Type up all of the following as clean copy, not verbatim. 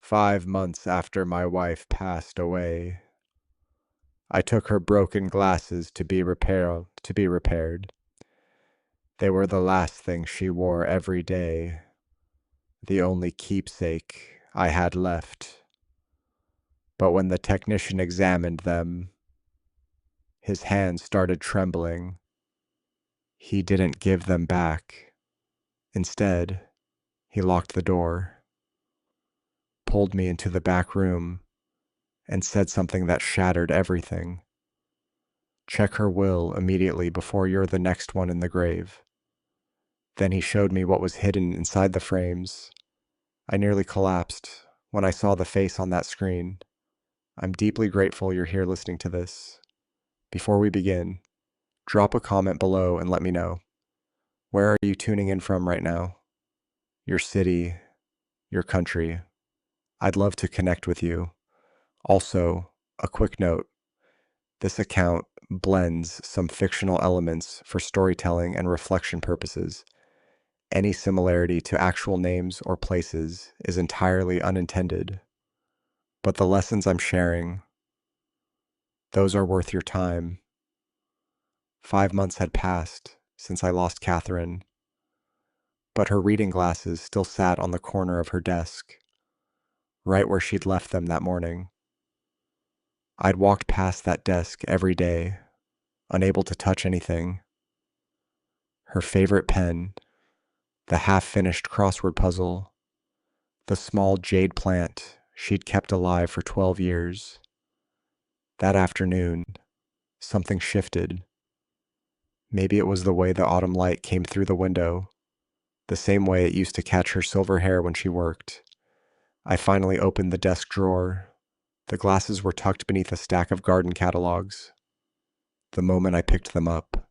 5 months after my wife passed away, I took her broken glasses to be repaired. They were the last thing she wore every day, the only keepsake I had left. But when the technician examined them, his hands started trembling. He didn't give them back. Instead, he locked the door, pulled me into the back room, and said something that shattered everything. Check her will immediately before you're the next one in the grave. Then he showed me what was hidden inside the frames. I nearly collapsed when I saw the face on that screen. I'm deeply grateful you're here listening to this. Before we begin, drop a comment below and let me know. Where are you tuning in from right now? Your city, your country. I'd love to connect with you. Also, a quick note. This account blends some fictional elements for storytelling and reflection purposes. Any similarity to actual names or places is entirely unintended. But the lessons I'm sharing, those are worth your time. 5 months had passed since I lost Catherine, but her reading glasses still sat on the corner of her desk, right where she'd left them that morning. I'd walked past that desk every day, unable to touch anything. Her favorite pen, the half-finished crossword puzzle, the small jade plant she'd kept alive for 12 years. That afternoon, something shifted. Maybe it was the way the autumn light came through the window, the same way it used to catch her silver hair when she worked. I finally opened the desk drawer. The glasses were tucked beneath a stack of garden catalogs. The moment I picked them up,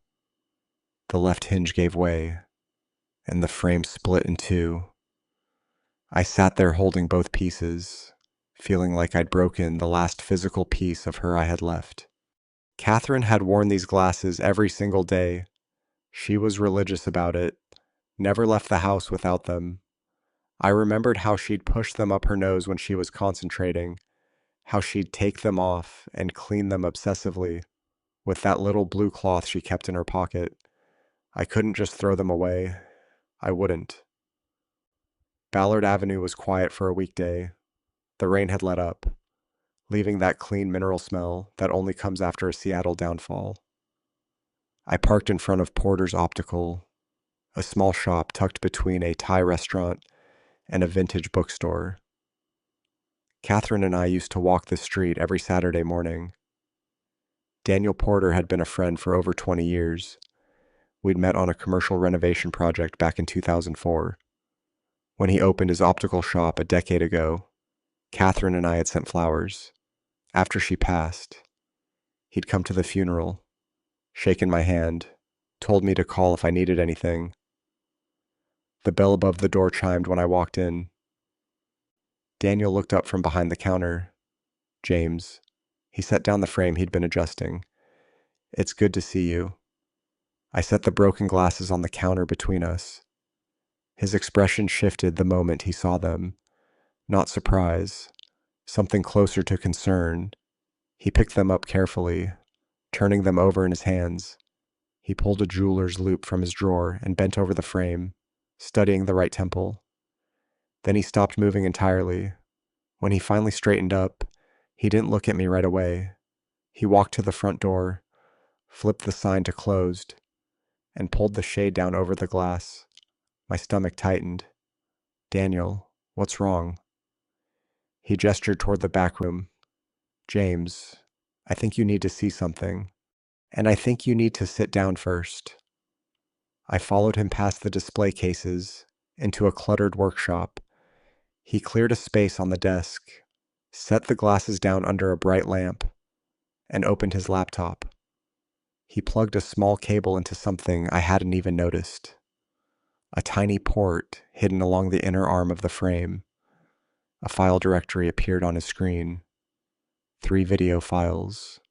the left hinge gave way, and the frame split in two. I sat there holding both pieces, feeling like I'd broken the last physical piece of her I had left. Catherine had worn these glasses every single day. She was religious about it, never left the house without them. I remembered how she'd push them up her nose when she was concentrating, how she'd take them off and clean them obsessively with that little blue cloth she kept in her pocket. I couldn't just throw them away. I wouldn't. Ballard Avenue was quiet for a weekday. The rain had let up, leaving that clean mineral smell that only comes after a Seattle downfall. I parked in front of Porter's Optical, a small shop tucked between a Thai restaurant and a vintage bookstore. Catherine and I used to walk the street every Saturday morning. Daniel Porter had been a friend for over 20 years. We'd met on a commercial renovation project back in 2004. When he opened his optical shop a decade ago, Catherine and I had sent flowers. After she passed, he'd come to the funeral, shaken my hand, told me to call if I needed anything. The bell above the door chimed when I walked in. Daniel looked up from behind the counter. James. He set down the frame he'd been adjusting. It's good to see you. I set the broken glasses on the counter between us. His expression shifted the moment he saw them. Not surprise, something closer to concern. He picked them up carefully, turning them over in his hands. He pulled a jeweler's loop from his drawer and bent over the frame, studying the right temple. Then he stopped moving entirely. When he finally straightened up, he didn't look at me right away. He walked to the front door, flipped the sign to closed, and pulled the shade down over the glass. My stomach tightened. Daniel, what's wrong? He gestured toward the back room. James, I think you need to see something. And I think you need to sit down first. I followed him past the display cases into a cluttered workshop. He cleared a space on the desk, set the glasses down under a bright lamp, and opened his laptop. He plugged a small cable into something I hadn't even noticed. A tiny port hidden along the inner arm of the frame. A file directory appeared on his screen. 3 video files,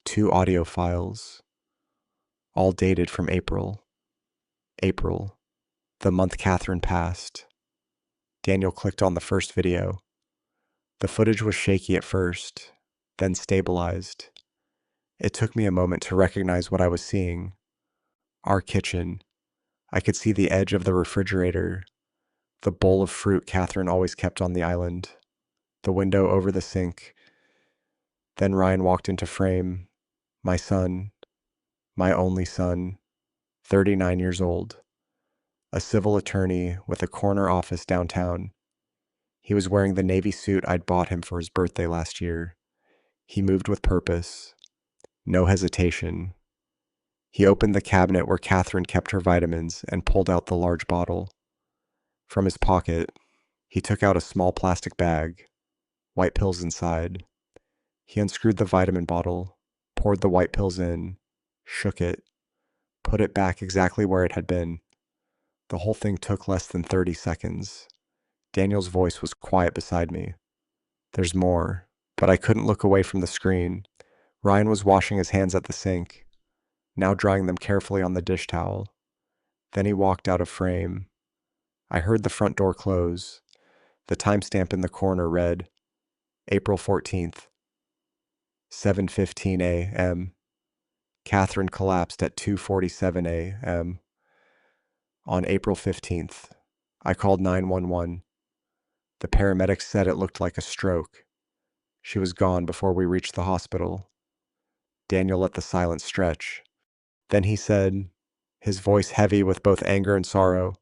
2 audio files, all dated from April. April, the month Catherine passed. Daniel clicked on the first video. The footage was shaky at first, then stabilized. It took me a moment to recognize what I was seeing. Our kitchen. I could see the edge of the refrigerator, the bowl of fruit Catherine always kept on the island, the window over the sink. Then Ryan walked into frame. My son, my only son, 39 years old, a civil attorney with a corner office downtown. He was wearing the navy suit I'd bought him for his birthday last year. He moved with purpose, no hesitation. He opened the cabinet where Catherine kept her vitamins and pulled out the large bottle. From his pocket, he took out a small plastic bag, white pills inside. He unscrewed the vitamin bottle, poured the white pills in, shook it, put it back exactly where it had been. The whole thing took less than 30 seconds. Daniel's voice was quiet beside me. There's more, but I couldn't look away from the screen. Ryan was washing his hands at the sink, now drying them carefully on the dish towel. Then he walked out of frame. I heard the front door close. The timestamp in the corner read, April 14th, 7:15 a.m. Catherine collapsed at 2:47 a.m. On April 15th, I called 911. The paramedics said it looked like a stroke. She was gone before we reached the hospital. Daniel let the silence stretch. Then he said, his voice heavy with both anger and sorrow,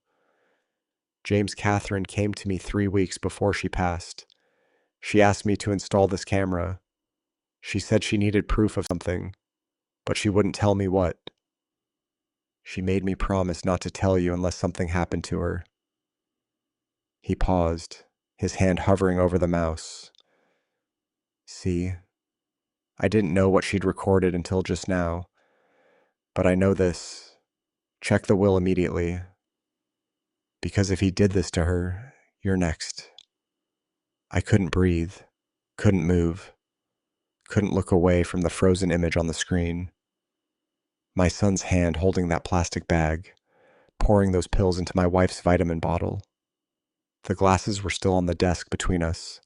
James, Catherine came to me 3 weeks before she passed. She asked me to install this camera. She said she needed proof of something, but she wouldn't tell me what. She made me promise not to tell you unless something happened to her. He paused, his hand hovering over the mouse. See, I didn't know what she'd recorded until just now, but I know this. Check the will immediately. Because if he did this to her, you're next. I couldn't breathe, couldn't move, couldn't look away from the frozen image on the screen. My son's hand holding that plastic bag, pouring those pills into my wife's vitamin bottle. The glasses were still on the desk between us.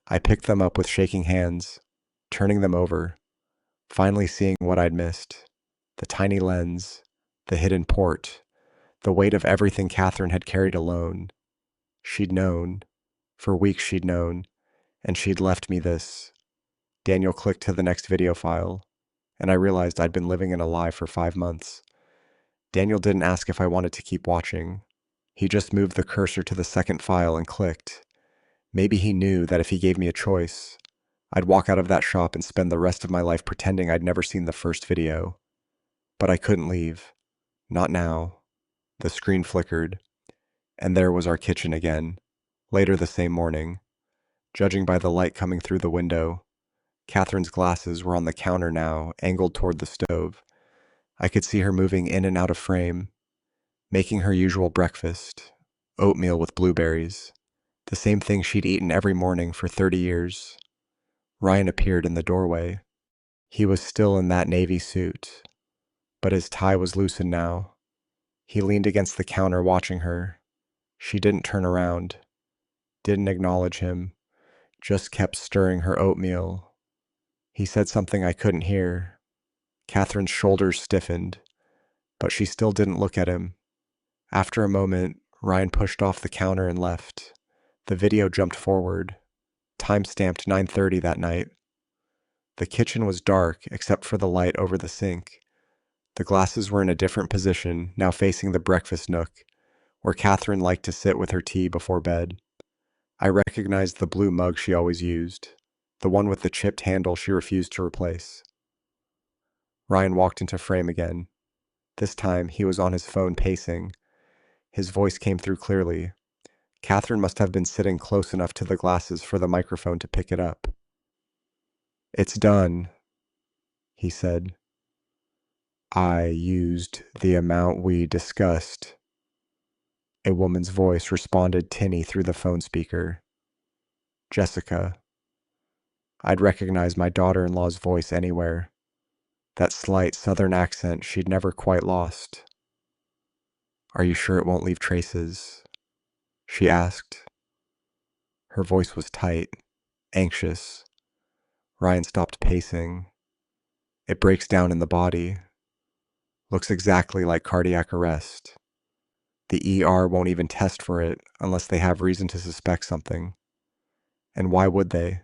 I picked them up with shaking hands, turning them over, finally seeing what I'd missed. The tiny lens, the hidden port, the weight of everything Catherine had carried alone. She'd known. For weeks she'd known, and she'd left me this. Daniel clicked to the next video file, and I realized I'd been living in a lie for 5 months. Daniel didn't ask if I wanted to keep watching. He just moved the cursor to the second file and clicked. Maybe he knew that if he gave me a choice, I'd walk out of that shop and spend the rest of my life pretending I'd never seen the first video. But I couldn't leave. Not now. The screen flickered, and there was our kitchen again, later the same morning. Judging by the light coming through the window, Catherine's glasses were on the counter now, angled toward the stove. I could see her moving in and out of frame, making her usual breakfast, oatmeal with blueberries, the same thing she'd eaten every morning for 30 years. Ryan appeared in the doorway. He was still in that navy suit, but his tie was loosened now. He leaned against the counter watching her. She didn't turn around, didn't acknowledge him, just kept stirring her oatmeal. He said something I couldn't hear. Catherine's shoulders stiffened, but she still didn't look at him. After a moment, Ryan pushed off the counter and left. The video jumped forward, time-stamped 9:30 that night. The kitchen was dark except for the light over the sink. The glasses were in a different position, now facing the breakfast nook, where Catherine liked to sit with her tea before bed. I recognized the blue mug she always used, the one with the chipped handle she refused to replace. Ryan walked into frame again. This time, he was on his phone pacing. His voice came through clearly. Catherine must have been sitting close enough to the glasses for the microphone to pick it up. It's done, he said. I used the amount we discussed. A woman's voice responded tinny through the phone speaker. Jessica. I'd recognize my daughter-in-law's voice anywhere. That slight southern accent she'd never quite lost. Are you sure it won't leave traces? She asked. Her voice was tight, anxious. Ryan stopped pacing. It breaks down in the body. Looks exactly like cardiac arrest. The ER won't even test for it unless they have reason to suspect something. And why would they?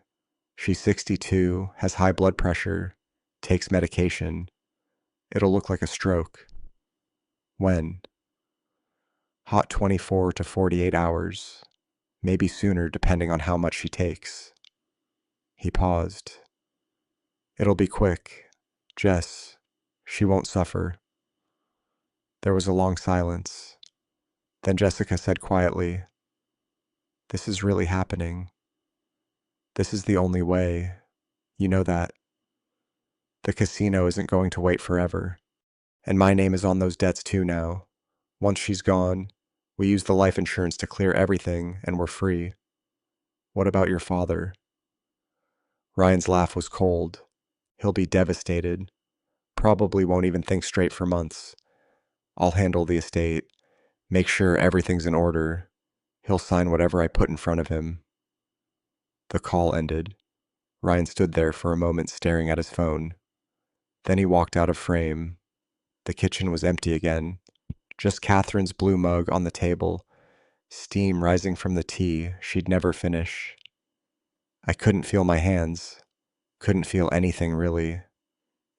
She's 62, has high blood pressure, takes medication. It'll look like a stroke. When? Hot 24 to 48 hours. Maybe sooner depending on how much she takes. He paused. It'll be quick. Jess, she won't suffer. There was a long silence. Then Jessica said quietly, "This is really happening. This is the only way. You know that. The casino isn't going to wait forever. And my name is on those debts too now. Once she's gone, we use the life insurance to clear everything and we're free. What about your father?" Ryan's laugh was cold. He'll be devastated. Probably won't even think straight for months. I'll handle the estate. Make sure everything's in order. He'll sign whatever I put in front of him. The call ended. Ryan stood there for a moment staring at his phone. Then he walked out of frame. The kitchen was empty again. Just Catherine's blue mug on the table, steam rising from the tea she'd never finish. I couldn't feel my hands. Couldn't feel anything really.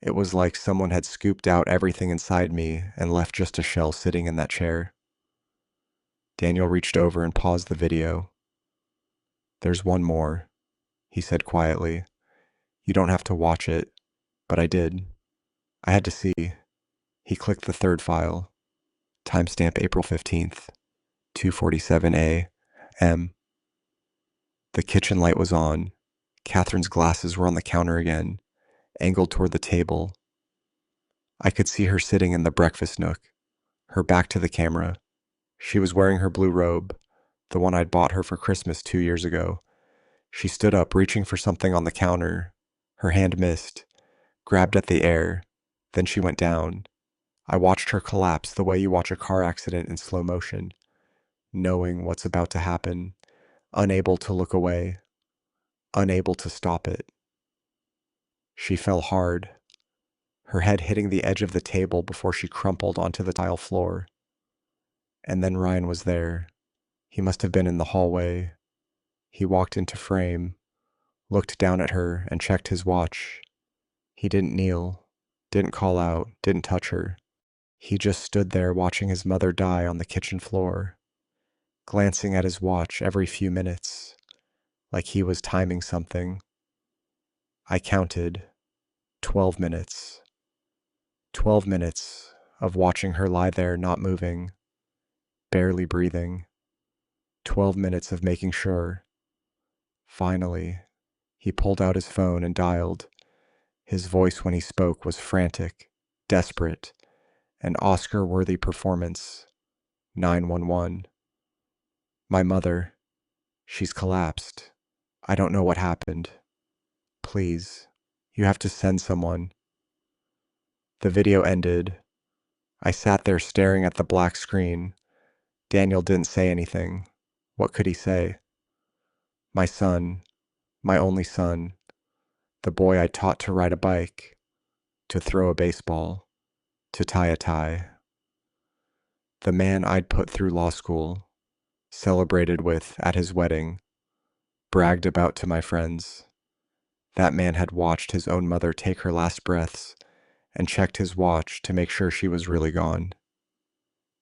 It was like someone had scooped out everything inside me and left just a shell sitting in that chair. Daniel reached over and paused the video. "There's one more," he said quietly. "You don't have to watch it, but I did. I had to see." He clicked the third file. Timestamp April 15th, 2:47 a.m. The kitchen light was on. Catherine's glasses were on the counter again, angled toward the table. I could see her sitting in the breakfast nook, her back to the camera. She was wearing her blue robe, the one I'd bought her for Christmas 2 years ago. She stood up, reaching for something on the counter. Her hand missed, grabbed at the air, then she went down. I watched her collapse the way you watch a car accident in slow motion, knowing what's about to happen, unable to look away, unable to stop it. She fell hard, her head hitting the edge of the table before she crumpled onto the tile floor. And then Ryan was there. He must have been in the hallway. He walked into frame, looked down at her, and checked his watch. He didn't kneel, didn't call out, didn't touch her. He just stood there watching his mother die on the kitchen floor, glancing at his watch every few minutes, like he was timing something. I counted 12 minutes. 12 minutes of watching her lie there not moving, barely breathing. 12 minutes of making sure. Finally, he pulled out his phone and dialed. His voice when he spoke was frantic, desperate, an Oscar-worthy performance. 911. "My mother. She's collapsed. I don't know what happened. Please, you have to send someone." The video ended. I sat there staring at the black screen. Daniel didn't say anything. What could he say? My son, my only son, the boy I taught to ride a bike, to throw a baseball, to tie a tie. The man I'd put through law school, celebrated with at his wedding, bragged about to my friends. That man had watched his own mother take her last breaths and checked his watch to make sure she was really gone.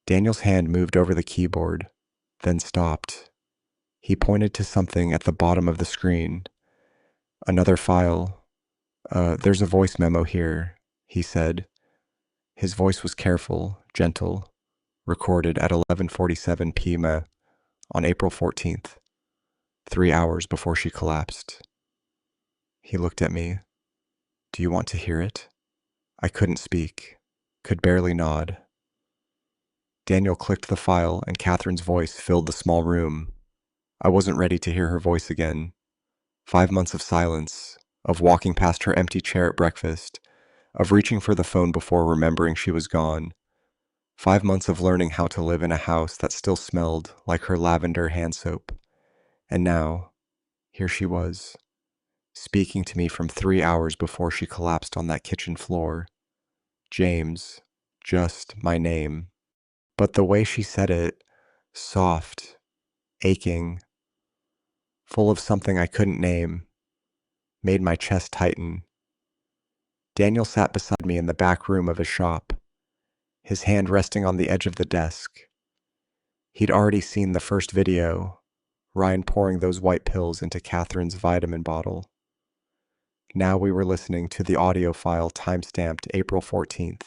Daniel's hand moved over the keyboard, then stopped. He pointed to something at the bottom of the screen. Another file. There's a voice memo here," he said. His voice was careful, gentle, recorded at 11:47 p.m. on April 14th, 3 hours before she collapsed. He looked at me. "Do you want to hear it?" I couldn't speak, could barely nod. Daniel clicked the file and Catherine's voice filled the small room. I wasn't ready to hear her voice again. 5 months of silence, of walking past her empty chair at breakfast, of reaching for the phone before remembering she was gone. 5 months of learning how to live in a house that still smelled like her lavender hand soap. And now, here she was, speaking to me from 3 hours before she collapsed on that kitchen floor. James, just my name. But the way she said it, soft, aching, full of something I couldn't name, made my chest tighten. Daniel sat beside me in the back room of his shop, his hand resting on the edge of the desk. He'd already seen the first video, Ryan pouring those white pills into Catherine's vitamin bottle. Now we were listening to the audio file timestamped April 14th,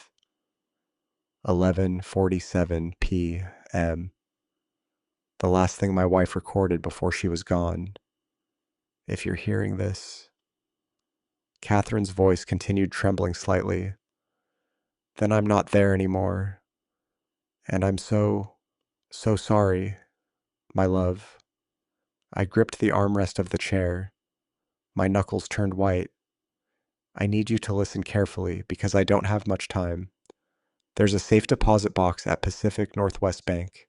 11:47 p.m. The last thing my wife recorded before she was gone. If you're hearing this. Catherine's voice continued trembling slightly. Then I'm not there anymore. And I'm so sorry, my love. I gripped the armrest of the chair. My knuckles turned white. I need you to listen carefully because I don't have much time. There's a safe deposit box at Pacific Northwest Bank,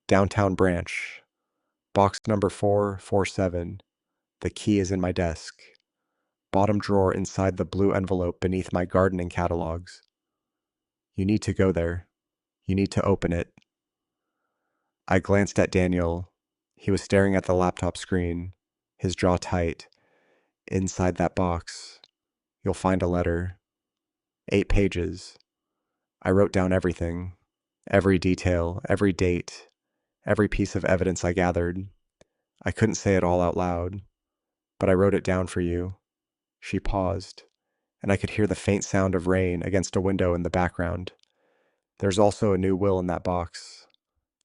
downtown branch, box number 447. The key is in my desk. Bottom drawer inside the blue envelope beneath my gardening catalogs. You need to go there. You need to open it. I glanced at Daniel. He was staring at the laptop screen, his jaw tight. Inside that box, you'll find a letter. 8 pages. I wrote down everything, every detail, every date, every piece of evidence I gathered. I couldn't say it all out loud, but I wrote it down for you. She paused, and I could hear the faint sound of rain against a window in the background. There's also a new will in that box.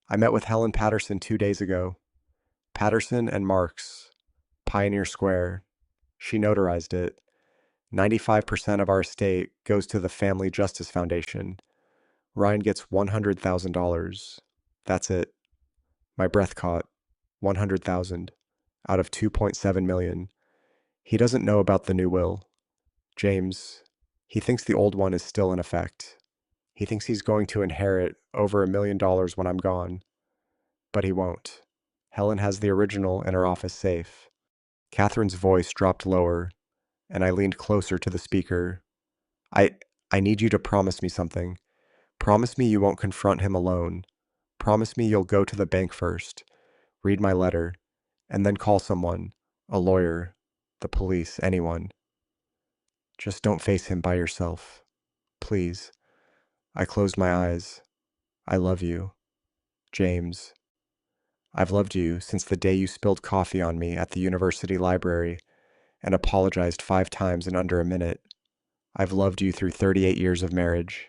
I met with Helen Patterson 2 days ago. Patterson and Marks, Pioneer Square. She notarized it. 95% of our estate goes to the Family Justice Foundation. Ryan gets $100,000. That's it. My breath caught. 100,000 out of 2.7 million. He doesn't know about the new will. James, he thinks the old one is still in effect. He thinks he's going to inherit over $1 million when I'm gone. But he won't. Helen has the original in her office safe. Catherine's voice dropped lower, and I leaned closer to the speaker. I I need you to promise me something. Promise me you won't confront him alone. Promise me you'll go to the bank first, read my letter, and then call someone, a lawyer, the police, anyone. Just don't face him by yourself. Please. I closed my eyes. I love you. James. I've loved you since the day you spilled coffee on me at the university library and apologized 5 times in under a minute. I've loved you through 38 years of marriage.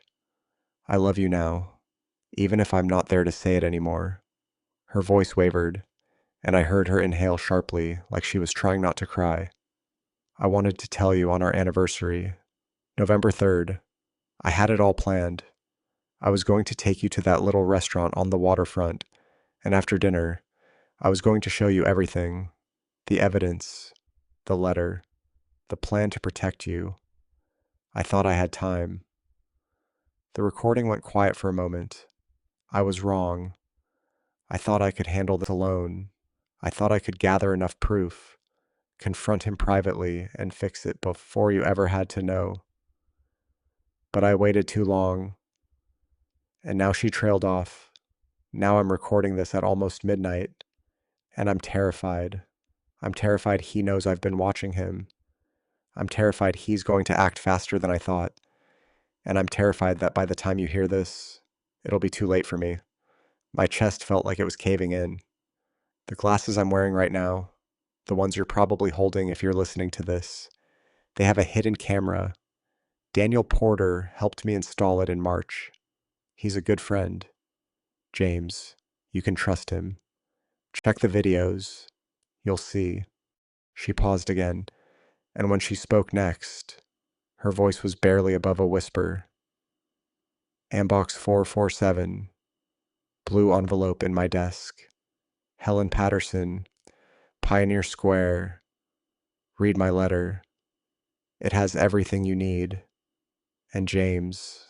I love you now, even if I'm not there to say it anymore. Her voice wavered, and I heard her inhale sharply, like she was trying not to cry. I wanted to tell you on our anniversary, November 3rd. I had it all planned. I was going to take you to that little restaurant on the waterfront, and after dinner, I was going to show you everything, the evidence, the letter, the plan to protect you. I thought I had time. The recording went quiet for a moment. I was wrong. I thought I could handle this alone. I thought I could gather enough proof, confront him privately, and fix it before you ever had to know. But I waited too long, and now she trailed off. Now I'm recording this at almost midnight, and I'm terrified. I'm terrified he knows I've been watching him. I'm terrified he's going to act faster than I thought, and I'm terrified that by the time you hear this, it'll be too late for me. My chest felt like it was caving in. The glasses I'm wearing right now, the ones you're probably holding if you're listening to this, they have a hidden camera. Daniel Porter helped me install it in March. He's a good friend. James, you can trust him. Check the videos. You'll see. She paused again, and when she spoke next, her voice was barely above a whisper. Ambox 447, blue envelope in my desk. Helen Patterson, Pioneer Square. Read my letter. It has everything you need. And James,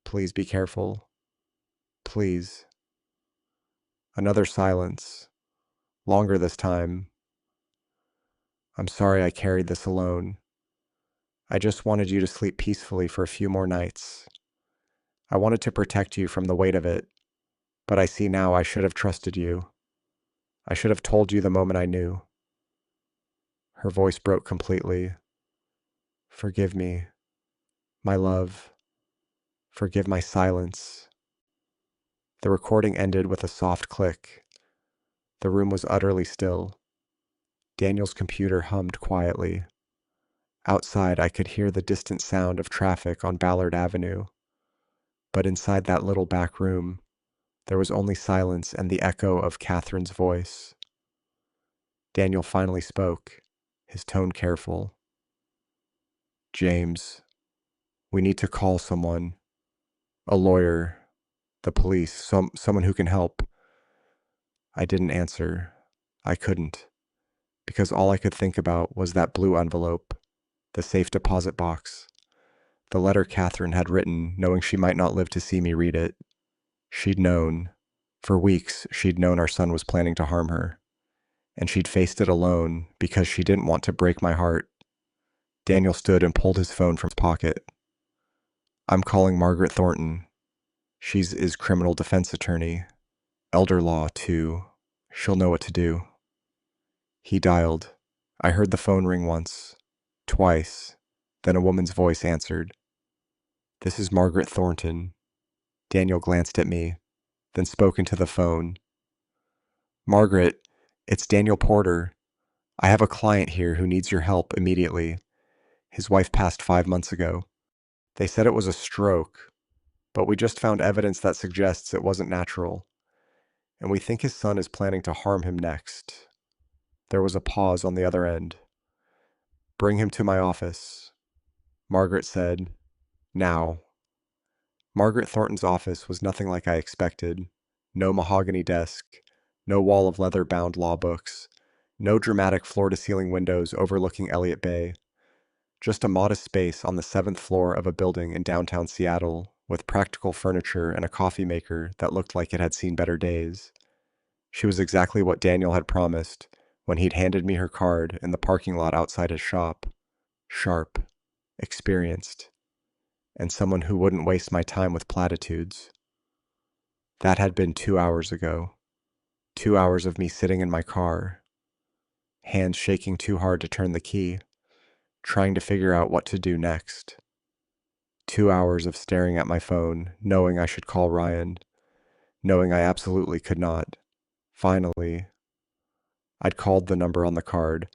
please be careful. Please. Another silence, longer this time. I'm sorry I carried this alone. I just wanted you to sleep peacefully for a few more nights. I wanted to protect you from the weight of it, but I see now I should have trusted you. I should have told you the moment I knew." Her voice broke completely. "Forgive me, my love. Forgive my silence." The recording ended with a soft click. The room was utterly still. Daniel's computer hummed quietly. Outside, I could hear the distant sound of traffic on Ballard Avenue. But inside that little back room, there was only silence and the echo of Catherine's voice. Daniel finally spoke, his tone careful. "James, we need to call someone. A lawyer, the police, someone who can help." I didn't answer. I couldn't, because all I could think about was that blue envelope, the safe deposit box, the letter Catherine had written, knowing she might not live to see me read it. She'd known. For weeks, she'd known our son was planning to harm her. And she'd faced it alone because she didn't want to break my heart. Daniel stood and pulled his phone from his pocket. "I'm calling Margaret Thornton. She's his criminal defense attorney. Elder law, too. She'll know what to do." He dialed. I heard the phone ring once, twice. Then a woman's voice answered. "This is Margaret Thornton." Daniel glanced at me, then spoke into the phone. "Margaret, it's Daniel Porter. I have a client here who needs your help immediately. His wife passed 5 months ago. They said it was a stroke, but we just found evidence that suggests it wasn't natural, and we think his son is planning to harm him next." There was a pause on the other end. "Bring him to my office," Margaret said. "Now." Margaret Thornton's office was nothing like I expected. No mahogany desk, no wall of leather-bound law books, no dramatic floor-to-ceiling windows overlooking Elliott Bay. Just a modest space on the 7th floor of a building in downtown Seattle, with practical furniture and a coffee maker that looked like it had seen better days. She was exactly what Daniel had promised when he'd handed me her card in the parking lot outside his shop. Sharp, experienced, and someone who wouldn't waste my time with platitudes. That had been 2 hours ago. 2 hours of me sitting in my car, hands shaking too hard to turn the key, trying to figure out what to do next. 2 hours of staring at my phone, knowing I should call Ryan, knowing I absolutely could not. Finally, I'd called the number on the card.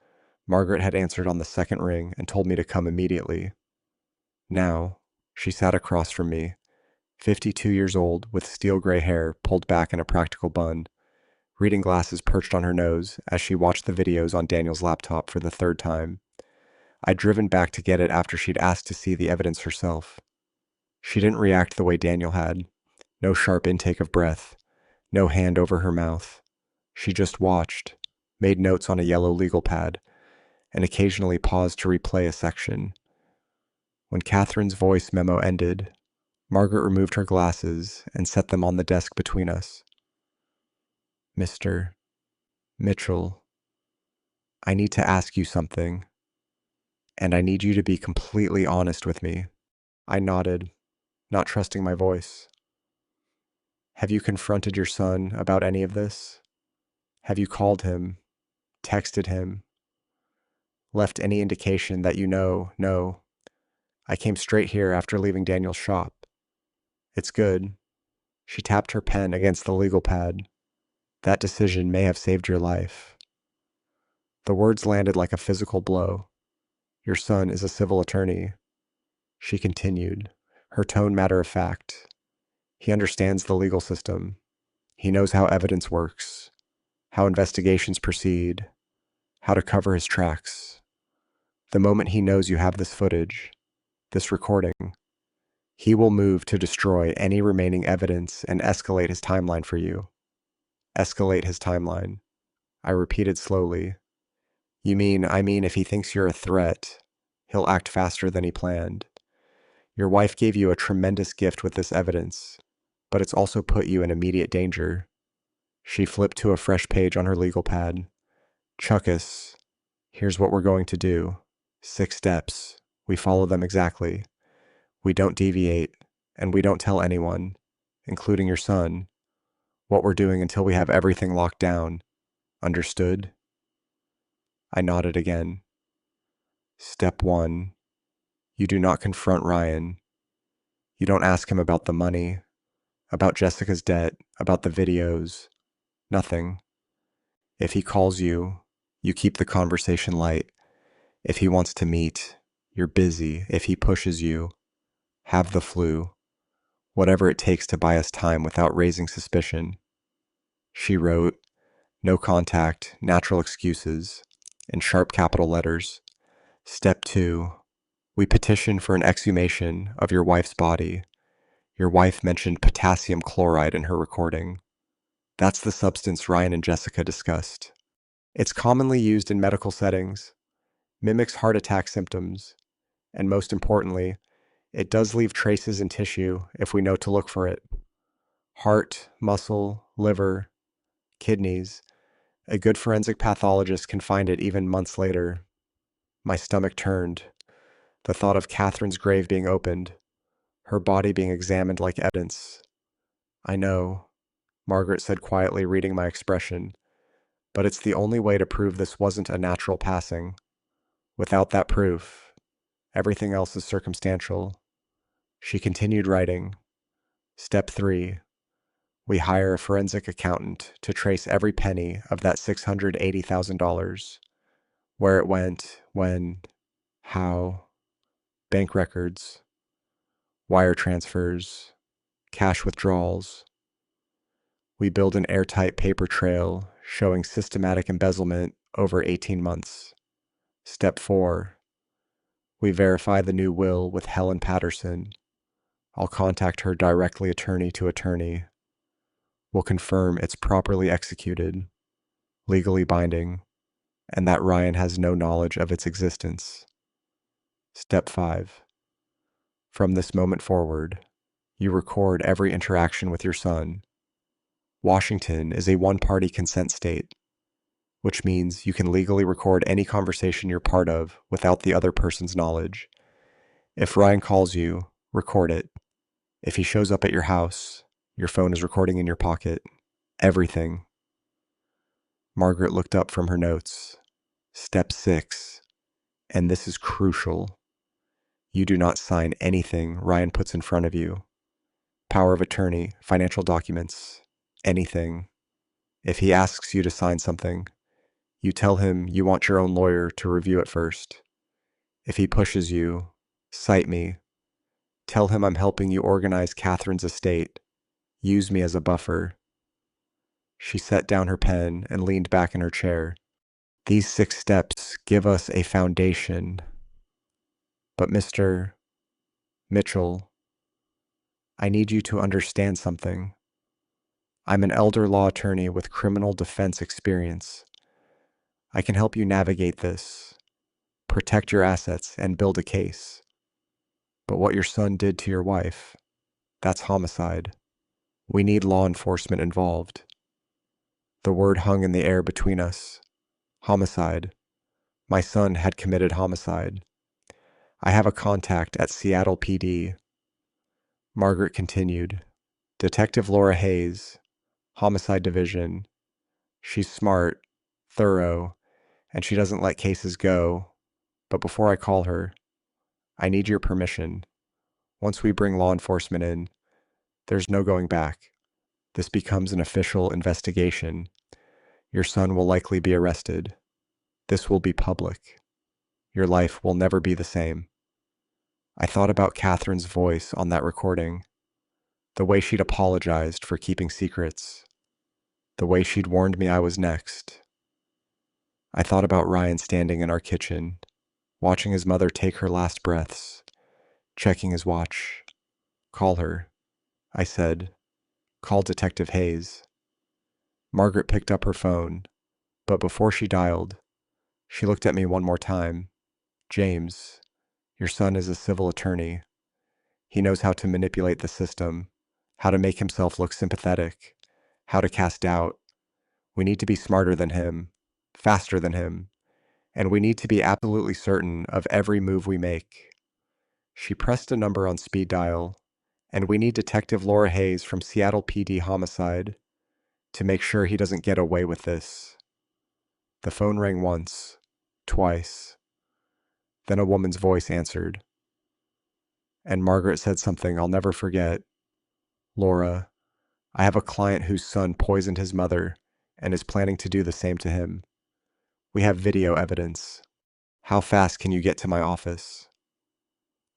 Margaret had answered on the second ring and told me to come immediately. Now, she sat across from me, 52 years old, with steel gray hair pulled back in a practical bun, reading glasses perched on her nose as she watched the videos on Daniel's laptop for the third time. I'd driven back to get it after she'd asked to see the evidence herself. She didn't react the way Daniel had. No sharp intake of breath, no hand over her mouth. She just watched, made notes on a yellow legal pad, and occasionally paused to replay a section. When Catherine's voice memo ended, Margaret removed her glasses and set them on the desk between us. "Mr. Mitchell, I need to ask you something, and I need you to be completely honest with me." I nodded, not trusting my voice. "Have you confronted your son about any of this? Have you called him, texted him, left any indication that you know? No. I came straight here after leaving Daniel's shop. It's good." She tapped her pen against the legal pad. "That decision may have saved your life." The words landed like a physical blow. "Your son is a civil attorney," she continued, her tone matter of fact. "He understands the legal system. He knows how evidence works, how investigations proceed, how to cover his tracks. The moment he knows you have this footage, this recording, he will move to destroy any remaining evidence and escalate his timeline for you." Escalate his timeline. I repeated slowly. I mean if he thinks you're a threat, he'll act faster than he planned. Your wife gave you a tremendous gift with this evidence, but it's also put you in immediate danger." She flipped to a fresh page on her legal pad. "Chuckus, Here's what we're going to do. 6 steps. We follow them exactly. We don't deviate, and we don't tell anyone, including your son, what we're doing until we have everything locked down. Understood? I nodded again. Step 1. You do not confront Ryan. You don't ask him about the money, about Jessica's debt, about the videos. Nothing. If he calls you, you keep the conversation light. If he wants to meet, you're busy. If he pushes you, have the flu. Whatever it takes to buy us time without raising suspicion. She wrote, no contact, natural excuses, in sharp capital letters. Step 2. We petition for an exhumation of your wife's body. Your wife mentioned potassium chloride in her recording. That's the substance Ryan and Jessica discussed. It's commonly used in medical settings, mimics heart attack symptoms, and most importantly, it does leave traces in tissue if we know to look for it. Heart, muscle, liver, kidneys. A good forensic pathologist can find it even months later. My stomach turned. The thought of Catherine's grave being opened, her body being examined like evidence. I know, Margaret said quietly, reading my expression, but it's the only way to prove this wasn't a natural passing. Without that proof, everything else is circumstantial. She continued writing. Step 3. We hire a forensic accountant to trace every penny of that $680,000. Where it went, when, how, bank records, wire transfers, cash withdrawals. We build an airtight paper trail showing systematic embezzlement over 18 months. Step 4. We verify the new will with Helen Patterson. I'll contact her directly, attorney to attorney. We'll confirm it's properly executed, legally binding, and that Ryan has no knowledge of its existence. Step 5. From this moment forward, you record every interaction with your son. Washington is a one-party consent state, which means you can legally record any conversation you're part of without the other person's knowledge. If Ryan calls you, record it. If he shows up at your house, your phone is recording in your pocket. Everything. Margaret looked up from her notes. Step 6. And this is crucial. You do not sign anything Ryan puts in front of you. Power of attorney, financial documents, anything. If he asks you to sign something, you tell him you want your own lawyer to review it first. If he pushes you, cite me. Tell him I'm helping you organize Catherine's estate. Use me as a buffer. She set down her pen and leaned back in her chair. These 6 steps give us a foundation. But Mr. Mitchell, I need you to understand something. I'm an elder law attorney with criminal defense experience. I can help you navigate this, protect your assets, and build a case. But what your son did to your wife, that's homicide. We need law enforcement involved. The word hung in the air between us. Homicide. My son had committed homicide. I have a contact at Seattle PD. Margaret continued. Detective Laura Hayes, Homicide Division. She's smart, thorough, and she doesn't let cases go. But before I call her, I need your permission. Once we bring law enforcement in, there's no going back. This becomes an official investigation. Your son will likely be arrested. This will be public. Your life will never be the same. I thought about Catherine's voice on that recording, the way she'd apologized for keeping secrets, the way she'd warned me I was next. I thought about Ryan standing in our kitchen, watching his mother take her last breaths, checking his watch. Call her, I said. Call Detective Hayes. Margaret picked up her phone, but before she dialed, she looked at me one more time. James, your son is a civil attorney. He knows how to manipulate the system, how to make himself look sympathetic, how to cast doubt. We need to be smarter than him, faster than him, and we need to be absolutely certain of every move we make. She pressed a number on speed dial, and we need Detective Laura Hayes from Seattle PD Homicide to make sure he doesn't get away with this. The phone rang once, twice. Then a woman's voice answered, and Margaret said something I'll never forget. Laura, I have a client whose son poisoned his mother and is planning to do the same to him. We have video evidence. How fast can you get to my office?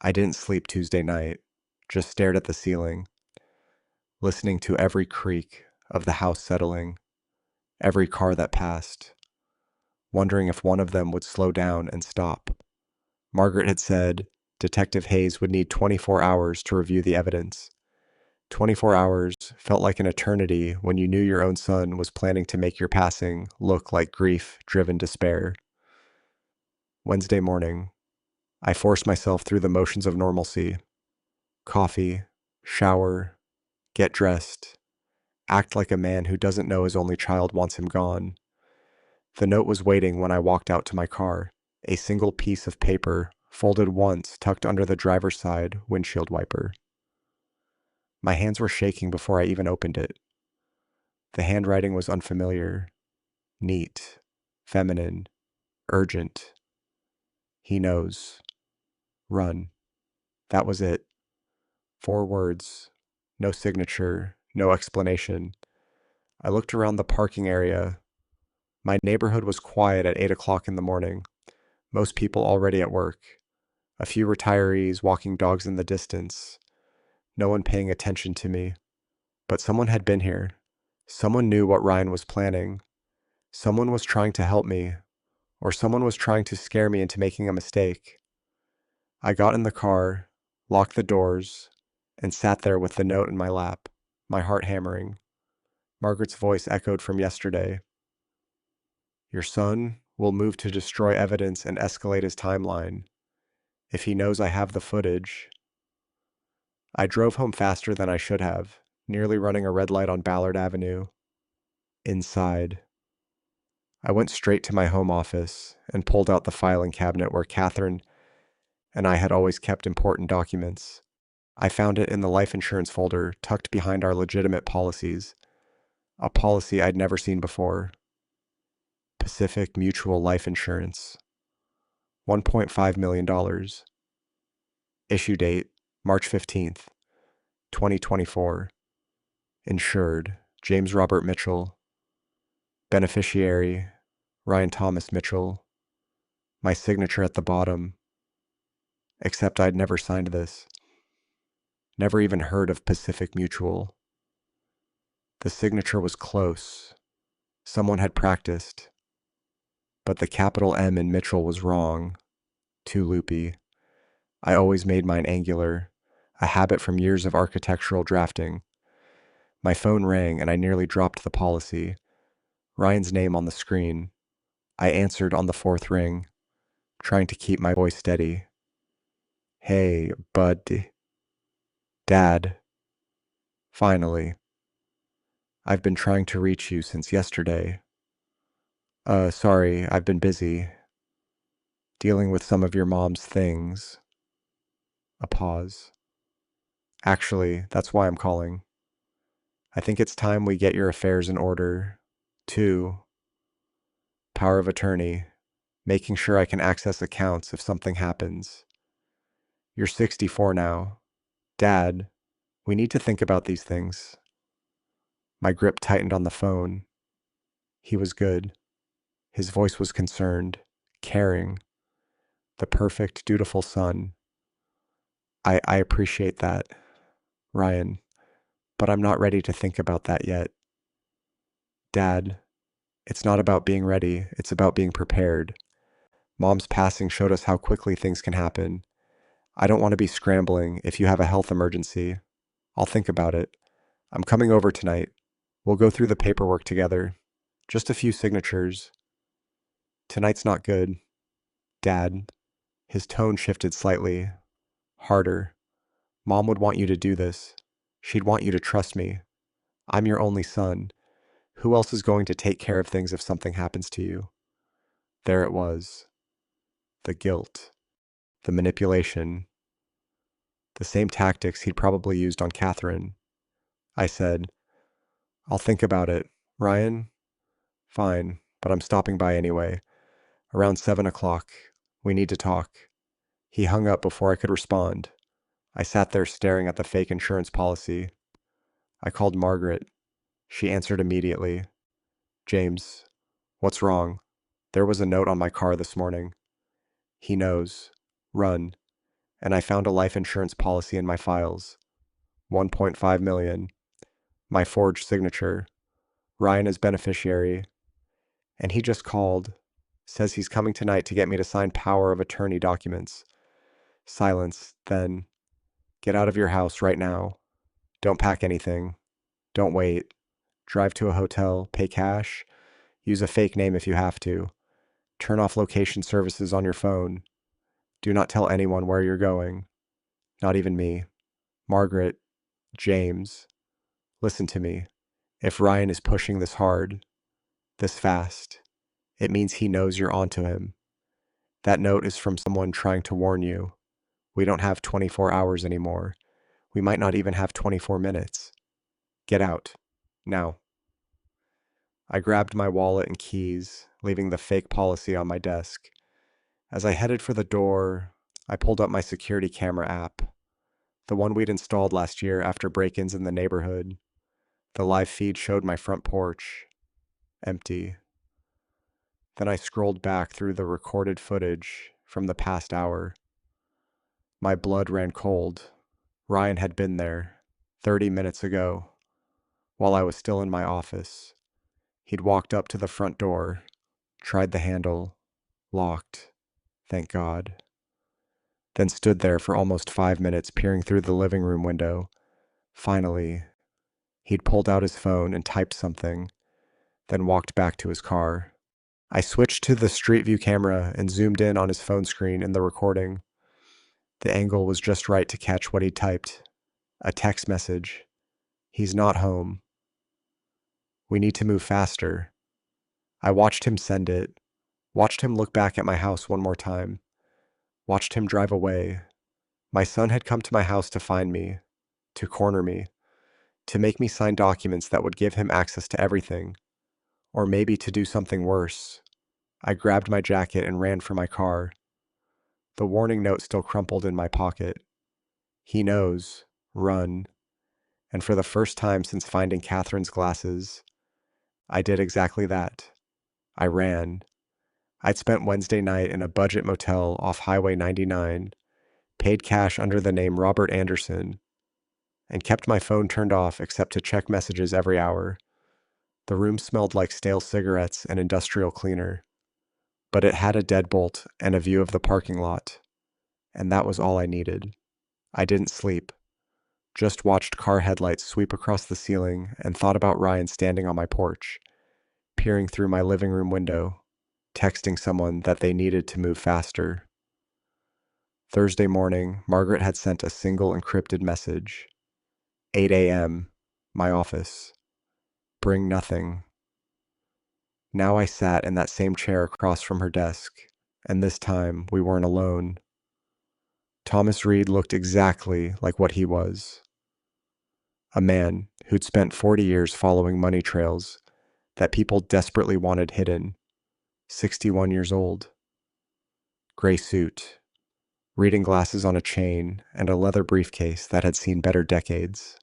I didn't sleep Tuesday night, just stared at the ceiling, listening to every creak of the house settling, every car that passed, wondering if one of them would slow down and stop. Margaret had said Detective Hayes would need 24 hours to review the evidence. 24 hours felt like an eternity when you knew your own son was planning to make your passing look like grief-driven despair. Wednesday morning, I forced myself through the motions of normalcy. Coffee, shower, get dressed, act like a man who doesn't know his only child wants him gone. The note was waiting when I walked out to my car, a single piece of paper, folded once, tucked under the driver's side windshield wiper. My hands were shaking before I even opened it. The handwriting was unfamiliar, neat, feminine, urgent. He knows. Run. That was it. 4 words. No signature, no explanation. I looked around the parking area. My neighborhood was quiet at 8 o'clock in the morning. Most people already at work. A few retirees walking dogs in the distance. No one paying attention to me. But someone had been here. Someone knew what Ryan was planning. Someone was trying to help me, or someone was trying to scare me into making a mistake. I got in the car, locked the doors, and sat there with the note in my lap, my heart hammering. Margaret's voice echoed from yesterday. Your son will move to destroy evidence and escalate his timeline. If he knows I have the footage. I drove home faster than I should have, nearly running a red light on Ballard Avenue. Inside. I went straight to my home office and pulled out the filing cabinet where Catherine and I had always kept important documents. I found it in the life insurance folder tucked behind our legitimate policies, a policy I'd never seen before. Pacific Mutual Life Insurance. $1.5 million. Issue date, March 15th, 2024. Insured, James Robert Mitchell. Beneficiary, Ryan Thomas Mitchell. My signature at the bottom. Except I'd never signed this. Never even heard of Pacific Mutual. The signature was close. Someone had practiced. But the capital M in Mitchell was wrong. Too loopy. I always made mine angular, a habit from years of architectural drafting. My phone rang and I nearly dropped the policy. Ryan's name on the screen. I answered on the 4th ring, trying to keep my voice steady. Hey, bud. Dad. Finally. I've been trying to reach you since yesterday. Sorry, I've been busy. Dealing with some of your mom's things. A pause. Actually, that's why I'm calling. I think it's time we get your affairs in order. 2. Power of attorney. Making sure I can access accounts if something happens. You're 64 now. Dad, we need to think about these things. My grip tightened on the phone. He was good. His voice was concerned, caring. The perfect, dutiful son. I appreciate that, Ryan, but I'm not ready to think about that yet. Dad, it's not about being ready, it's about being prepared. Mom's passing showed us how quickly things can happen. I don't want to be scrambling if you have a health emergency. I'll think about it. I'm coming over tonight. We'll go through the paperwork together. Just a few signatures. Tonight's not good. Dad. His tone shifted slightly. Harder. Mom would want you to do this. She'd want you to trust me. I'm your only son. Who else is going to take care of things if something happens to you? There it was. The guilt. The manipulation. The same tactics he'd probably used on Catherine. I said, "I'll think about it. Ryan? Fine, but I'm stopping by anyway. Around 7 o'clock. We need to talk." He hung up before I could respond. I sat there staring at the fake insurance policy. I called Margaret. She answered immediately. "James, what's wrong? There was a note on my car this morning." "He knows. Run." And I found a life insurance policy in my files. 1.5 million. My forged signature. Ryan is beneficiary. And he just called. Says he's coming tonight to get me to sign power of attorney documents. Silence, then. "Get out of your house right now. Don't pack anything. Don't wait. Drive to a hotel, pay cash. Use a fake name if you have to. Turn off location services on your phone. Do not tell anyone where you're going. Not even me. Margaret, James, listen to me. If Ryan is pushing this hard, this fast, it means he knows you're onto him. That note is from someone trying to warn you. We don't have 24 hours anymore. We might not even have 24 minutes. Get out. Now." I grabbed my wallet and keys, leaving the fake policy on my desk. As I headed for the door, I pulled up my security camera app, the one we'd installed last year after break-ins in the neighborhood. The live feed showed my front porch, empty. Then I scrolled back through the recorded footage from the past hour. My blood ran cold. Ryan had been there 30 minutes ago, while I was still in my office. He'd walked up to the front door, tried the handle, locked, thank God. Then stood there for almost 5 minutes peering through the living room window. Finally, he'd pulled out his phone and typed something, then walked back to his car. I switched to the street view camera and zoomed in on his phone screen in the recording. The angle was just right to catch what he typed. A text message. "He's not home. We need to move faster." I watched him send it, watched him look back at my house one more time, watched him drive away. My son had come to my house to find me, to corner me, to make me sign documents that would give him access to everything, or maybe to do something worse. I grabbed my jacket and ran for my car. The warning note still crumpled in my pocket. He knows. Run. And for the first time since finding Catherine's glasses, I did exactly that. I ran. I'd spent Wednesday night in a budget motel off Highway 99, paid cash under the name Robert Anderson, and kept my phone turned off except to check messages every hour. The room smelled like stale cigarettes and industrial cleaner, but it had a deadbolt and a view of the parking lot, and that was all I needed. I didn't sleep, just watched car headlights sweep across the ceiling and thought about Ryan standing on my porch, peering through my living room window, texting someone that they needed to move faster. Thursday morning, Margaret had sent a single encrypted message. 8 a.m., my office. Bring nothing. Now I sat in that same chair across from her desk, and this time we weren't alone. Thomas Reed looked exactly like what he was. A man who'd spent 40 years following money trails that people desperately wanted hidden. 61 years old. Gray suit, reading glasses on a chain, and a leather briefcase that had seen better decades.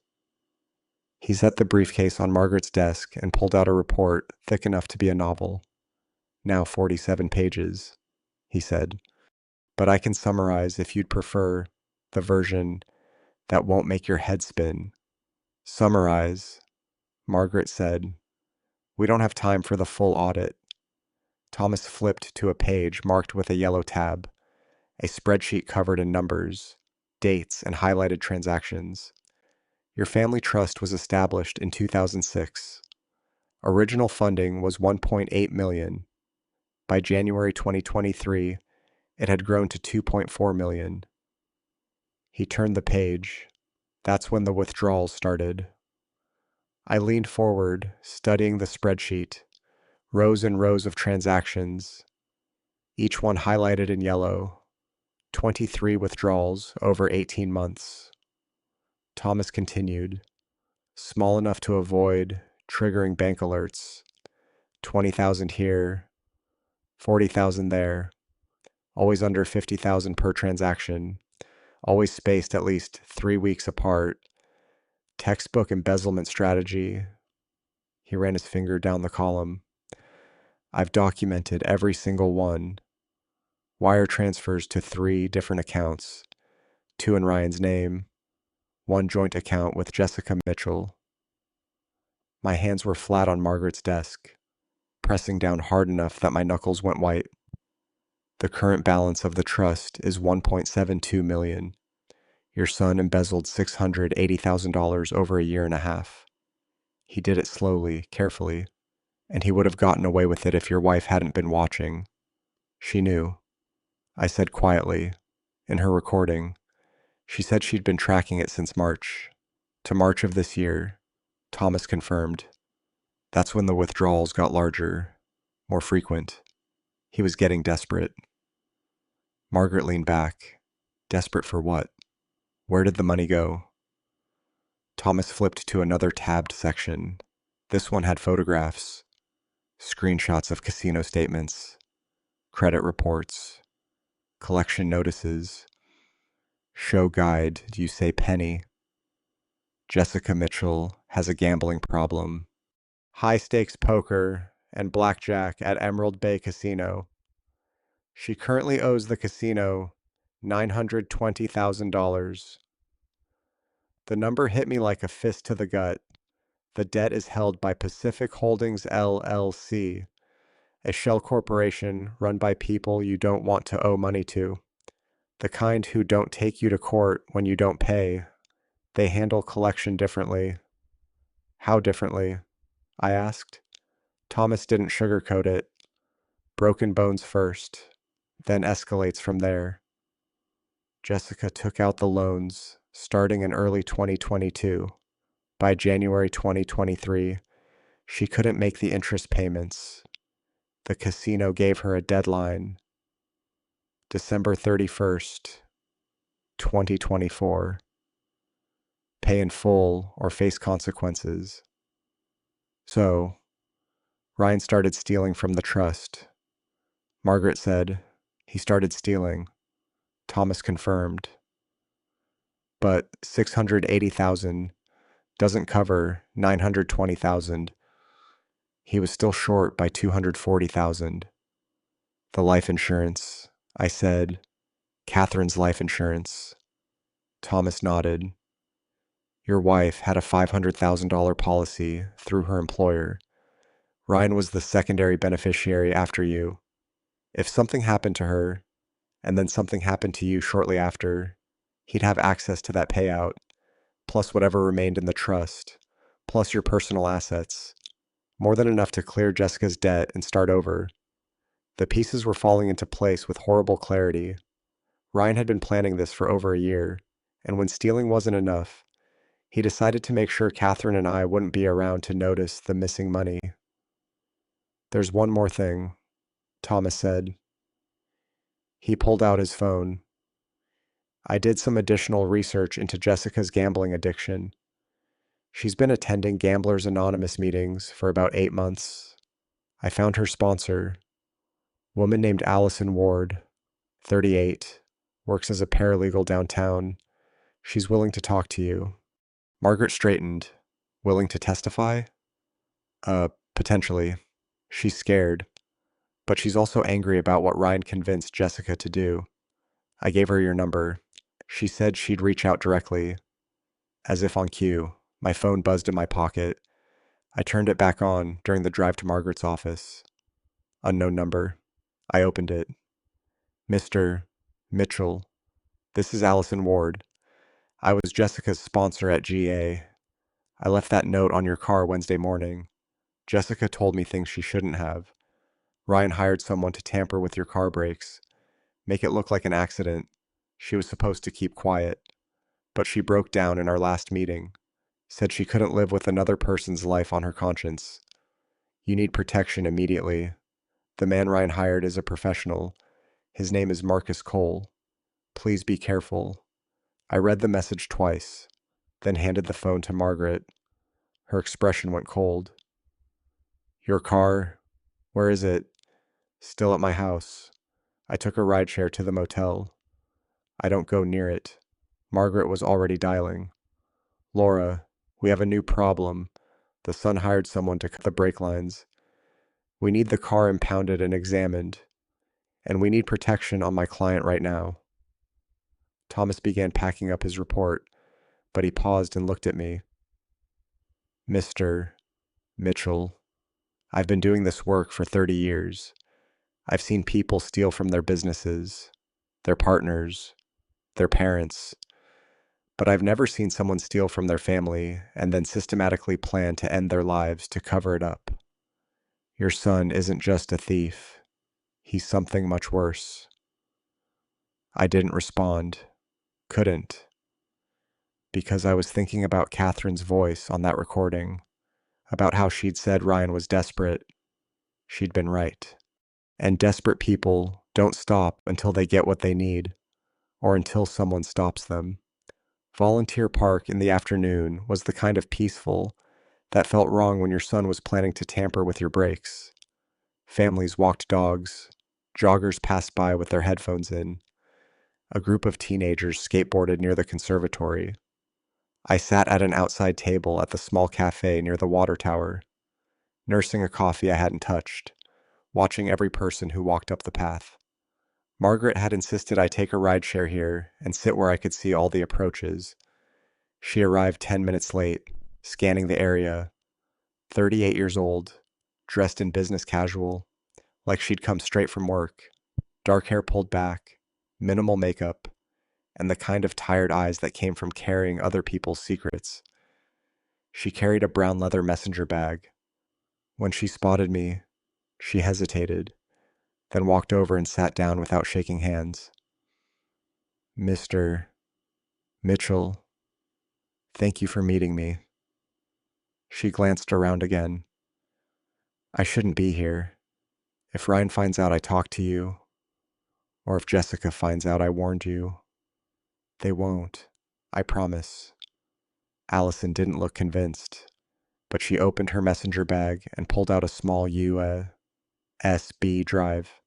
He set the briefcase on Margaret's desk and pulled out a report thick enough to be a novel. "Now 47 pages, he said. "But I can summarize if you'd prefer the version that won't make your head spin." "Summarize," Margaret said. "We don't have time for the full audit." Thomas flipped to a page marked with a yellow tab, a spreadsheet covered in numbers, dates, and highlighted transactions. "Your family trust was established in 2006. Original funding was 1.8 million. By January 2023, it had grown to 2.4 million. He turned the page. That's when the withdrawals started. I leaned forward, studying the spreadsheet, rows and rows of transactions, each one highlighted in yellow. 23 withdrawals over 18 months. Thomas continued, small enough to avoid triggering bank alerts. 20,000 here, 40,000 there, always under 50,000 per transaction, always spaced at least 3 weeks apart. Textbook embezzlement strategy. He ran his finger down the column. I've documented every single one. Wire transfers to 3 different accounts, 2 in Ryan's name, 1 joint account with Jessica Mitchell. My hands were flat on Margaret's desk, pressing down hard enough that my knuckles went white. The current balance of the trust is $1.72 million. Your son embezzled $680,000 over a year and a half. He did it slowly, carefully, and he would have gotten away with it if your wife hadn't been watching. She knew. I said quietly, in her recording. She said she'd been tracking it since March. To March of this year, Thomas confirmed. That's when the withdrawals got larger, more frequent. He was getting desperate. Margaret leaned back. Desperate for what? Where did the money go? Thomas flipped to another tabbed section. This one had photographs, screenshots of casino statements, credit reports, collection notices, show guide, do you say penny? Jessica Mitchell has a gambling problem. High stakes poker and blackjack at Emerald Bay Casino. She currently owes the casino $920,000. The number hit me like a fist to the gut. The debt is held by Pacific Holdings LLC, a shell corporation run by people you don't want to owe money to. The kind who don't take you to court when you don't pay. They handle collection differently. How differently? I asked. Thomas didn't sugarcoat it. Broken bones first, then escalates from there. Jessica took out the loans starting in early 2022. By January 2023, she couldn't make the interest payments. The casino gave her a deadline. December 31st, 2024. Pay in full or face consequences. So, Ryan started stealing from the trust. Margaret said, he started stealing. Thomas confirmed. But 680,000 doesn't cover 920,000. He was still short by 240,000. The life insurance, I said. Catherine's life insurance. Thomas nodded. Your wife had a $500,000 policy through her employer. Ryan was the secondary beneficiary after you. If something happened to her, and then something happened to you shortly after, he'd have access to that payout, plus whatever remained in the trust, plus your personal assets. More than enough to clear Jessica's debt and start over. The pieces were falling into place with horrible clarity. Ryan had been planning this for over a year, and when stealing wasn't enough, he decided to make sure Catherine and I wouldn't be around to notice the missing money. There's one more thing, Thomas said. He pulled out his phone. I did some additional research into Jessica's gambling addiction. She's been attending Gamblers Anonymous meetings for about 8 months. I found her sponsor, woman named Allison Ward, 38, works as a paralegal downtown. She's willing to talk to you. Margaret straightened. Willing to testify? Potentially. She's scared, but she's also angry about what Ryan convinced Jessica to do. I gave her your number. She said she'd reach out directly. As if on cue, my phone buzzed in my pocket. I turned it back on during the drive to Margaret's office. Unknown number. I opened it. Mr. Mitchell, this is Allison Ward. I was Jessica's sponsor at GA. I left that note on your car Wednesday morning. Jessica told me things she shouldn't have. Ryan hired someone to tamper with your car brakes, make it look like an accident. She was supposed to keep quiet, but she broke down in our last meeting, said she couldn't live with another person's life on her conscience. You need protection immediately. The man Ryan hired is a professional, His name is Marcus Cole. Please be careful. I read the message twice, then handed the phone to Margaret. Her expression went cold. Your car? Where is it? Still at my house. I took a rideshare to the motel. I don't go near it. Margaret was already dialing. Laura, we have a new problem. The son hired someone to cut the brake lines. We need the car impounded and examined, and we need protection on my client right now. Thomas began packing up his report, but he paused and looked at me. Mr. Mitchell, I've been doing this work for 30 years. I've seen people steal from their businesses, their partners, their parents, but I've never seen someone steal from their family and then systematically plan to end their lives to cover it up. Your son isn't just a thief. He's something much worse. I didn't respond. Couldn't. Because I was thinking about Catherine's voice on that recording, about how she'd said Ryan was desperate. She'd been right. And desperate people don't stop until they get what they need, or until someone stops them. Volunteer Park in the afternoon was the kind of peaceful that felt wrong when your son was planning to tamper with your brakes. Families walked dogs. Joggers passed by with their headphones in. A group of teenagers skateboarded near the conservatory. I sat at an outside table at the small cafe near the water tower, nursing a coffee I hadn't touched, watching every person who walked up the path. Margaret had insisted I take a rideshare here and sit where I could see all the approaches. She arrived 10 minutes late, scanning the area, 38 years old, dressed in business casual, like she'd come straight from work, dark hair pulled back, minimal makeup, and the kind of tired eyes that came from carrying other people's secrets. She carried a brown leather messenger bag. When she spotted me, she hesitated, then walked over and sat down without shaking hands. Mr. Mitchell, thank you for meeting me. She glanced around again. I shouldn't be here. If Ryan finds out I talked to you, or if Jessica finds out I warned you, they won't. I promise. Allison didn't look convinced, but she opened her messenger bag and pulled out a small USB drive,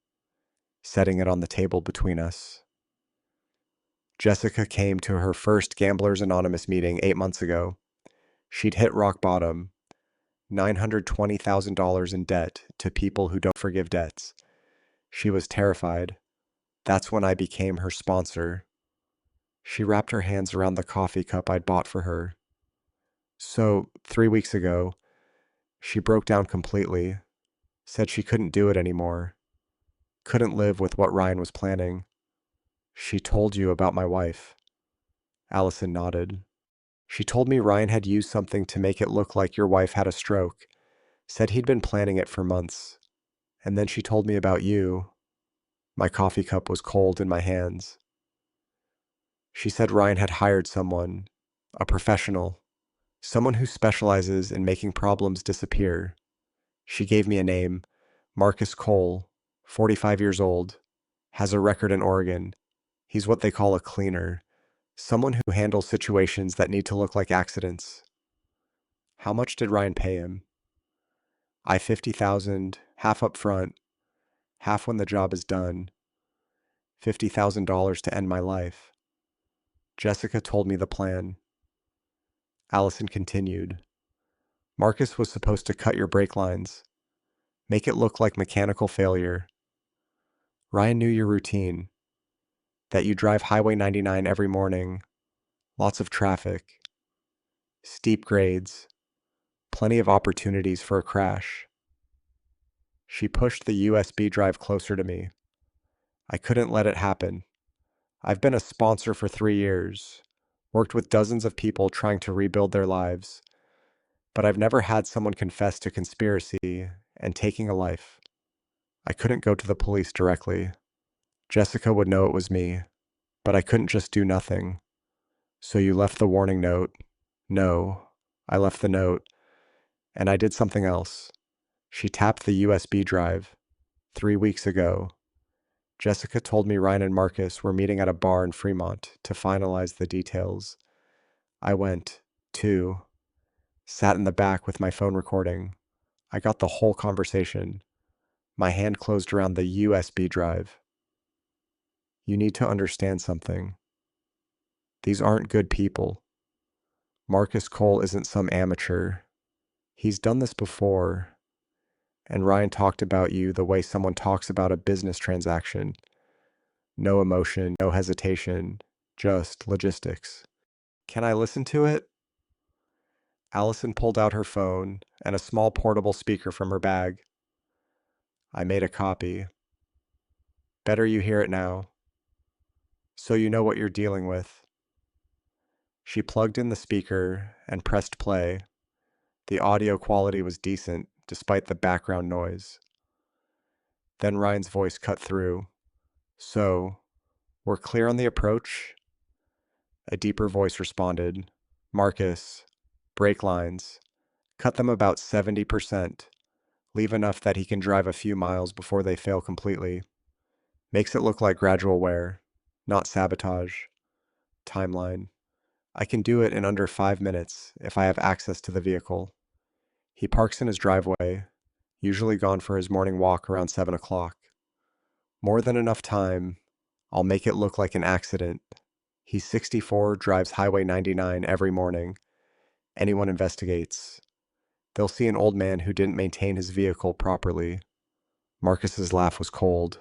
setting it on the table between us. Jessica came to her first Gamblers Anonymous meeting 8 months ago. She'd hit rock bottom, $920,000 in debt to people who don't forgive debts. She was terrified. That's when I became her sponsor. She wrapped her hands around the coffee cup I'd bought for her. So, 3 weeks ago, she broke down completely, said she couldn't do it anymore, couldn't live with what Ryan was planning. She told you about my wife. Allison nodded. She told me Ryan had used something to make it look like your wife had a stroke, said he'd been planning it for months. And then she told me about you. My coffee cup was cold in my hands. She said Ryan had hired someone, a professional, someone who specializes in making problems disappear. She gave me a name, Marcus Cole, 45 years old, has a record in Oregon. He's what they call a cleaner, someone who handles situations that need to look like accidents. How much did Ryan pay him? I 50,000, half up front, half when the job is done. $50,000 to end my life. Jessica told me the plan. Allison continued. Marcus was supposed to cut your brake lines, make it look like mechanical failure. Ryan knew your routine, that you drive Highway 99 every morning, lots of traffic, steep grades, plenty of opportunities for a crash. She pushed the USB drive closer to me. I couldn't let it happen. I've been a sponsor for 3 years, worked with dozens of people trying to rebuild their lives, but I've never had someone confess to conspiracy and taking a life. I couldn't go to the police directly. Jessica would know it was me, but I couldn't just do nothing. So you left the warning note. No, I left the note, and I did something else. She tapped the USB drive 3 weeks ago. Jessica told me Ryan and Marcus were meeting at a bar in Fremont to finalize the details. I went, too, sat in the back with my phone recording. I got the whole conversation. My hand closed around the USB drive. You need to understand something. These aren't good people. Marcus Cole isn't some amateur. He's done this before. And Ryan talked about you the way someone talks about a business transaction. No emotion, no hesitation, just logistics. Can I listen to it? Allison pulled out her phone and a small portable speaker from her bag. I made a copy. Better you hear it now, so you know what you're dealing with. She plugged in the speaker and pressed play. The audio quality was decent, despite the background noise. Then Ryan's voice cut through. So, we're clear on the approach? A deeper voice responded. Marcus, brake lines. Cut them about 70%. Leave enough that he can drive a few miles before they fail completely. Makes it look like gradual wear, not sabotage. Timeline. I can do it in under 5 minutes if I have access to the vehicle. He parks in his driveway, usually gone for his morning walk around 7 o'clock. More than enough time. I'll make it look like an accident. He's 64, drives Highway 99 every morning. Anyone investigates. They'll see an old man who didn't maintain his vehicle properly. Marcus's laugh was cold.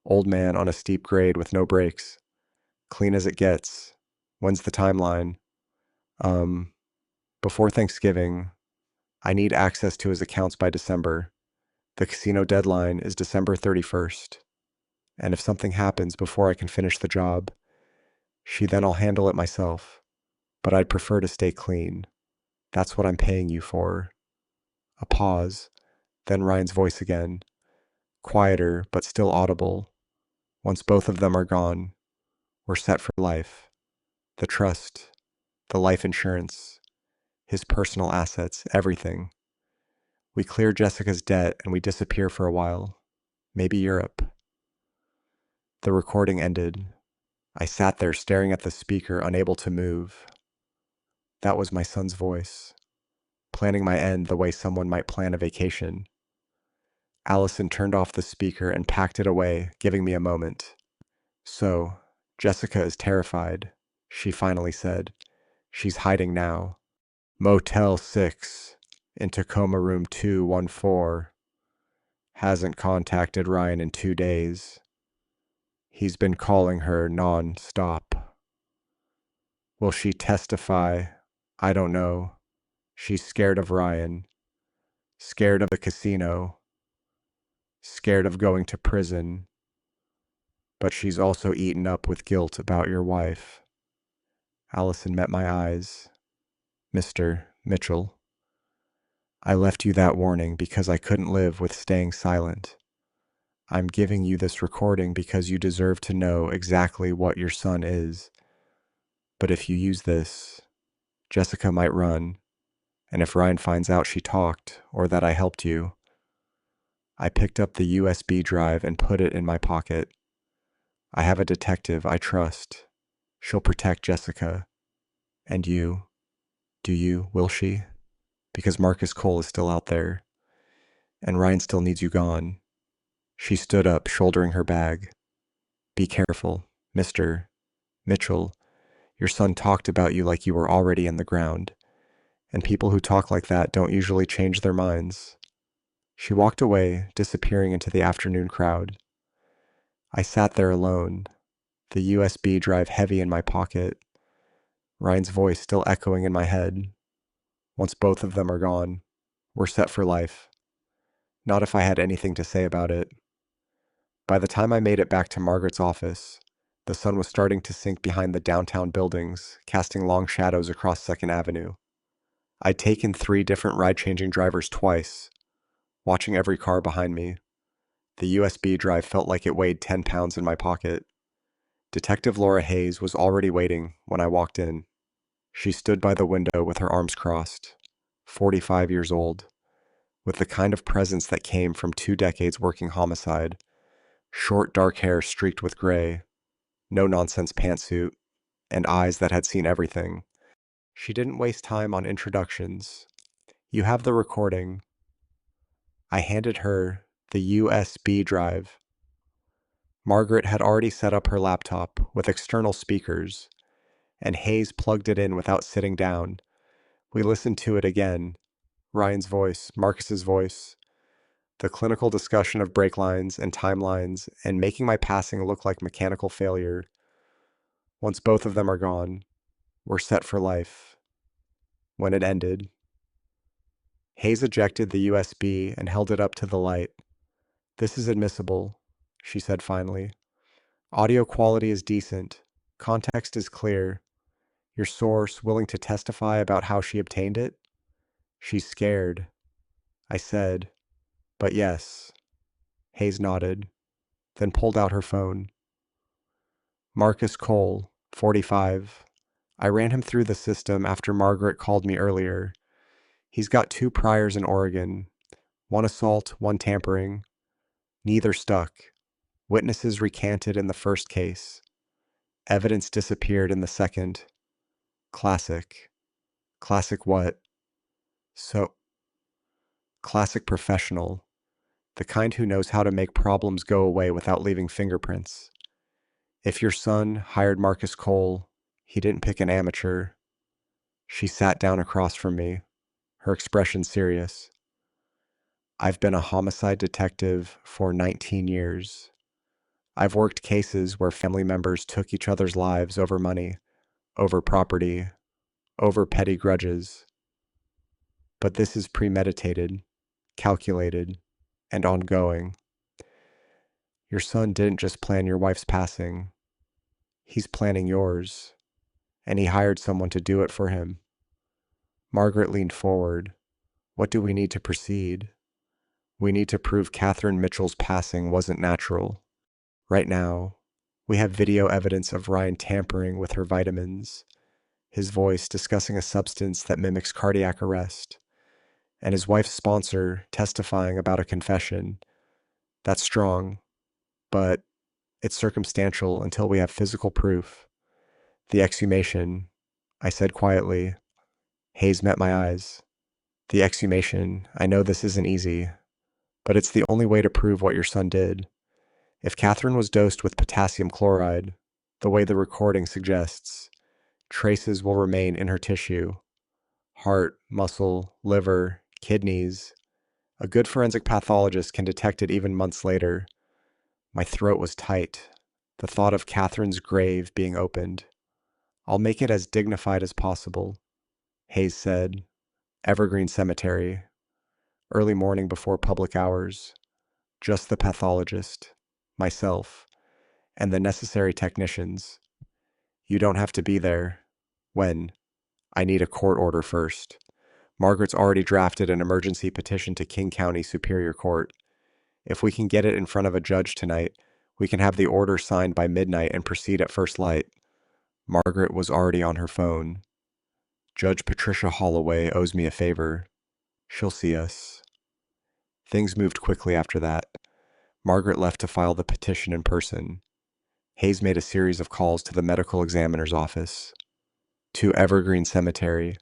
Old man on a steep grade with no brakes. Clean as it gets. When's the timeline? Before Thanksgiving. I need access to his accounts by December. The casino deadline is December 31st. And if something happens before I can finish the job, then I'll handle it myself. But I'd prefer to stay clean. That's what I'm paying you for. A pause, then Ryan's voice again. Quieter, but still audible. Once both of them are gone, we're set for life. The trust, the life insurance, his personal assets, everything. We clear Jessica's debt and we disappear for a while. Maybe Europe. The recording ended. I sat there staring at the speaker, unable to move. That was my son's voice, planning my end the way someone might plan a vacation. Allison turned off the speaker and packed it away, giving me a moment. So, Jessica is terrified, she finally said. She's hiding now. Motel 6, in Tacoma room 214. Hasn't contacted Ryan in 2 days. He's been calling her non-stop. Will she testify? I don't know. She's scared of Ryan. Scared of the casino. Scared of going to prison. But she's also eaten up with guilt about your wife. Allison met my eyes. Mr. Mitchell, I left you that warning because I couldn't live with staying silent. I'm giving you this recording because you deserve to know exactly what your son is. But if you use this, Jessica might run, and if Ryan finds out she talked or that I helped you. I picked up the USB drive and put it in my pocket. I have a detective I trust. She'll protect Jessica. And you. Will she? Because Marcus Cole is still out there. And Ryan still needs you gone. She stood up, shouldering her bag. Be careful, Mr. Mitchell. Your son talked about you like you were already in the ground. And people who talk like that don't usually change their minds. She walked away, disappearing into the afternoon crowd. I sat there alone, the USB drive heavy in my pocket, Ryan's voice still echoing in my head. Once both of them are gone, we're set for life. Not if I had anything to say about it. By the time I made it back to Margaret's office, the sun was starting to sink behind the downtown buildings, casting long shadows across 2nd Avenue. I'd taken 3 different ride-changing drivers twice, watching every car behind me. The USB drive felt like it weighed 10 pounds in my pocket. Detective Laura Hayes was already waiting when I walked in. She stood by the window with her arms crossed, 45 years old, with the kind of presence that came from 2 decades working homicide, Short dark hair streaked with gray, no-nonsense pantsuit, and eyes that had seen everything. She didn't waste time on introductions. "You have the recording." I handed her the USB drive. Margaret had already set up her laptop with external speakers, and Hayes plugged it in without sitting down. We listened to it again. Ryan's voice, Marcus's voice, the clinical discussion of break lines and timelines, and making my passing look like mechanical failure. Once both of them are gone, we're set for life. When it ended, Hayes ejected the USB and held it up to the light. "This is admissible," she said finally. "Audio quality is decent. Context is clear. Your source willing to testify about how she obtained it?" "She's scared," I said, "but yes." Hayes nodded, then pulled out her phone. "Marcus Cole, 45. I ran him through the system after Margaret called me earlier. He's got 2 priors in Oregon, 1 assault, 1 tampering. Neither stuck. Witnesses recanted in the first case. Evidence disappeared in the second. Classic. Classic what? So, classic professional. The kind who knows how to make problems go away without leaving fingerprints. If your son hired Marcus Cole, he didn't pick an amateur." She sat down across from me, her expression serious. "I've been a homicide detective for 19 years. I've worked cases where family members took each other's lives over money, over property, over petty grudges. But this is premeditated, calculated, and ongoing. Your son didn't just plan your wife's passing. He's planning yours, and he hired someone to do it for him." Margaret leaned forward. "What do we need to proceed?" "We need to prove Catherine Mitchell's passing wasn't natural. Right now, we have video evidence of Ryan tampering with her vitamins, his voice discussing a substance that mimics cardiac arrest, and his wife's sponsor testifying about a confession. That's strong, but it's circumstantial until we have physical proof. The exhumation," I said quietly. Hayes met my eyes. "The exhumation, I know this isn't easy, but it's the only way to prove what your son did. If Catherine was dosed with potassium chloride, the way the recording suggests, traces will remain in her tissue. Heart, muscle, liver, kidneys. A good forensic pathologist can detect it even months later." My throat was tight. The thought of Catherine's grave being opened. "I'll make it as dignified as possible," Hayes said. "Evergreen Cemetery. Early morning before public hours. Just the pathologist, myself, and the necessary technicians. You don't have to be there. When? I need a court order first. Margaret's already drafted an emergency petition to King County Superior Court. If we can get it in front of a judge tonight, we can have the order signed by midnight and proceed at first light." Margaret was already on her phone. "Judge Patricia Holloway owes me a favor. She'll see us." Things moved quickly after that. Margaret left to file the petition in person. Hayes made a series of calls to the medical examiner's office, to Evergreen Cemetery,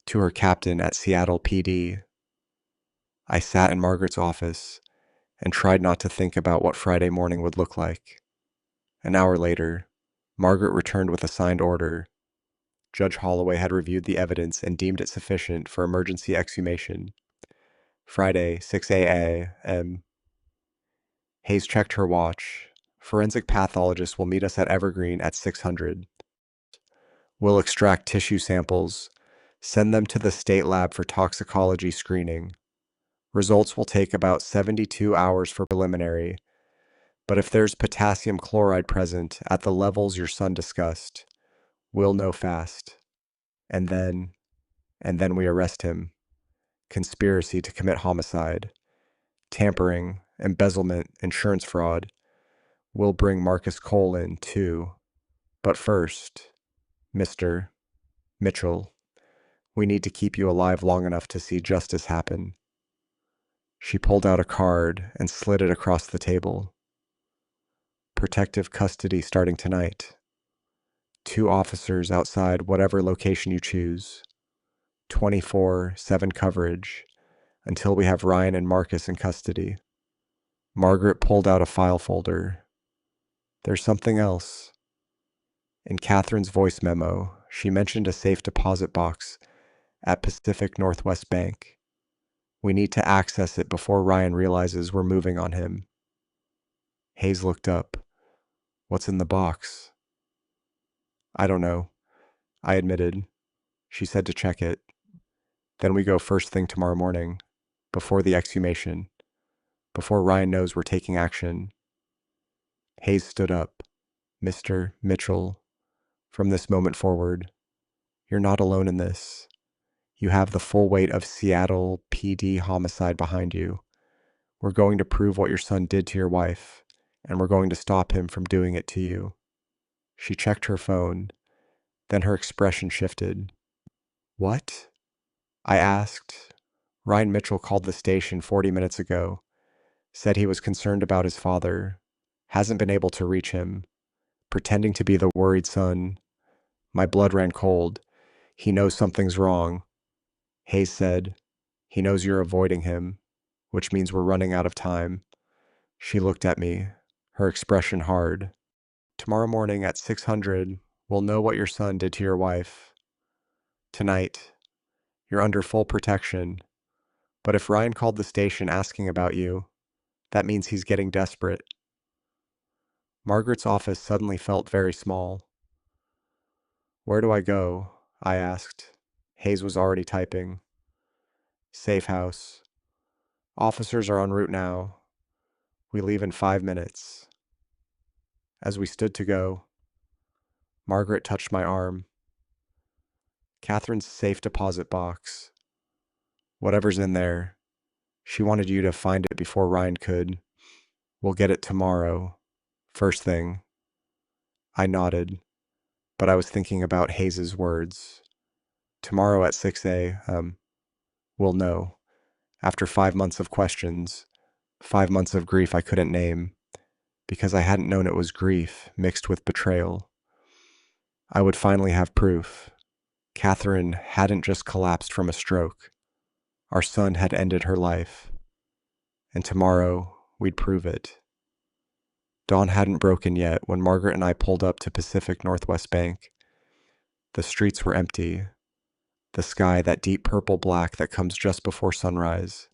to her captain at Seattle PD. I sat in Margaret's office and tried not to think about what Friday morning would look like. An hour later, Margaret returned with a signed order. Judge Holloway had reviewed the evidence and deemed it sufficient for emergency exhumation. Friday, 6 a.m. Hayes checked her watch. "Forensic pathologist will meet us at Evergreen at 600. We'll extract tissue samples, send them to the state lab for toxicology screening. Results will take about 72 hours for preliminary, but if there's potassium chloride present at the levels your son discussed, we'll know fast. And then we arrest him. Conspiracy to commit homicide, tampering, embezzlement, insurance fraud. We'll bring Marcus Cole in, too. But first, Mr. Mitchell, we need to keep you alive long enough to see justice happen." She pulled out a card and slid it across the table. Protective custody starting tonight. 2 officers outside whatever location you choose. 24/7 coverage until we have Ryan and Marcus in custody. Margaret pulled out a file folder. There's something else. In Catherine's voice memo, she mentioned a safe deposit box at Pacific Northwest Bank. We need to access it before Ryan realizes we're moving on him. Hayes looked up. What's in the box? I don't know, I admitted. She said to check it. Then we go first thing tomorrow morning, before the exhumation, before Ryan knows we're taking action. Hayes stood up. Mr. Mitchell, from this moment forward, you're not alone in this. You have the full weight of Seattle PD homicide behind you. We're going to prove what your son did to your wife, and we're going to stop him from doing it to you. She checked her phone, then her expression shifted. What? I asked. Ryan Mitchell called the station 40 minutes ago, said he was concerned about his father, hasn't been able to reach him, pretending to be the worried son. My blood ran cold. He knows something's wrong. Hayes said, he knows you're avoiding him, which means we're running out of time. She looked at me, her expression hard. Tomorrow morning at 600, we'll know what your son did to your wife. Tonight, you're under full protection. But if Ryan called the station asking about you, that means he's getting desperate. Margaret's office suddenly felt very small. Where do I go? I asked. Hayes was already typing. Safe house. Officers are en route now. We leave in 5 minutes. As we stood to go, Margaret touched my arm. Catherine's safe deposit box. Whatever's in there, she wanted you to find it before Ryan could. We'll get it tomorrow. First thing. I nodded, but I was thinking about Hayes's words. Tomorrow at 6 a.m., we'll know. After 5 months of questions, 5 months of grief I couldn't name, because I hadn't known it was grief mixed with betrayal. I would finally have proof. Catherine hadn't just collapsed from a stroke. Our son had ended her life. And tomorrow, we'd prove it. Dawn hadn't broken yet when Margaret and I pulled up to Pacific Northwest Bank. The streets were empty. The sky that deep purple black that comes just before sunrise.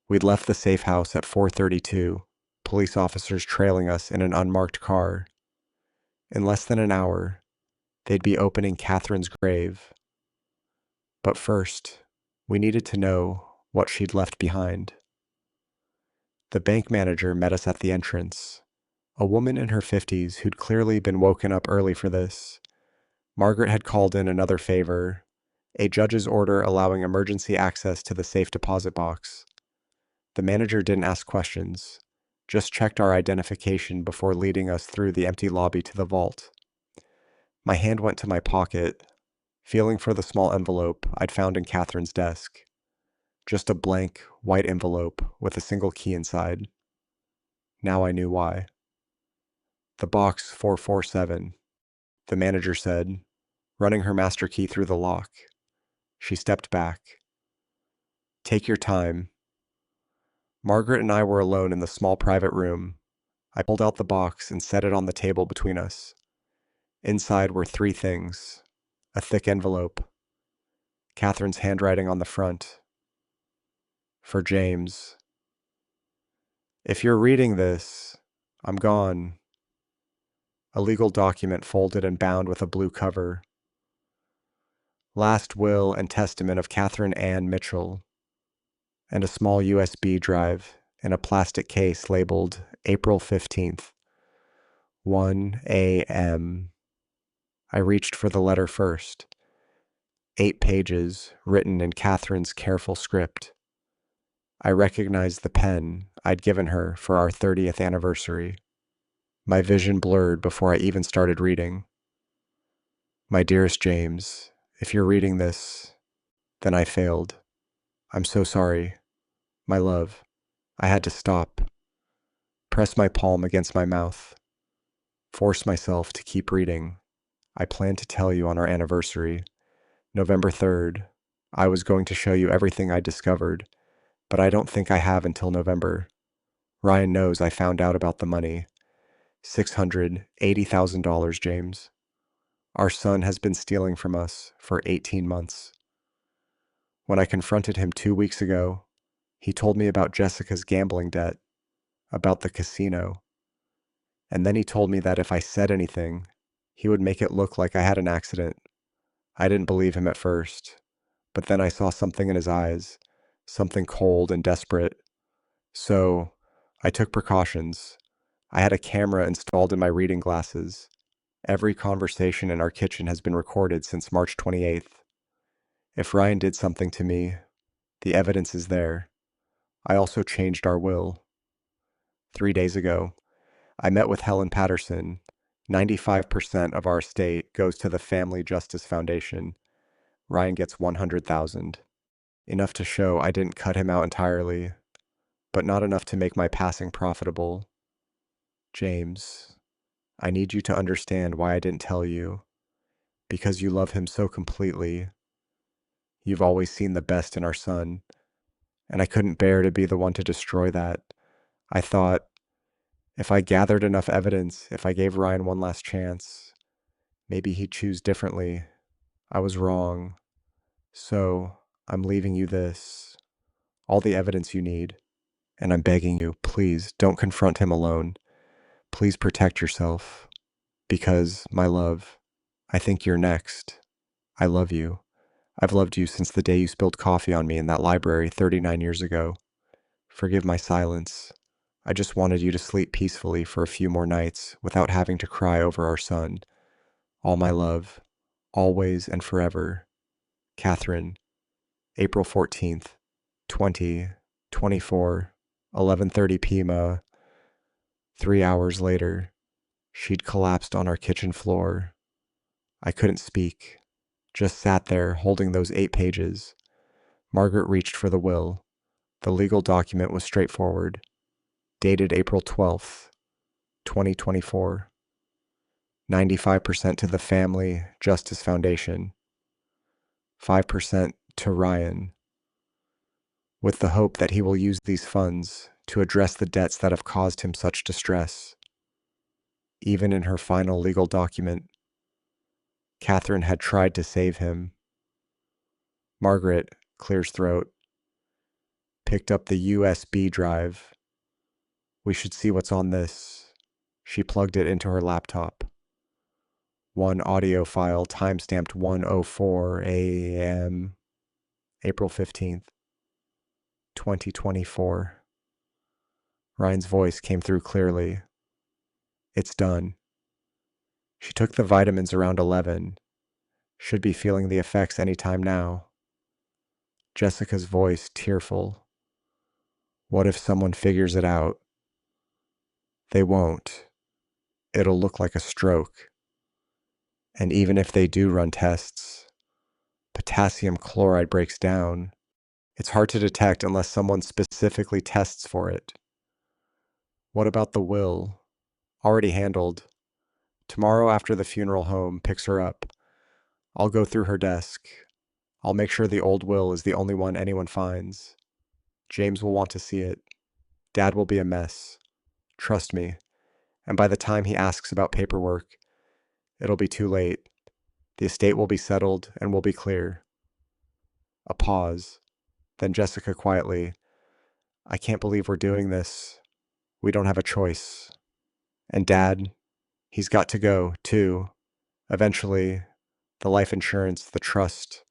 We'd left the safe house at 4:32, police officers trailing us in an unmarked car. In less than an hour, they'd be opening Catherine's grave. But first, we needed to know what she'd left behind. The bank manager met us at the entrance, a woman in her 50s who'd clearly been woken up early for this. Margaret had called in another favor, a judge's order allowing emergency access to the safe deposit box. The manager didn't ask questions, just checked our identification before leading us through the empty lobby to the vault. My hand went to my pocket, feeling for the small envelope I'd found in Catherine's desk. Just a blank, white envelope with a single key inside. Now I knew why. The box 447, the manager said, running her master key through the lock. She stepped back. Take your time. Margaret and I were alone in the small private room. I pulled out the box and set it on the table between us. Inside were 3 things. A thick envelope. Catherine's handwriting on the front. For James. If you're reading this, I'm gone. A legal document folded and bound with a blue cover. Last will and testament of Catherine Ann Mitchell. And a small USB drive in a plastic case labeled April 15th, 1 a.m. I reached for the letter first. 8 pages written in Catherine's careful script. I recognized the pen I'd given her for our 30th anniversary. My vision blurred before I even started reading. My dearest James, if you're reading this, then I failed. I'm so sorry. My love, I had to stop. Press my palm against my mouth. Force myself to keep reading. I plan to tell you on our anniversary, November 3rd. I was going to show you everything I discovered, but I don't think I have until November. Ryan knows I found out about the money. $680,000, James. Our son has been stealing from us for 18 months. When I confronted him 2 weeks ago, he told me about Jessica's gambling debt, about the casino, and then he told me that if I said anything, he would make it look like I had an accident. I didn't believe him at first, but then I saw something in his eyes, something cold and desperate. So I took precautions. I had a camera installed in my reading glasses. Every conversation in our kitchen has been recorded since March 28th. If Ryan did something to me, the evidence is there. I also changed our will. 3 days ago, I met with Helen Patterson. 95% of our estate goes to the Family Justice Foundation. Ryan gets 100,000. Enough to show I didn't cut him out entirely, but not enough to make my passing profitable. James, I need you to understand why I didn't tell you. Because you love him so completely. You've always seen the best in our son, and I couldn't bear to be the one to destroy that. I thought, if I gathered enough evidence, if I gave Ryan one last chance, maybe he'd choose differently. I was wrong. So, I'm leaving you this. All the evidence you need. And I'm begging you, please don't confront him alone. Please protect yourself. Because, my love, I think you're next. I love you. I've loved you since the day you spilled coffee on me in that library 39 years ago. Forgive my silence. I just wanted you to sleep peacefully for a few more nights without having to cry over our son. All my love, always and forever. Catherine, April 14th, 2024, 11:30 p.m. 3 hours later, she'd collapsed on our kitchen floor. I couldn't speak, just sat there holding those 8 pages. Margaret reached for the will. The legal document was straightforward. Dated April 12th, 2024. 95% to the Family Justice Foundation. 5% to Ryan, with the hope that he will use these funds to address the debts that have caused him such distress. Even in her final legal document, Catherine had tried to save him. Margaret clears throat, picked up the USB drive. We should see what's on this. She plugged it into her laptop. One audio file timestamped 1:04 a.m. April 15th, 2024. Ryan's voice came through clearly. It's done. She took the vitamins around 11. Should be feeling the effects any time now. Jessica's voice tearful. What if someone figures it out? They won't. It'll look like a stroke. And even if they do run tests, potassium chloride breaks down. It's hard to detect unless someone specifically tests for it. What about the will? Already handled. Tomorrow after the funeral home picks her up, I'll go through her desk. I'll make sure the old will is the only one anyone finds. James will want to see it. Dad will be a mess. Trust me. And by the time he asks about paperwork, it'll be too late. The estate will be settled and will be clear. A pause. Then Jessica quietly, I can't believe we're doing this. We don't have a choice. And Dad, he's got to go, too. Eventually, the life insurance, the trust.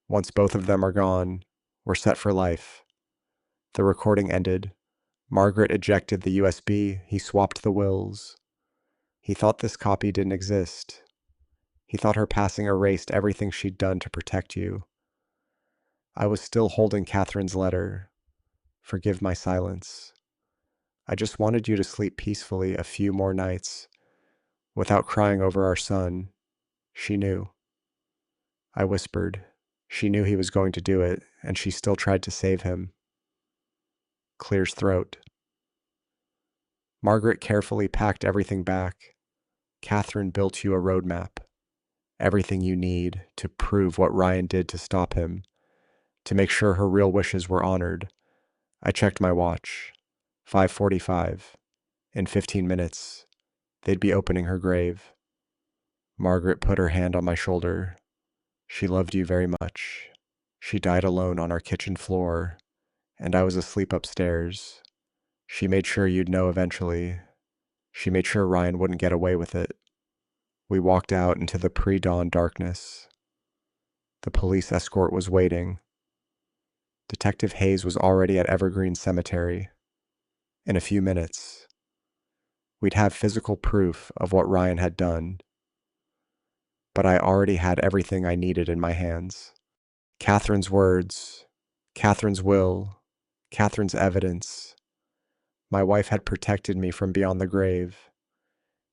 Once both of them are gone, we're set for life. The recording ended. Margaret ejected the USB. He swapped the wills. He thought this copy didn't exist. He thought her passing erased everything she'd done to protect you. I was still holding Catherine's letter. Forgive my silence. I just wanted you to sleep peacefully a few more nights, without crying over our son. She knew. I whispered. She knew he was going to do it, and she still tried to save him. Clears throat. Margaret carefully packed everything back. Catherine built you a roadmap, everything you need to prove what Ryan did to stop him, to make sure her real wishes were honored. I checked my watch. 5:45. In 15 minutes, they'd be opening her grave. Margaret put her hand on my shoulder. She loved you very much. She died alone on our kitchen floor, and I was asleep upstairs. She made sure you'd know eventually. She made sure Ryan wouldn't get away with it. We walked out into the pre-dawn darkness. The police escort was waiting. Detective Hayes was already at Evergreen Cemetery. In a few minutes, we'd have physical proof of what Ryan had done, but I already had everything I needed in my hands. Catherine's words, Catherine's will, Catherine's evidence. My wife had protected me from beyond the grave.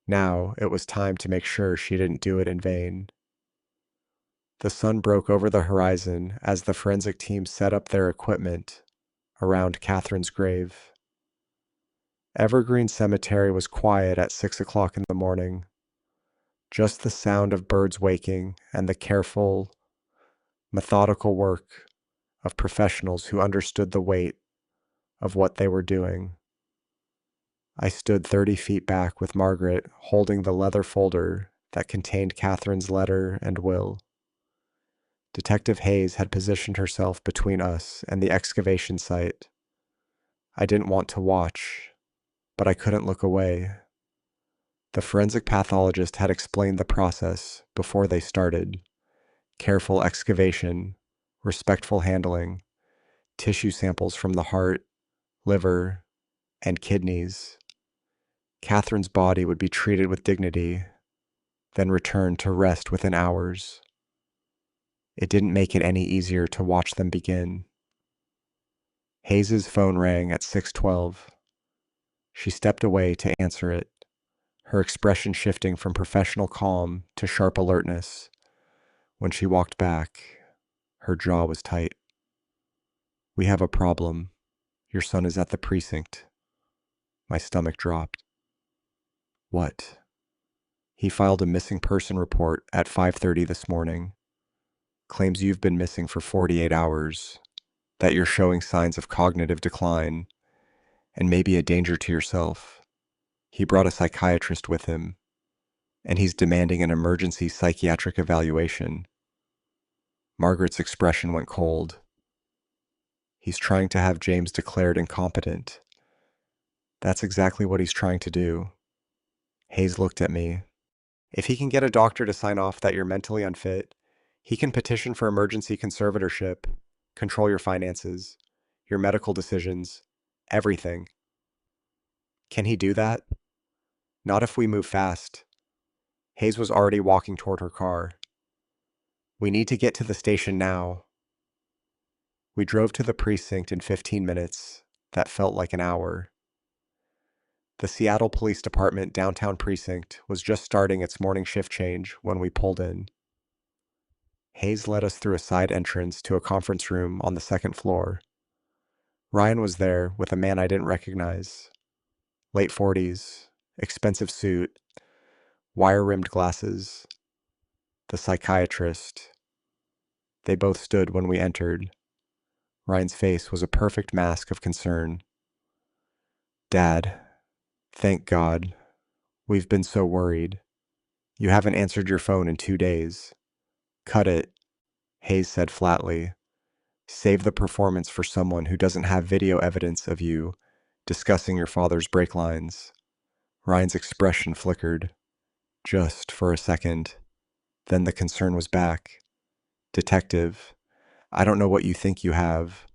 Now it was time to make sure she didn't do it in vain. The sun broke over the horizon as the forensic team set up their equipment around Catherine's grave. Evergreen Cemetery was quiet at 6 o'clock in the morning. Just the sound of birds waking and the careful, methodical work of professionals who understood the weight of what they were doing. I stood 30 feet back with Margaret holding the leather folder that contained Catherine's letter and will. Detective Hayes had positioned herself between us and the excavation site. I didn't want to watch, but I couldn't look away. The forensic pathologist had explained the process before they started. Careful excavation, respectful handling, tissue samples from the heart, liver, and kidneys. Catherine's body would be treated with dignity, then returned to rest within hours. It didn't make it any easier to watch them begin. Hayes's phone rang at 6:12. She stepped away to answer it, her expression shifting from professional calm to sharp alertness. When she walked back, her jaw was tight. "We have a problem. Your son is at the precinct." My stomach dropped. "What?" "He filed a missing person report at 5:30 this morning. Claims you've been missing for 48 hours, that you're showing signs of cognitive decline, and maybe a danger to yourself. He brought a psychiatrist with him, and he's demanding an emergency psychiatric evaluation." Margaret's expression went cold. "He's trying to have James declared incompetent." "That's exactly what he's trying to do." Hayes looked at me. "If he can get a doctor to sign off that you're mentally unfit, he can petition for emergency conservatorship, control your finances, your medical decisions, everything." "Can he do that?" "Not if we move fast." Hayes was already walking toward her car. "We need to get to the station now." We drove to the precinct in 15 minutes. That felt like an hour. The Seattle Police Department downtown precinct was just starting its morning shift change when we pulled in. Hayes led us through a side entrance to a conference room on the second floor. Ryan was there with a man I didn't recognize. Late 40s, expensive suit, wire-rimmed glasses. The psychiatrist. They both stood when we entered. Ryan's face was a perfect mask of concern. "Dad, thank God. We've been so worried. You haven't answered your phone in 2 days." "Cut it," Hayes said flatly. "Save the performance for someone who doesn't have video evidence of you discussing your father's brake lines." Ryan's expression flickered, just for a second. Then the concern was back. "Detective, I don't know what you think you have,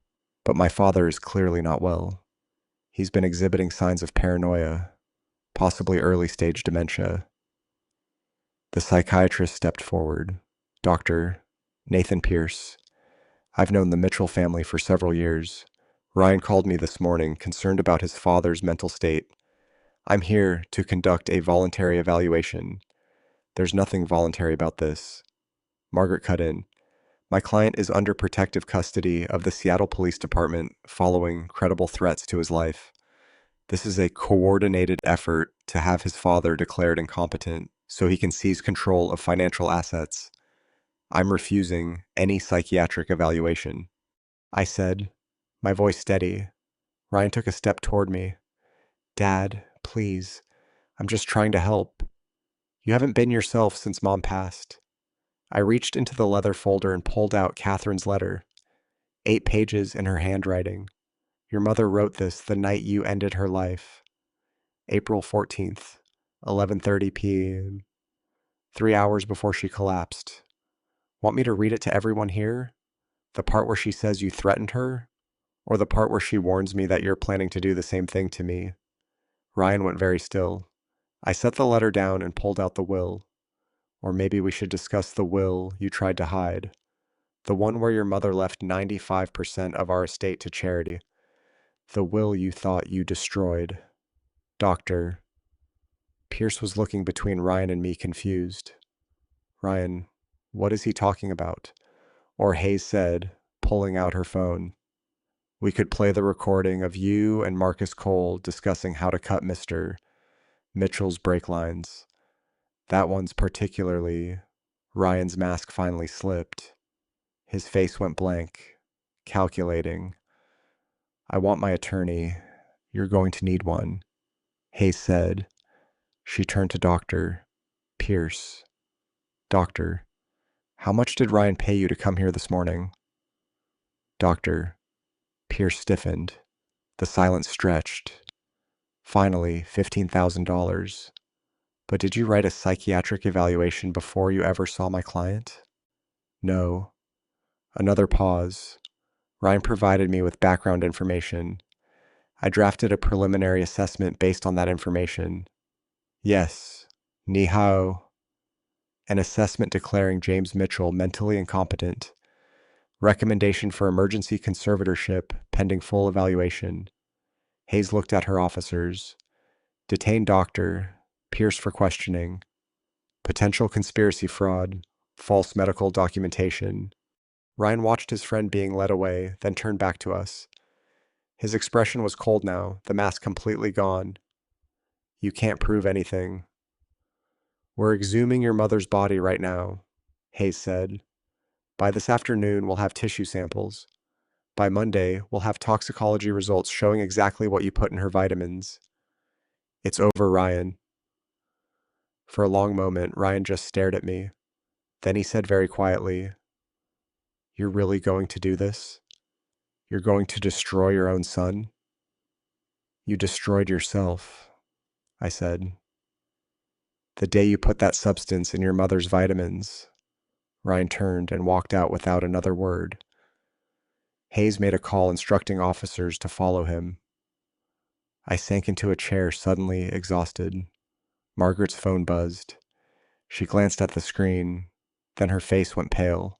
but my father is clearly not well. He's been exhibiting signs of paranoia, possibly early-stage dementia." The psychiatrist stepped forward. "Dr. Nathan Pierce. I've known the Mitchell family for several years. Ryan called me this morning, concerned about his father's mental state. I'm here to conduct a voluntary evaluation." "There's nothing voluntary about this." Margaret cut in. "My client is under protective custody of the Seattle Police Department following credible threats to his life. This is a coordinated effort to have his father declared incompetent so he can seize control of financial assets. I'm refusing any psychiatric evaluation. I said, my voice steady. Ryan took a step toward me. Dad, please. I'm just trying to help. You haven't been yourself since Mom passed. I reached into the leather folder and pulled out Catherine's letter. 8 pages in her handwriting. Your mother wrote this the night you ended her life. April 14th, 11:30 p.m. 3 hours before she collapsed. Want me to read it to everyone here? The part where she says you threatened her? Or the part where she warns me that you're planning to do the same thing to me? Ryan went very still. I set the letter down and pulled out the will. Or maybe we should discuss the will you tried to hide. The one where your mother left 95% of our estate to charity. The will you thought you destroyed. Doctor. Pierce was looking between Ryan and me, confused. Ryan, what is he talking about? Or Hayes said, pulling out her phone. We could play the recording of you and Marcus Cole discussing how to cut Mr. Mitchell's brake lines. That one's particularly. Ryan's mask finally slipped. His face went blank, calculating. I want my attorney. You're going to need one. Hayes said. She turned to Dr. Pierce. Doctor, how much did Ryan pay you to come here this morning? Doctor. Pierce stiffened. The silence stretched. Finally, $15,000. But did you write a psychiatric evaluation before you ever saw my client? No. Another pause. Ryan provided me with background information. I drafted a preliminary assessment based on that information. Yes, ni hao. An assessment declaring James Mitchell mentally incompetent. Recommendation for emergency conservatorship pending full evaluation. Hayes looked at her officers. Detained doctor. Pierce for questioning. Potential conspiracy fraud. False medical documentation. Ryan watched his friend being led away, then turned back to us. His expression was cold now, the mask completely gone. You can't prove anything. We're exhuming your mother's body right now, Hayes said. By this afternoon, we'll have tissue samples. By Monday, we'll have toxicology results showing exactly what you put in her vitamins. It's over, Ryan. For a long moment, Ryan just stared at me. Then he said very quietly, You're really going to do this? You're going to destroy your own son? You destroyed yourself, I said. The day you put that substance in your mother's vitamins. Ryan turned and walked out without another word. Hayes made a call instructing officers to follow him. I sank into a chair, suddenly exhausted. Margaret's phone buzzed. She glanced at the screen, then her face went pale.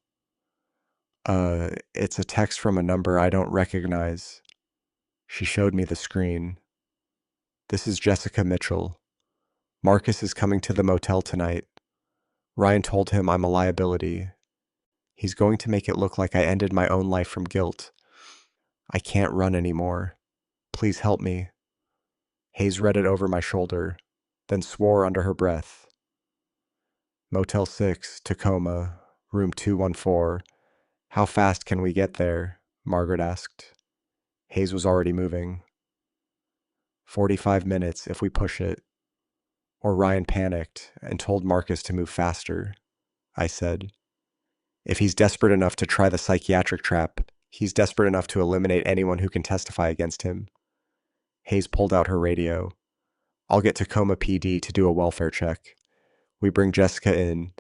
It's a text from a number I don't recognize. She showed me the screen. This is Jessica Mitchell. Marcus is coming to the motel tonight. Ryan told him I'm a liability. He's going to make it look like I ended my own life from guilt. I can't run anymore. Please help me. Hayes read it over my shoulder, then swore under her breath. Motel 6, Tacoma, room 214. How fast can we get there? Margaret asked. Hayes was already moving. 45 minutes if we push it. Or Ryan panicked and told Marcus to move faster, I said. If he's desperate enough to try the psychiatric trap, he's desperate enough to eliminate anyone who can testify against him. Hayes pulled out her radio. I'll get Tacoma PD to do a welfare check. We bring Jessica in,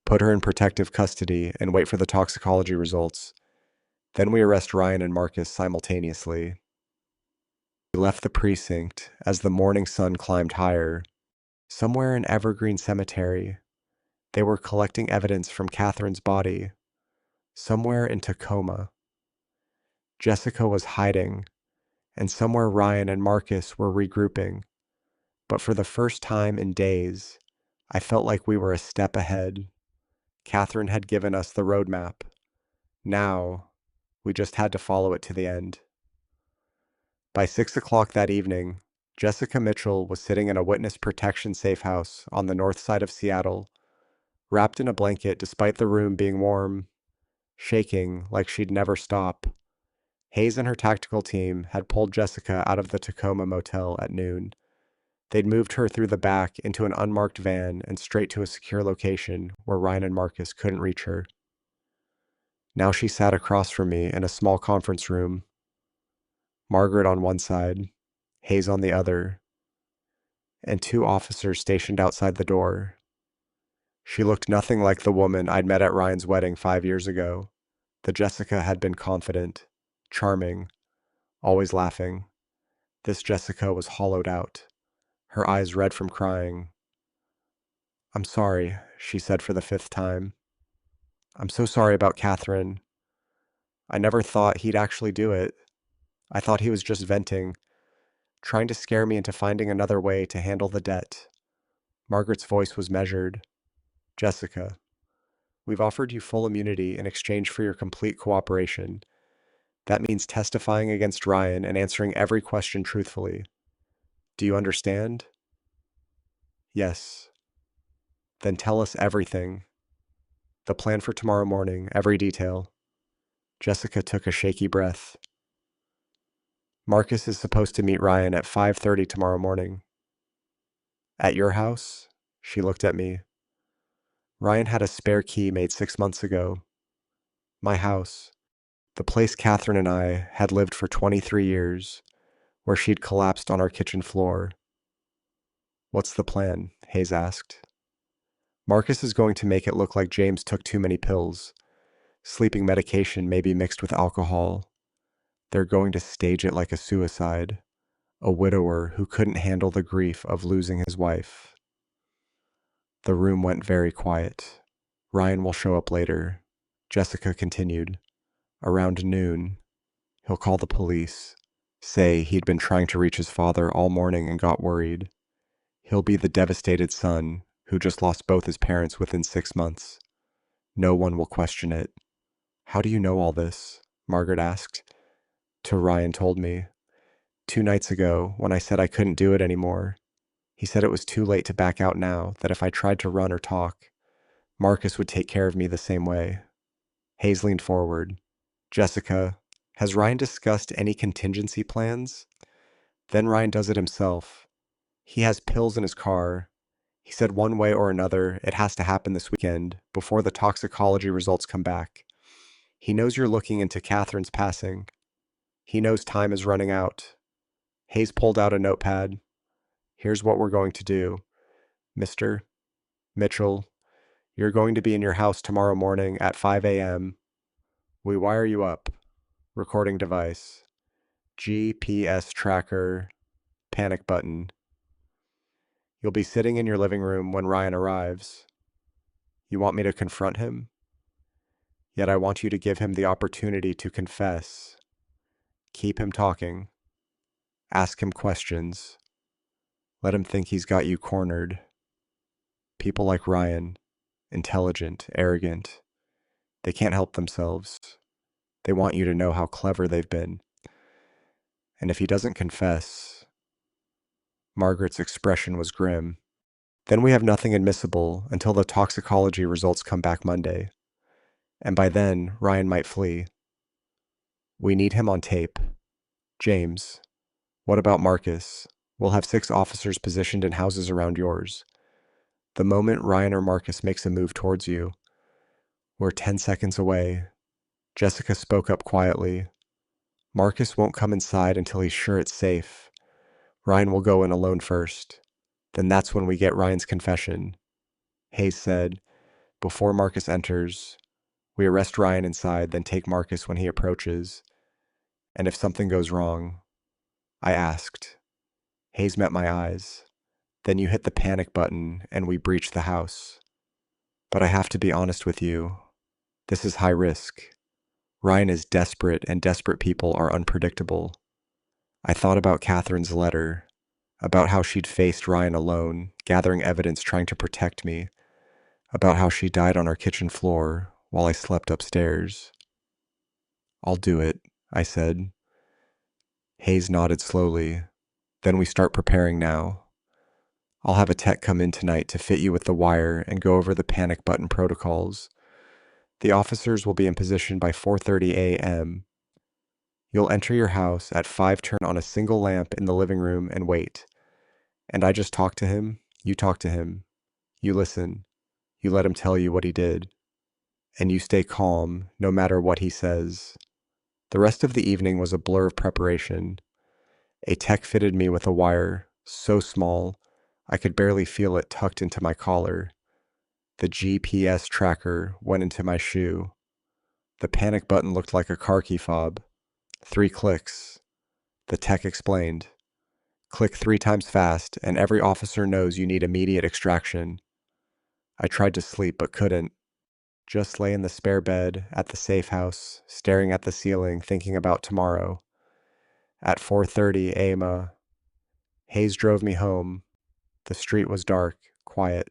put her in protective custody, and wait for the toxicology results. Then we arrest Ryan and Marcus simultaneously. We left the precinct as the morning sun climbed higher. Somewhere in Evergreen Cemetery, they were collecting evidence from Catherine's body. Somewhere in Tacoma, Jessica was hiding, and somewhere Ryan and Marcus were regrouping. But for the first time in days, I felt like we were a step ahead. Catherine had given us the roadmap. Now, we just had to follow it to the end. By 6 o'clock that evening, Jessica Mitchell was sitting in a witness protection safe house on the north side of Seattle, wrapped in a blanket despite the room being warm, shaking like she'd never stop. Hayes and her tactical team had pulled Jessica out of the Tacoma motel at noon. They'd moved her through the back into an unmarked van and straight to a secure location where Ryan and Marcus couldn't reach her. Now she sat across from me in a small conference room, Margaret on one side, Hayes on the other, and two officers stationed outside the door. She looked nothing like the woman I'd met at Ryan's wedding 5 years ago. The Jessica had been confident, charming, always laughing. This Jessica was hollowed out, her eyes red from crying. "I'm sorry," she said for the fifth time. "I'm so sorry about Catherine. I never thought he'd actually do it. I thought he was just venting, trying to scare me into finding another way to handle the debt." Margaret's voice was measured. "Jessica, we've offered you full immunity in exchange for your complete cooperation. That means testifying against Ryan and answering every question truthfully. Do you understand?" "Yes." "Then tell us everything. The plan for tomorrow morning, every detail." Jessica took a shaky breath. "Marcus is supposed to meet Ryan at 5:30 tomorrow morning." "At your house?" She looked at me. "Ryan had a spare key made 6 months ago. My house, the place Catherine and I had lived for 23 years, where she'd collapsed on our kitchen floor." "What's the plan?" Hayes asked. "Marcus is going to make it look like James took too many pills. Sleeping medication maybe mixed with alcohol. They're going to stage it like a suicide. A widower who couldn't handle the grief of losing his wife." The room went very quiet. "Ryan will show up later," Jessica continued. "Around noon. He'll call the police. Say he'd been trying to reach his father all morning and got worried. He'll be the devastated son who just lost both his parents within 6 months. No one will question it." "How do you know all this?" Margaret asked. "To Ryan told me. 2 nights ago, when I said I couldn't do it anymore. He said it was too late to back out now, that if I tried to run or talk, Marcus would take care of me the same way." Hayes leaned forward. "Jessica, has Ryan discussed any contingency plans? Then Ryan does it himself. He has pills in his car. He said one way or another it has to happen this weekend, before the toxicology results come back. He knows you're looking into Catherine's passing. He knows time is running out." Hayes pulled out a notepad. "Here's what we're going to do. Mr. Mitchell, you're going to be in your house tomorrow morning at 5 a.m. We wire you up. Recording device. GPS tracker. Panic button. You'll be sitting in your living room when Ryan arrives. You want me to confront him? Yet I want you to give him the opportunity to confess. Keep him talking. Ask him questions. Let him think he's got you cornered. People like Ryan, intelligent, arrogant, they can't help themselves. They want you to know how clever they've been. And if he doesn't confess..." Margaret's expression was grim. "Then we have nothing admissible until the toxicology results come back Monday. And by then, Ryan might flee. We need him on tape. James, what about Marcus? We'll have 6 officers positioned in houses around yours. The moment Ryan or Marcus makes a move towards you, we're 10 seconds away." Jessica spoke up quietly. "Marcus won't come inside until he's sure it's safe. Ryan will go in alone first. Then that's when we get Ryan's confession." Hayes said, "Before Marcus enters, we arrest Ryan inside, then take Marcus when he approaches. And if something goes wrong..." I asked. Hayes met my eyes. "Then you hit the panic button and we breach the house. But I have to be honest with you. This is high risk. Ryan is desperate, and desperate people are unpredictable. I thought about Catherine's letter, about how she'd faced Ryan alone, gathering evidence, trying to protect me, about how she died on our kitchen floor while I slept upstairs." "I'll do it," I said. Hayes nodded slowly. Then we start preparing now. I'll have a tech come in tonight to fit you with the wire and go over the panic button protocols. The officers will be in position by 4:30 a.m. You'll enter your house at 5, turn on a single lamp in the living room and wait. And I just talk to him, you talk to him, you listen, you let him tell you what he did, and you stay calm no matter what he says. The rest of the evening was a blur of preparation. A tech fitted me with a wire so small I could barely feel it tucked into my collar. The GPS tracker went into my shoe. The panic button looked like a car key fob. 3 clicks. The tech explained. Click 3 times fast, and every officer knows you need immediate extraction. I tried to sleep but couldn't. Just lay in the spare bed at the safe house, staring at the ceiling, thinking about tomorrow. At 4:30 a.m., Hayes drove me home. The street was dark, quiet.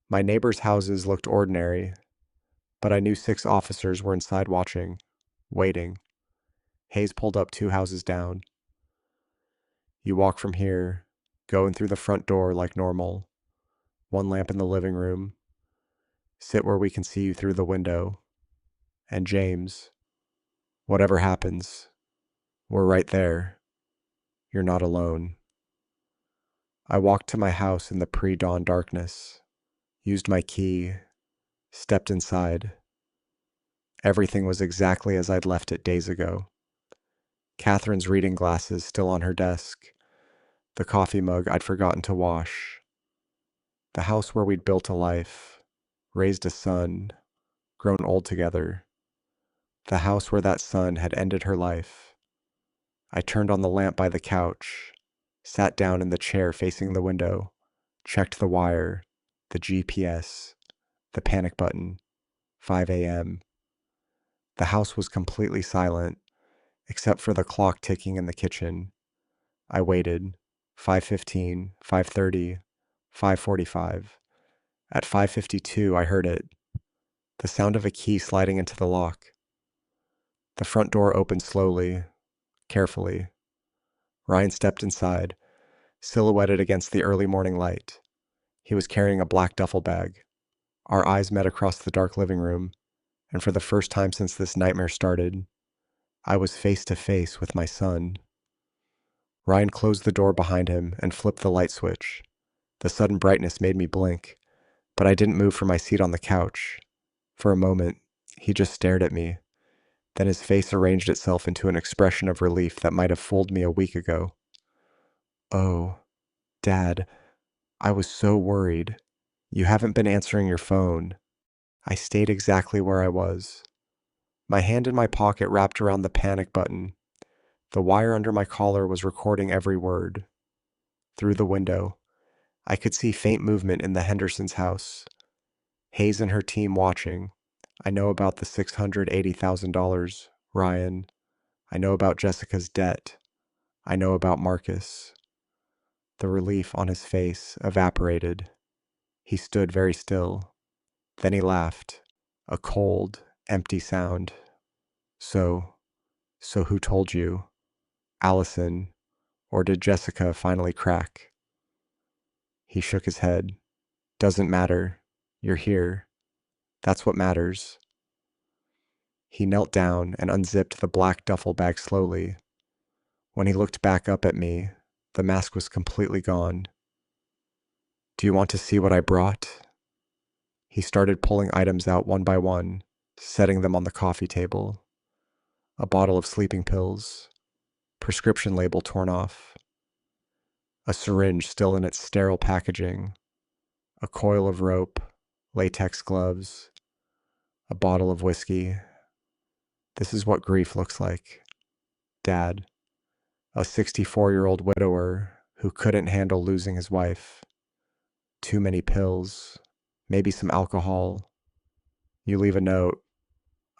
My neighbors' houses looked ordinary, but I knew 6 officers were inside watching, waiting. Hayes pulled up 2 houses down. You walk from here, go in through the front door like normal. 1 lamp in the living room. Sit where we can see you through the window. And James, whatever happens, we're right there. You're not alone. I walked to my house in the pre-dawn darkness, used my key, stepped inside. Everything was exactly as I'd left it days ago. Catherine's reading glasses still on her desk, the coffee mug I'd forgotten to wash. The house where we'd built a life, raised a son, grown old together. The house where that son had ended her life. I turned on the lamp by the couch, sat down in the chair facing the window, checked the wire, the GPS, the panic button, 5 a.m. The house was completely silent, except for the clock ticking in the kitchen. I waited. 5:15, 5:30, 5:45. At 5:52, I heard it. The sound of a key sliding into the lock. The front door opened slowly, carefully. Ryan stepped inside, silhouetted against the early morning light. He was carrying a black duffel bag. Our eyes met across the dark living room, and for the first time since this nightmare started, I was face to face with my son. Ryan closed the door behind him and flipped the light switch. The sudden brightness made me blink, but I didn't move from my seat on the couch. For a moment, he just stared at me. Then his face arranged itself into an expression of relief that might have fooled me a week ago. "Oh, Dad, I was so worried. You haven't been answering your phone." I stayed exactly where I was. My hand in my pocket wrapped around the panic button. The wire under my collar was recording every word. Through the window, I could see faint movement in the Hendersons' house. Hayes and her team watching. I know about the $680,000, Ryan. I know about Jessica's debt. I know about Marcus. The relief on his face evaporated. He stood very still. Then he laughed, a cold, empty sound. So who told you? Allison, or did Jessica finally crack? He shook his head. Doesn't matter. You're here. That's what matters. He knelt down and unzipped the black duffel bag slowly. When he looked back up at me, the mask was completely gone. Do you want to see what I brought? He started pulling items out one by one, setting them on the coffee table. A bottle of sleeping pills, prescription label torn off, a syringe still in its sterile packaging, a coil of rope, latex gloves, a bottle of whiskey. This is what grief looks like. Dad, a 64-year-old widower who couldn't handle losing his wife. Too many pills, maybe some alcohol. You leave a note.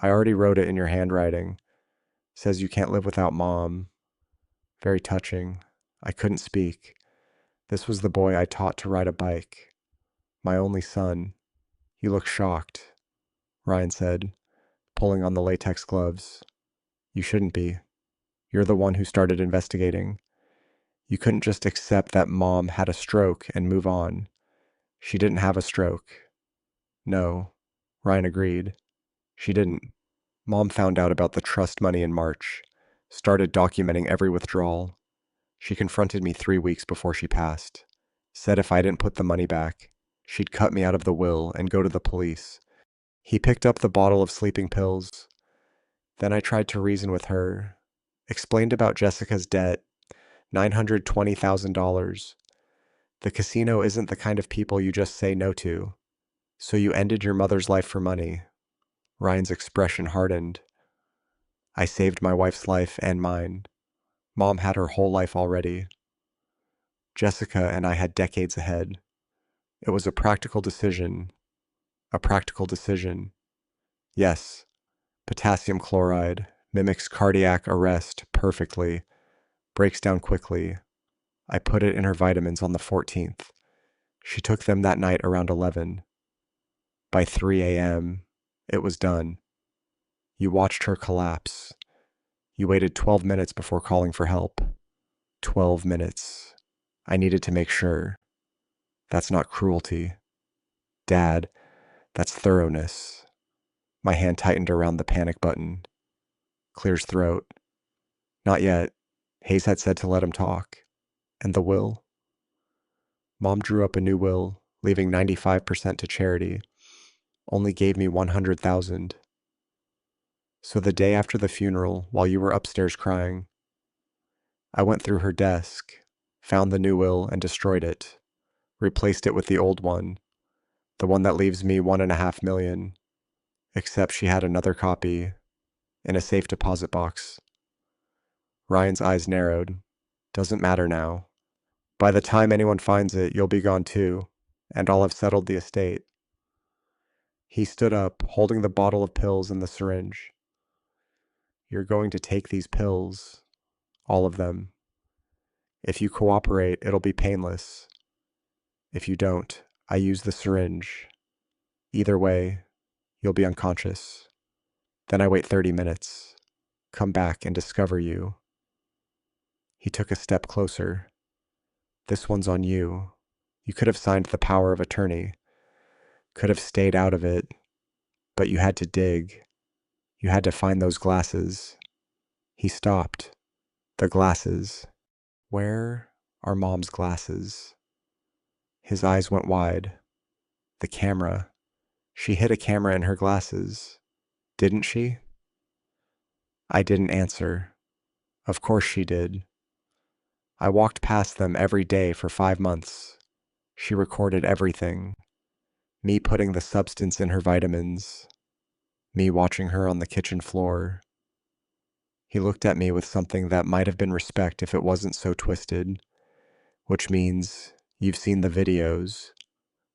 I already wrote it in your handwriting. Says you can't live without Mom. Very touching. I couldn't speak. This was the boy I taught to ride a bike. My only son. You look shocked, Ryan said, pulling on the latex gloves. You shouldn't be. You're the one who started investigating. You couldn't just accept that Mom had a stroke and move on. She didn't have a stroke. No, Ryan agreed. She didn't. Mom found out about the trust money in March, started documenting every withdrawal. She confronted me 3 weeks before she passed, said if I didn't put the money back, she'd cut me out of the will and go to the police. He picked up the bottle of sleeping pills. Then I tried to reason with her, explained about Jessica's debt, $920,000. The casino isn't the kind of people you just say no to. So you ended your mother's life for money. Ryan's expression hardened. I saved my wife's life and mine. Mom had her whole life already. Jessica and I had decades ahead. It was a practical decision. A practical decision. Yes, potassium chloride mimics cardiac arrest perfectly, breaks down quickly. I put it in her vitamins on the 14th. She took them that night around 11. By 3 a.m., it was done. You watched her collapse. You waited 12 minutes before calling for help. 12 minutes. I needed to make sure. That's not cruelty. Dad, that's thoroughness. My hand tightened around the panic button. Clears throat. Not yet. Hayes had said to let him talk. And the will? Mom drew up a new will, leaving 95% to charity. Only gave me 100,000. So the day after the funeral, while you were upstairs crying, I went through her desk, found the new will and destroyed it, replaced it with the old one, the one that leaves me 1.5 million, except she had another copy in a safe deposit box. Ryan's eyes narrowed. Doesn't matter now. By the time anyone finds it, you'll be gone too, and I'll have settled the estate. He stood up, holding the bottle of pills and the syringe. You're going to take these pills, all of them. If you cooperate, it'll be painless. If you don't, I use the syringe. Either way, you'll be unconscious. Then I wait 30 minutes, come back and discover you. He took a step closer. This one's on you. You could have signed the power of attorney, could have stayed out of it, but you had to dig. You had to find those glasses. He stopped. The glasses. Where are Mom's glasses? His eyes went wide. The camera. She hid a camera in her glasses. Didn't she? I didn't answer. Of course she did. I walked past them every day for 5 months. She recorded everything. Me putting the substance in her vitamins. Me watching her on the kitchen floor. He looked at me with something that might have been respect if it wasn't so twisted, which means you've seen the videos,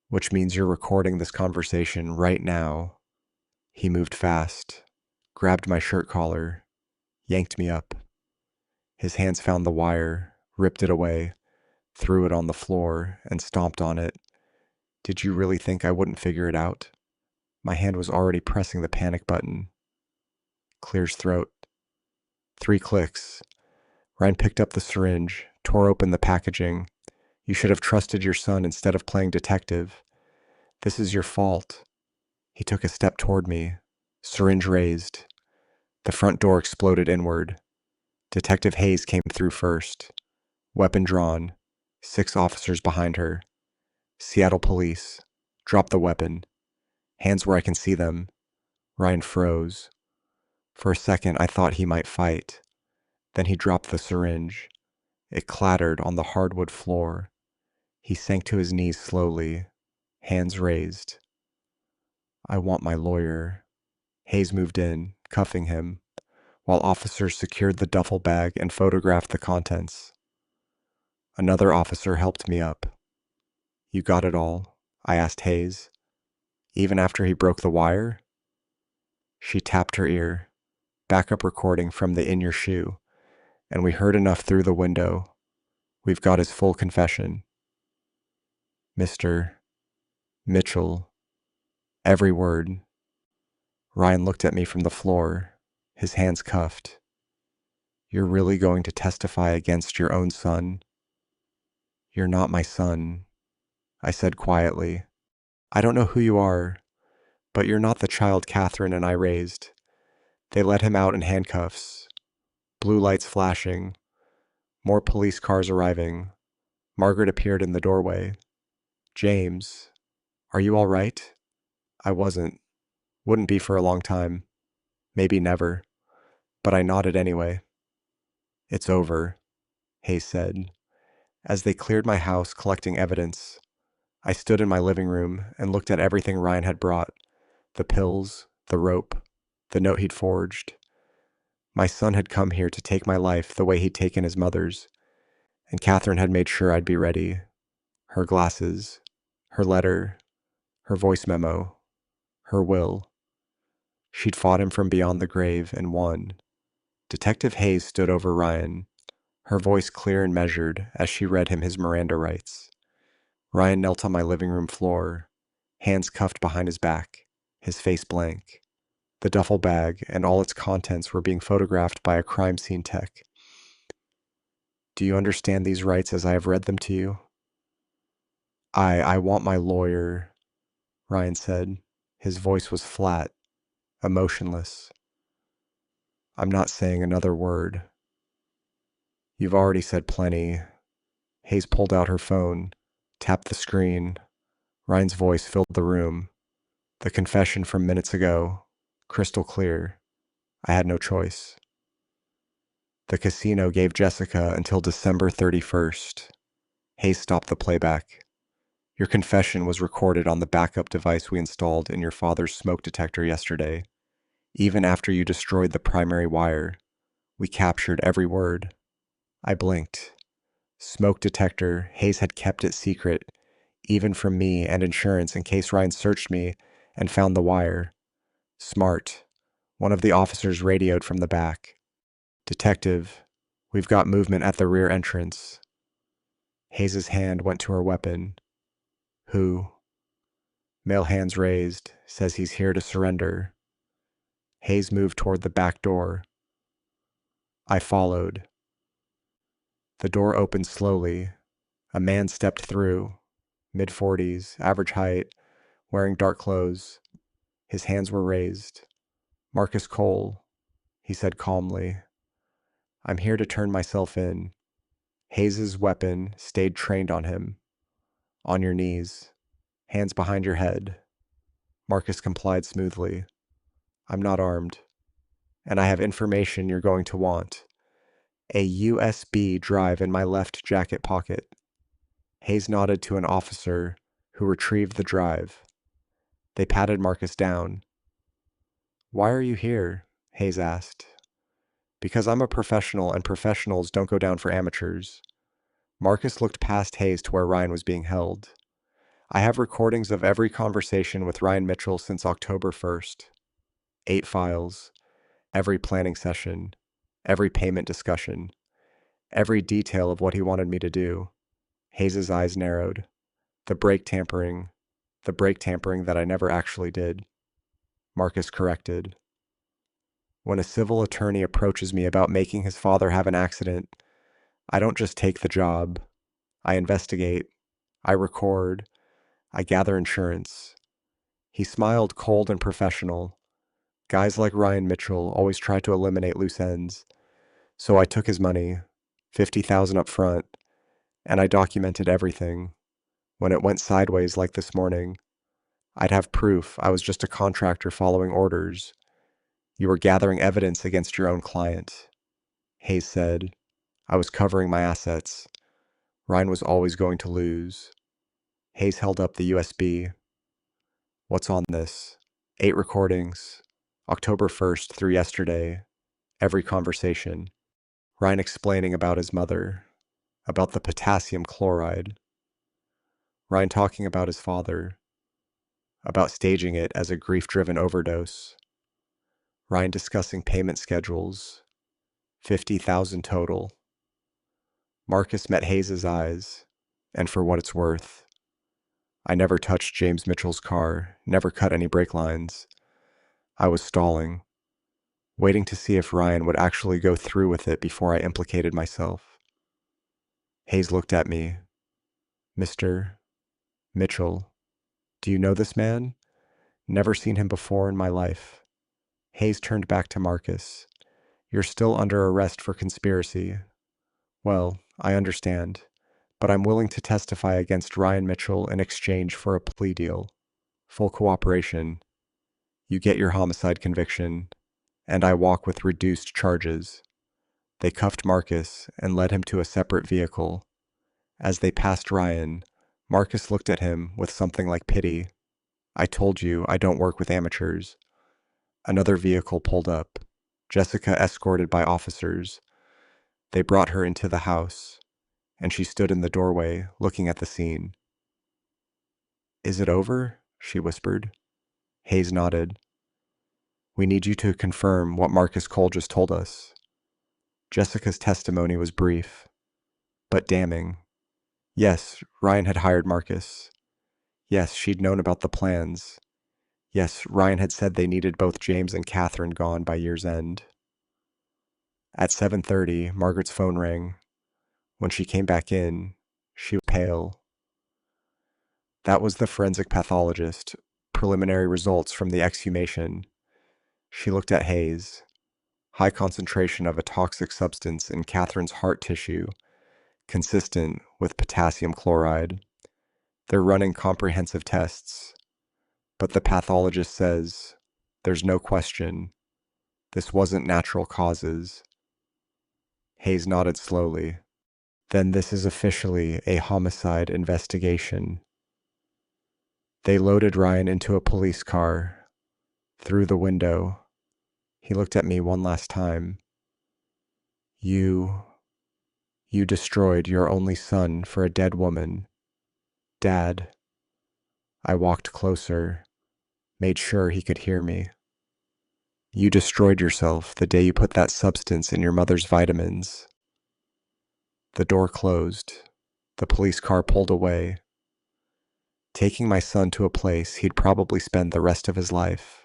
which means you're recording this conversation right now. He moved fast, grabbed my shirt collar, yanked me up. His hands found the wire, ripped it away, threw it on the floor, and stomped on it. Did you really think I wouldn't figure it out? My hand was already pressing the panic button. Clears throat. 3 clicks. Ryan picked up the syringe, tore open the packaging. You should have trusted your son instead of playing detective. This is your fault. He took a step toward me, syringe raised. The front door exploded inward. Detective Hayes came through first. Weapon drawn. 6 officers behind her. Seattle police. Drop the weapon. Hands where I can see them. Ryan froze. For a second, I thought he might fight. Then he dropped the syringe. It clattered on the hardwood floor. He sank to his knees slowly, hands raised. I want my lawyer. Hayes moved in, cuffing him, while officers secured the duffel bag and photographed the contents. Another officer helped me up. You got it all? I asked Hayes. Even after he broke the wire? She tapped her ear. Backup recording from the In Your Shoe, and we heard enough through the window. We've got his full confession. Mr. Mitchell. Every word. Ryan looked at me from the floor, his hands cuffed. You're really going to testify against your own son? You're not my son, I said quietly. I don't know who you are, but you're not the child Catherine and I raised. They let him out in handcuffs, blue lights flashing, more police cars arriving. Margaret appeared in the doorway. James, are you all right? I wasn't. Wouldn't be for a long time. Maybe never. But I nodded anyway. It's over, Hayes said. As they cleared my house collecting evidence, I stood in my living room and looked at everything Ryan had brought: the pills, the rope, the note he'd forged. My son had come here to take my life the way he'd taken his mother's, and Catherine had made sure I'd be ready. Her glasses, her letter, her voice memo, her will. She'd fought him from beyond the grave and won. Detective Hayes stood over Ryan, her voice clear and measured as she read him his Miranda rights. Ryan knelt on my living room floor, hands cuffed behind his back, his face blank. The duffel bag and all its contents were being photographed by a crime scene tech. Do you understand these rights as I have read them to you? I want my lawyer, Ryan said. His voice was flat, emotionless. I'm not saying another word. You've already said plenty. Hayes pulled out her phone, tapped the screen. Ryan's voice filled the room. The confession from minutes ago, crystal clear. I had no choice. The casino gave Jessica until December 31st. Hayes stopped the playback. Your confession was recorded on the backup device we installed in your father's smoke detector yesterday. Even after you destroyed the primary wire, we captured every word. I blinked. Smoke detector, Hayes had kept it secret, even from me and insurance in case Ryan searched me and found the wire. Smart. One of the officers radioed from the back. Detective, we've got movement at the rear entrance. Hayes's hand went to her weapon. Who? Male hands raised, says he's here to surrender. Hayes moved toward the back door. I followed. The door opened slowly. A man stepped through, mid-40s, average height, wearing dark clothes. His hands were raised. Marcus Cole, he said calmly. I'm here to turn myself in. Hayes's weapon stayed trained on him. On your knees. Hands behind your head. Marcus complied smoothly. I'm not armed. And I have information you're going to want. A USB drive in my left jacket pocket. Hayes nodded to an officer who retrieved the drive. They patted Marcus down. Why are you here? Hayes asked. Because I'm a professional and professionals don't go down for amateurs. Marcus looked past Hayes to where Ryan was being held. I have recordings of every conversation with Ryan Mitchell since October 1st. 8 files. Every planning session. Every payment discussion. Every detail of what he wanted me to do. Hayes's eyes narrowed. The brake tampering that I never actually did. Marcus corrected. When a civil attorney approaches me about making his father have an accident, I don't just take the job. I investigate. I record. I gather insurance. He smiled cold and professional. Guys like Ryan Mitchell always try to eliminate loose ends. So I took his money, $50,000 up front, and I documented everything. When it went sideways like this morning, I'd have proof I was just a contractor following orders. You were gathering evidence against your own client. Hayes said, I was covering my assets. Ryan was always going to lose. Hayes held up the USB. What's on this? 8 recordings. October 1st through yesterday. Every conversation. Ryan explaining about his mother. About the potassium chloride. Ryan talking about his father. About staging it as a grief-driven overdose. Ryan discussing payment schedules. 50,000 total. Marcus met Hayes's eyes, and for what it's worth, I never touched James Mitchell's car, never cut any brake lines. I was stalling, waiting to see if Ryan would actually go through with it before I implicated myself. Hayes looked at me. Mr. Mitchell, do you know this man? Never seen him before in my life. Hayes turned back to Marcus. You're still under arrest for conspiracy. Well, I understand, but I'm willing to testify against Ryan Mitchell in exchange for a plea deal. Full cooperation. You get your homicide conviction, and I walk with reduced charges. They cuffed Marcus and led him to a separate vehicle. As they passed Ryan, Marcus looked at him with something like pity. I told you I don't work with amateurs. Another vehicle pulled up, Jessica escorted by officers. They brought her into the house, and she stood in the doorway looking at the scene. Is it over? She whispered. Hayes nodded. We need you to confirm what Marcus Cole just told us. Jessica's testimony was brief, but damning. Yes, Ryan had hired Marcus. Yes, she'd known about the plans. Yes, Ryan had said they needed both James and Catherine gone by year's end. At 7:30, Margaret's phone rang. When she came back in, she was pale. That was the forensic pathologist. Preliminary results from the exhumation. She looked at Hayes. High concentration of a toxic substance in Catherine's heart tissue, consistent with potassium chloride. They're running comprehensive tests. But the pathologist says, there's no question, this wasn't natural causes. Hayes nodded slowly. Then this is officially a homicide investigation. They loaded Ryan into a police car. Through the window, he looked at me one last time. You destroyed your only son for a dead woman. Dad. I walked closer, made sure he could hear me. You destroyed yourself the day you put that substance in your mother's vitamins. The door closed. The police car pulled away, taking my son to a place he'd probably spend the rest of his life.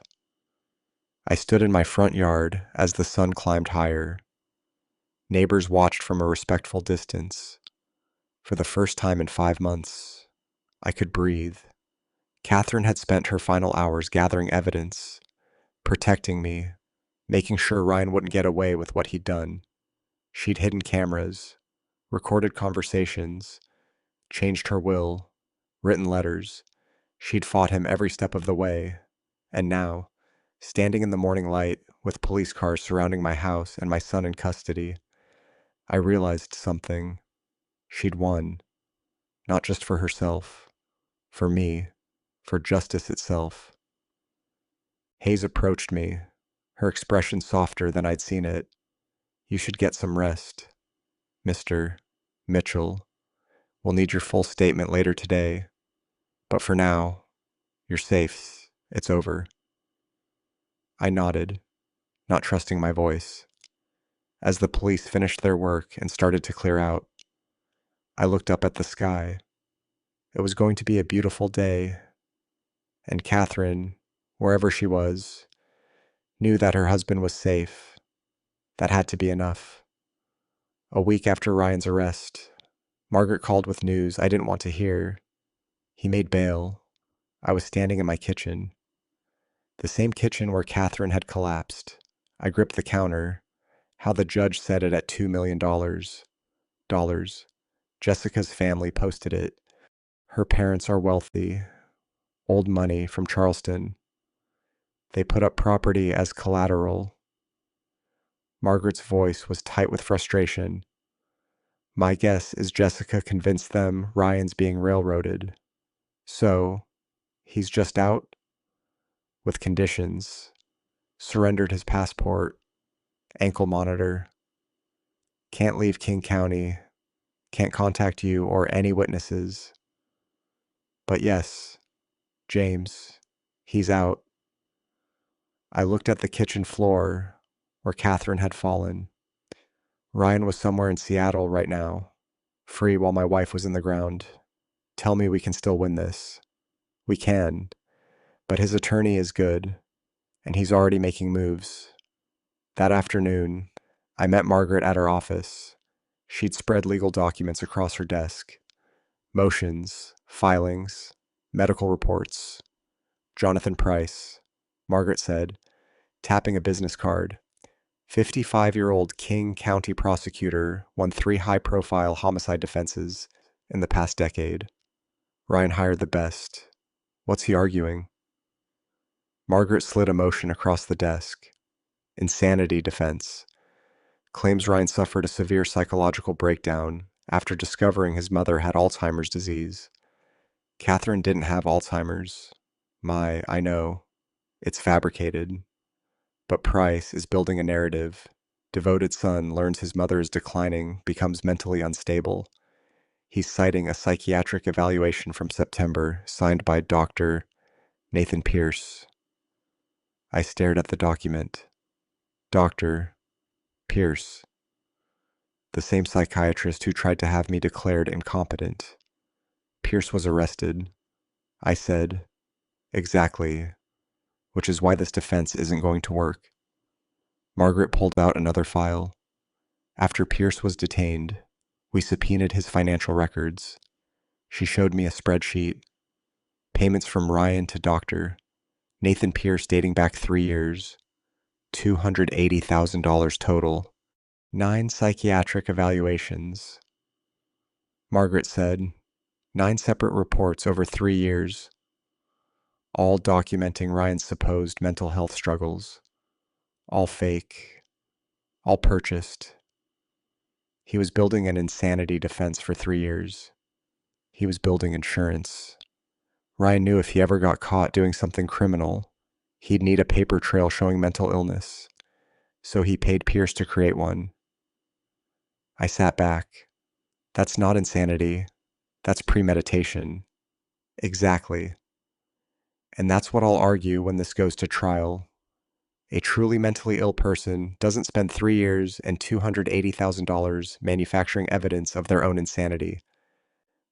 I stood in my front yard as the sun climbed higher. Neighbors watched from a respectful distance. For the first time in 5 months, I could breathe. Catherine had spent her final hours gathering evidence, protecting me, making sure Ryan wouldn't get away with what he'd done. She'd hidden cameras, recorded conversations, changed her will, written letters. She'd fought him every step of the way. And now, standing in the morning light with police cars surrounding my house and my son in custody, I realized something. She'd won. Not just for herself, for me, for justice itself. Hayes approached me, her expression softer than I'd seen it. You should get some rest, Mr. Mitchell. We'll need your full statement later today. But for now, you're safe. It's over. I nodded, not trusting my voice. As the police finished their work and started to clear out, I looked up at the sky. It was going to be a beautiful day, and Catherine, wherever she was, knew that her husband was safe. That had to be enough. A week after Ryan's arrest, Margaret called with news I didn't want to hear. He made bail. I was standing in my kitchen. The same kitchen where Catherine had collapsed. I gripped the counter. How the judge set it at $2 million. Jessica's family posted it. Her parents are wealthy. Old money from Charleston. They put up property as collateral. Margaret's voice was tight with frustration. My guess is Jessica convinced them Ryan's being railroaded. So, he's just out? With conditions. Surrendered his passport. Ankle monitor. Can't leave King County. Can't contact you or any witnesses. But yes, James, he's out. I looked at the kitchen floor where Catherine had fallen. Ryan was somewhere in Seattle right now, free while my wife was in the ground. Tell me we can still win this. We can, but his attorney is good, and he's already making moves. That afternoon, I met Margaret at her office. She'd spread legal documents across her desk. Motions, filings, medical reports. Jonathan Price, Margaret said, tapping a business card. 55-year-old King County prosecutor won 3 high-profile homicide defenses in the past decade. Ryan hired the best. What's he arguing? Margaret slid a motion across the desk. Insanity defense. Claims Ryan suffered a severe psychological breakdown after discovering his mother had Alzheimer's disease. Catherine didn't have Alzheimer's. I know. It's fabricated. But Price is building a narrative. Devoted son learns his mother is declining, becomes mentally unstable. He's citing a psychiatric evaluation from September, signed by Dr. Nathan Pierce. I stared at the document. Dr. Pierce. The same psychiatrist who tried to have me declared incompetent. Pierce was arrested. I said, exactly, which is why this defense isn't going to work. Margaret pulled out another file. After Pierce was detained, we subpoenaed his financial records. She showed me a spreadsheet. Payments from Ryan to Dr. Nathan Pierce dating back 3 years. $280,000 total. 9 psychiatric evaluations. Margaret said, 9 separate reports over 3 years, all documenting Ryan's supposed mental health struggles. All fake. All purchased. He was building an insanity defense for 3 years. He was building insurance. Ryan knew if he ever got caught doing something criminal, he'd need a paper trail showing mental illness. So he paid Pierce to create one. I sat back. That's not insanity. That's premeditation. Exactly. And that's what I'll argue when this goes to trial. A truly mentally ill person doesn't spend 3 years and $280,000 manufacturing evidence of their own insanity.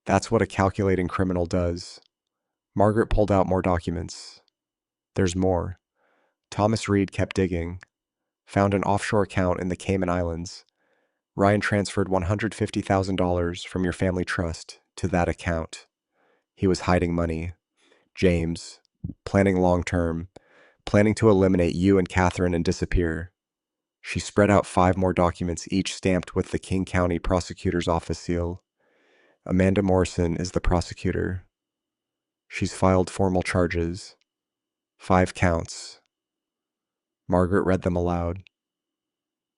That's what a calculating criminal does. Margaret pulled out more documents. There's more. Thomas Reed kept digging. Found an offshore account in the Cayman Islands. Ryan transferred $150,000 from your family trust to that account. He was hiding money. James, planning long term, planning to eliminate you and Catherine and disappear. She spread out 5 more documents, each stamped with the King County Prosecutor's Office seal. Amanda Morrison is the prosecutor. She's filed formal charges. 5 counts. Margaret read them aloud.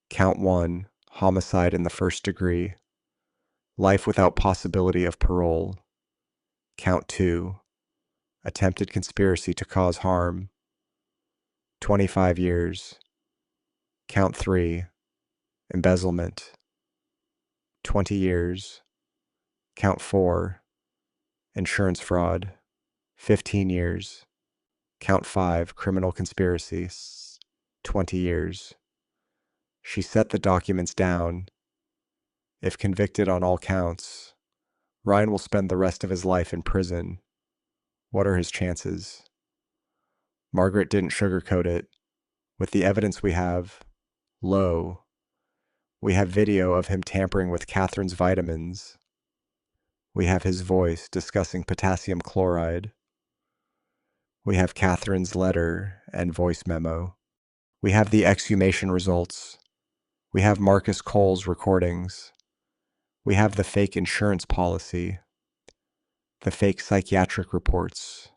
Count 1, homicide in the first degree. Life without possibility of parole. Count 2, attempted conspiracy to cause harm. 25 years. Count 3, embezzlement. 20 years. Count 4, insurance fraud. 15 years. Count 5, criminal conspiracy. 20 years. She set the documents down. If convicted on all counts, Ryan will spend the rest of his life in prison. What are his chances? Margaret didn't sugarcoat it. With the evidence we have, low. We have video of him tampering with Catherine's vitamins. We have his voice discussing potassium chloride. We have Catherine's letter and voice memo. We have the exhumation results. We have Marcus Cole's recordings. We have the fake insurance policy, the fake psychiatric reports,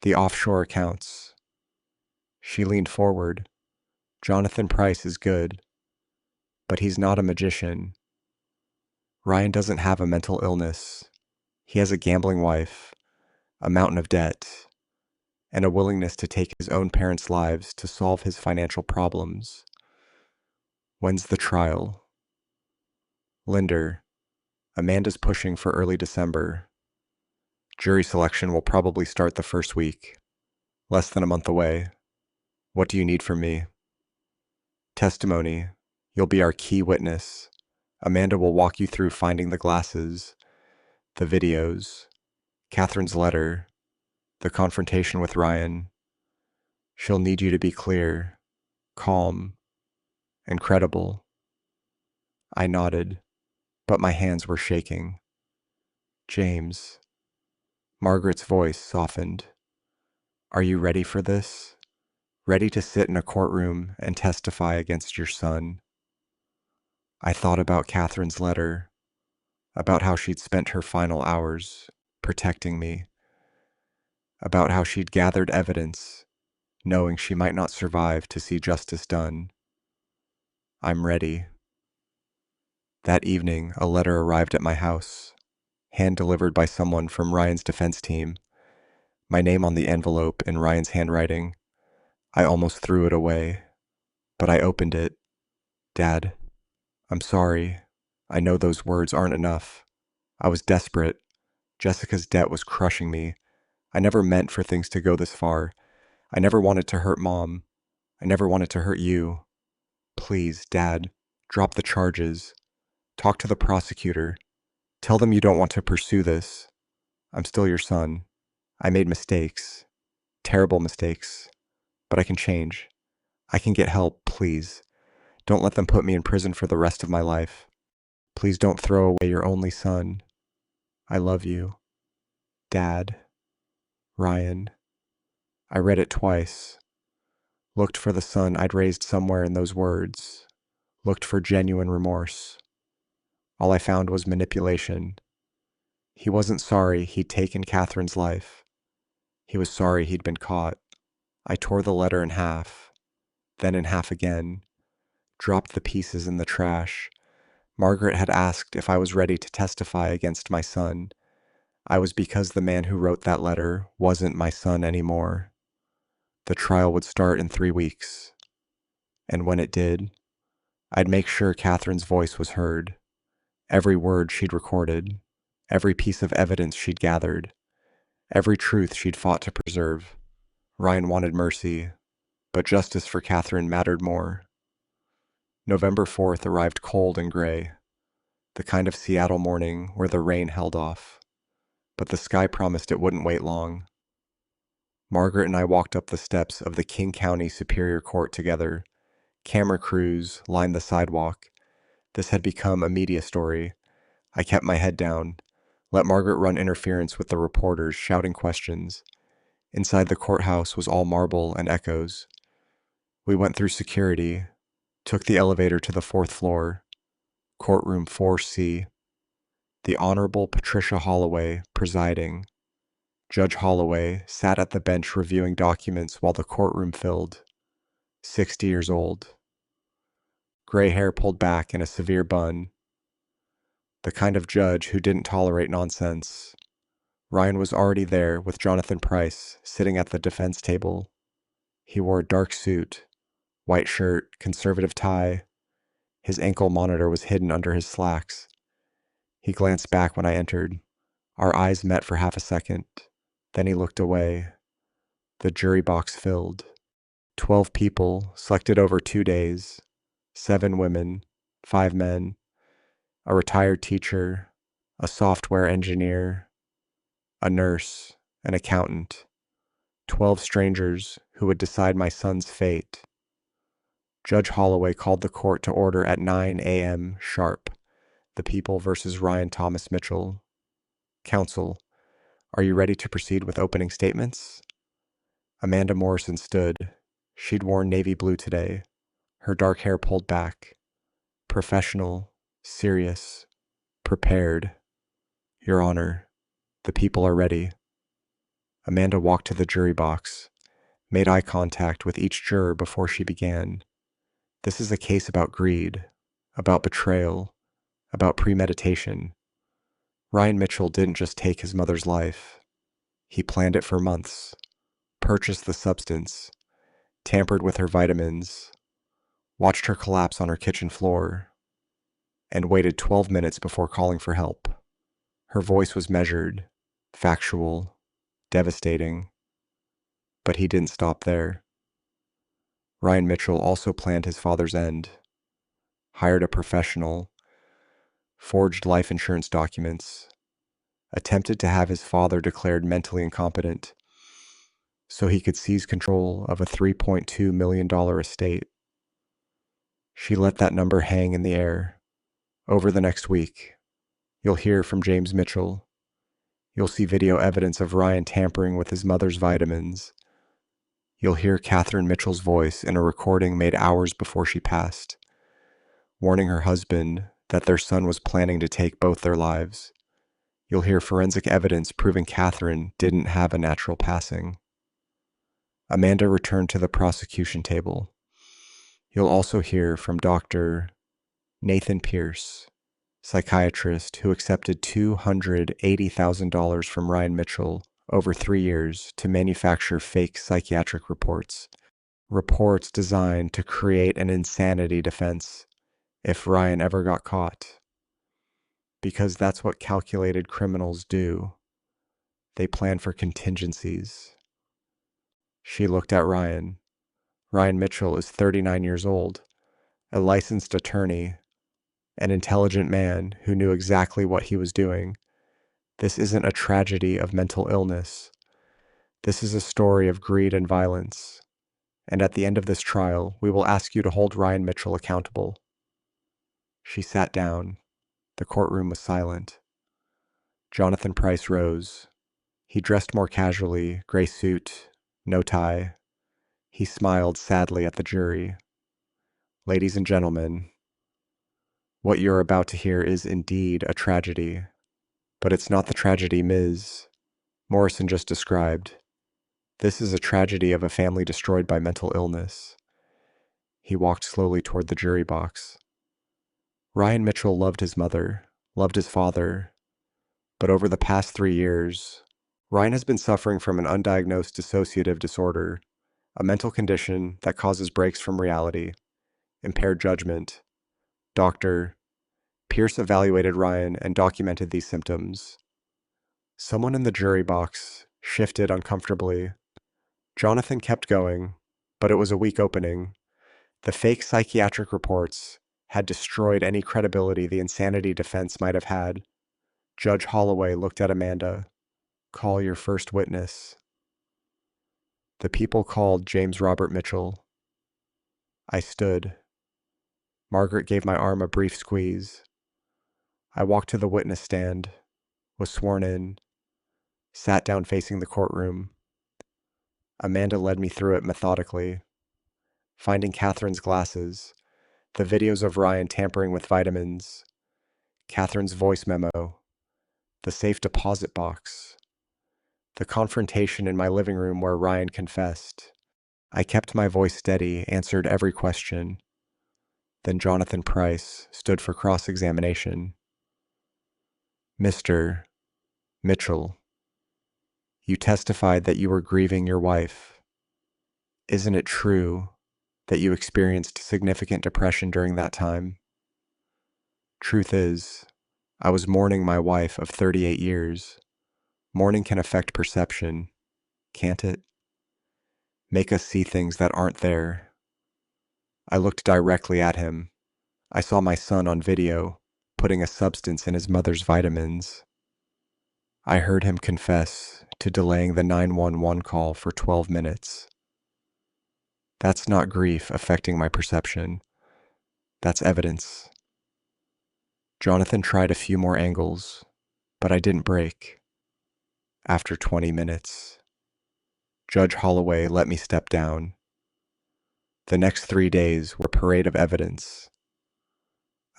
the offshore accounts. She leaned forward. Jonathan Price is good, but he's not a magician. Ryan doesn't have a mental illness. He has a gambling wife, a mountain of debt, and a willingness to take his own parents' lives to solve his financial problems. When's the trial? Linder, Amanda's pushing for early December. Jury selection will probably start the first week, less than a month away. What do you need from me? Testimony. You'll be our key witness. Amanda will walk you through finding the glasses, the videos, Catherine's letter, the confrontation with Ryan. She'll need you to be clear, calm, and credible. I nodded, but my hands were shaking. James. Margaret's voice softened. Are you ready for this? Ready to sit in a courtroom and testify against your son? I thought about Catherine's letter, about how she'd spent her final hours protecting me, about how she'd gathered evidence, knowing she might not survive to see justice done. I'm ready. That evening, a letter arrived at my house, hand-delivered by someone from Ryan's defense team, my name on the envelope in Ryan's handwriting. I almost threw it away, but I opened it. Dad, I'm sorry. I know those words aren't enough. I was desperate. Jessica's debt was crushing me. I never meant for things to go this far. I never wanted to hurt Mom. I never wanted to hurt you. Please, Dad, drop the charges. Talk to the prosecutor. Tell them you don't want to pursue this. I'm still your son. I made mistakes. Terrible mistakes. But I can change. I can get help, please. Don't let them put me in prison for the rest of my life. Please don't throw away your only son. I love you. Dad. Ryan. I read it twice. Looked for the son I'd raised somewhere in those words. Looked for genuine remorse. All I found was manipulation. He wasn't sorry he'd taken Catherine's life. He was sorry he'd been caught. I tore the letter in half, then in half again, dropped the pieces in the trash. Margaret had asked if I was ready to testify against my son. I was because the man who wrote that letter wasn't my son anymore. The trial would start in 3 weeks. And when it did, I'd make sure Catherine's voice was heard. Every word she'd recorded, every piece of evidence she'd gathered, every truth she'd fought to preserve. Ryan wanted mercy, but justice for Catherine mattered more. November 4th arrived cold and gray, the kind of Seattle morning where the rain held off. But the sky promised it wouldn't wait long. Margaret and I walked up the steps of the King County Superior Court together. Camera crews lined the sidewalk. This had become a media story. I kept my head down, let Margaret run interference with the reporters shouting questions. Inside the courthouse was all marble and echoes. We went through security, took the elevator to the 4th floor, courtroom 4C. The Honorable Patricia Holloway presiding. Judge Holloway sat at the bench reviewing documents while the courtroom filled. 60 years old. Gray hair pulled back in a severe bun. The kind of judge who didn't tolerate nonsense. Ryan was already there with Jonathan Price, sitting at the defense table. He wore a dark suit, white shirt, conservative tie. His ankle monitor was hidden under his slacks. He glanced back when I entered. Our eyes met for half a second. Then he looked away. The jury box filled. 12 people, selected over 2 days. 7 women, 5 men, a retired teacher, a software engineer, a nurse, an accountant. 12 strangers who would decide my son's fate. Judge Holloway called the court to order at 9 a.m. sharp. The People versus Ryan Thomas Mitchell. Counsel, are you ready to proceed with opening statements? Amanda Morrison stood. She'd worn navy blue today, her dark hair pulled back. Professional, serious, prepared. Your Honor, the people are ready. Amanda walked to the jury box, made eye contact with each juror before she began. This is a case about greed, about betrayal, about premeditation. Ryan Mitchell didn't just take his mother's life. He planned it for months, purchased the substance, tampered with her vitamins, watched her collapse on her kitchen floor, and waited 12 minutes before calling for help. Her voice was measured, factual, devastating. But he didn't stop there. Ryan Mitchell also planned his father's end, hired a professional, forged life insurance documents, attempted to have his father declared mentally incompetent so he could seize control of a $3.2 million estate. She let that number hang in the air. Over the next week, you'll hear from James Mitchell, You'll see video evidence of Ryan tampering with his mother's vitamins. You'll hear Catherine Mitchell's voice in a recording made hours before she passed, warning her husband that their son was planning to take both their lives. You'll hear forensic evidence proving Catherine didn't have a natural passing. Amanda returned to the prosecution table. You'll also hear from Dr. Nathan Pierce, psychiatrist who accepted $280,000 from Ryan Mitchell over 3 years to manufacture fake psychiatric reports. Reports designed to create an insanity defense if Ryan ever got caught. Because that's what calculated criminals do. They plan for contingencies. She looked at Ryan. Ryan Mitchell is 39 years old, a licensed attorney, an intelligent man who knew exactly what he was doing. This isn't a tragedy of mental illness. This is a story of greed and violence. And at the end of this trial, we will ask you to hold Ryan Mitchell accountable. She sat down. The courtroom was silent. Jonathan Price rose. He dressed more casually, gray suit, no tie. He smiled sadly at the jury. Ladies and gentlemen, what you're about to hear is indeed a tragedy, but it's not the tragedy Ms. Morrison just described. This is a tragedy of a family destroyed by mental illness. He walked slowly toward the jury box. Ryan Mitchell loved his mother, loved his father, but over the past 3 years, Ryan has been suffering from an undiagnosed dissociative disorder, a mental condition that causes breaks from reality, impaired judgment. Dr. Pierce evaluated Ryan and documented these symptoms. Someone in the jury box shifted uncomfortably. Jonathan kept going, but it was a weak opening. The fake psychiatric reports had destroyed any credibility the insanity defense might have had. Judge Holloway looked at Amanda. Call your first witness. The people called James Robert Mitchell. I stood. Margaret gave my arm a brief squeeze. I walked to the witness stand, was sworn in, sat down facing the courtroom. Amanda led me through it methodically, finding Catherine's glasses, the videos of Ryan tampering with vitamins, Catherine's voice memo, the safe deposit box, the confrontation in my living room where Ryan confessed. I kept my voice steady, answered every question. Then Jonathan Price stood for cross-examination. Mr. Mitchell, you testified that you were grieving your wife. Isn't it true that you experienced significant depression during that time? Truth is, I was mourning my wife of 38 years. Mourning can affect perception, can't it? Make us see things that aren't there. I looked directly at him. I saw my son on video, putting a substance in his mother's vitamins. I heard him confess to delaying the 911 call for 12 minutes. That's not grief affecting my perception. That's evidence. Jonathan tried a few more angles, but I didn't break. After 20 minutes, Judge Holloway let me step down. The next 3 days were a parade of evidence.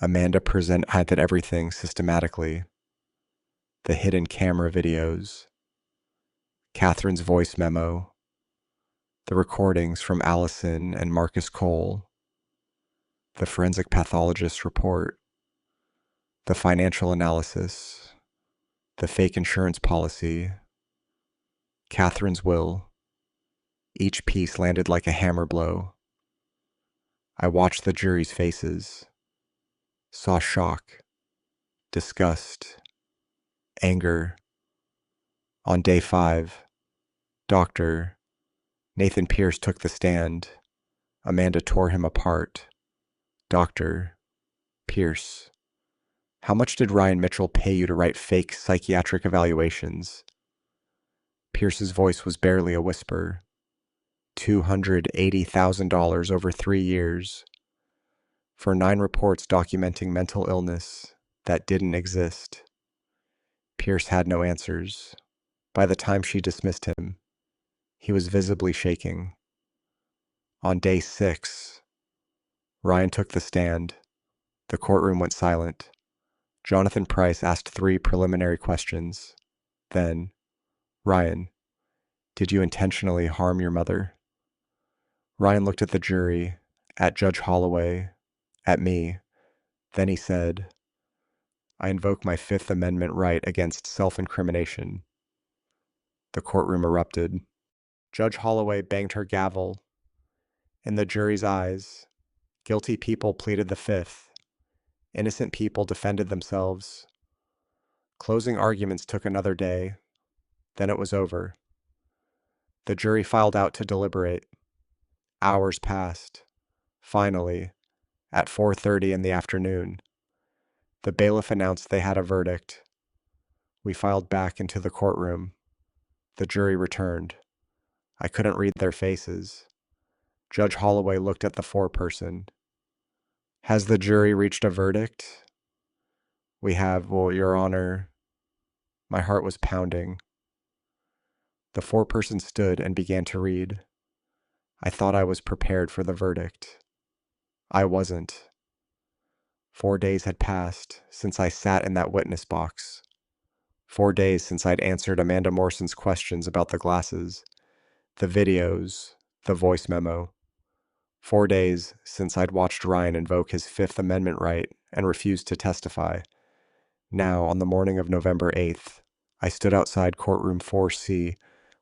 Amanda presented everything systematically. The hidden camera videos, Catherine's voice memo, the recordings from Allison and Marcus Cole, the forensic pathologist's report, the financial analysis, the fake insurance policy, Catherine's will. Each piece landed like a hammer blow. I watched the jury's faces, saw shock, disgust, anger. On day 5, Dr. Nathan Pierce took the stand. Amanda tore him apart. Dr. Pierce, how much did Ryan Mitchell pay you to write fake psychiatric evaluations? Pierce's voice was barely a whisper. $280,000 over 3 years for 9 reports documenting mental illness that didn't exist. Pierce had no answers. By the time she dismissed him, he was visibly shaking. On day 6, Ryan took the stand. The courtroom went silent. Jonathan Price asked 3 preliminary questions. Then, Ryan, did you intentionally harm your mother? Ryan looked at the jury, at Judge Holloway, at me. Then he said, I invoke my Fifth Amendment right against self-incrimination. The courtroom erupted. Judge Holloway banged her gavel. In the jury's eyes, guilty people pleaded the Fifth. Innocent people defended themselves. Closing arguments took another day. Then it was over. The jury filed out to deliberate. Hours passed. Finally, at 4:30 in the afternoon, the bailiff announced they had a verdict. We filed back into the courtroom. The jury returned. I couldn't read their faces. Judge Holloway looked at the foreperson. Has the jury reached a verdict? We have, well, Your Honor. My heart was pounding. The foreperson stood and began to read. I thought I was prepared for the verdict. I wasn't. 4 days had passed since I sat in that witness box. 4 days since I'd answered Amanda Morson's questions about the glasses, the videos, the voice memo. 4 days since I'd watched Ryan invoke his Fifth Amendment right and refused to testify. Now, on the morning of November 8th, I stood outside courtroom 4C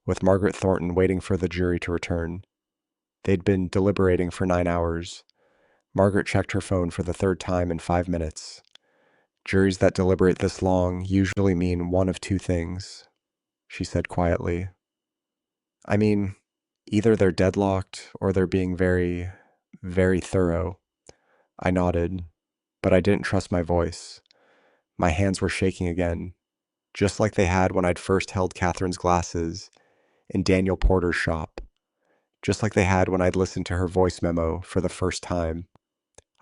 with Margaret Thornton waiting for the jury to return. They'd been deliberating for 9 hours. Margaret checked her phone for the 3rd time in 5 minutes. Juries that deliberate this long usually mean one of 2 things, she said quietly. I mean, either they're deadlocked or they're being very, very thorough. I nodded, but I didn't trust my voice. My hands were shaking again, just like they had when I'd first held Catherine's glasses in Daniel Porter's shop, just like they had when I'd listened to her voice memo for the first time.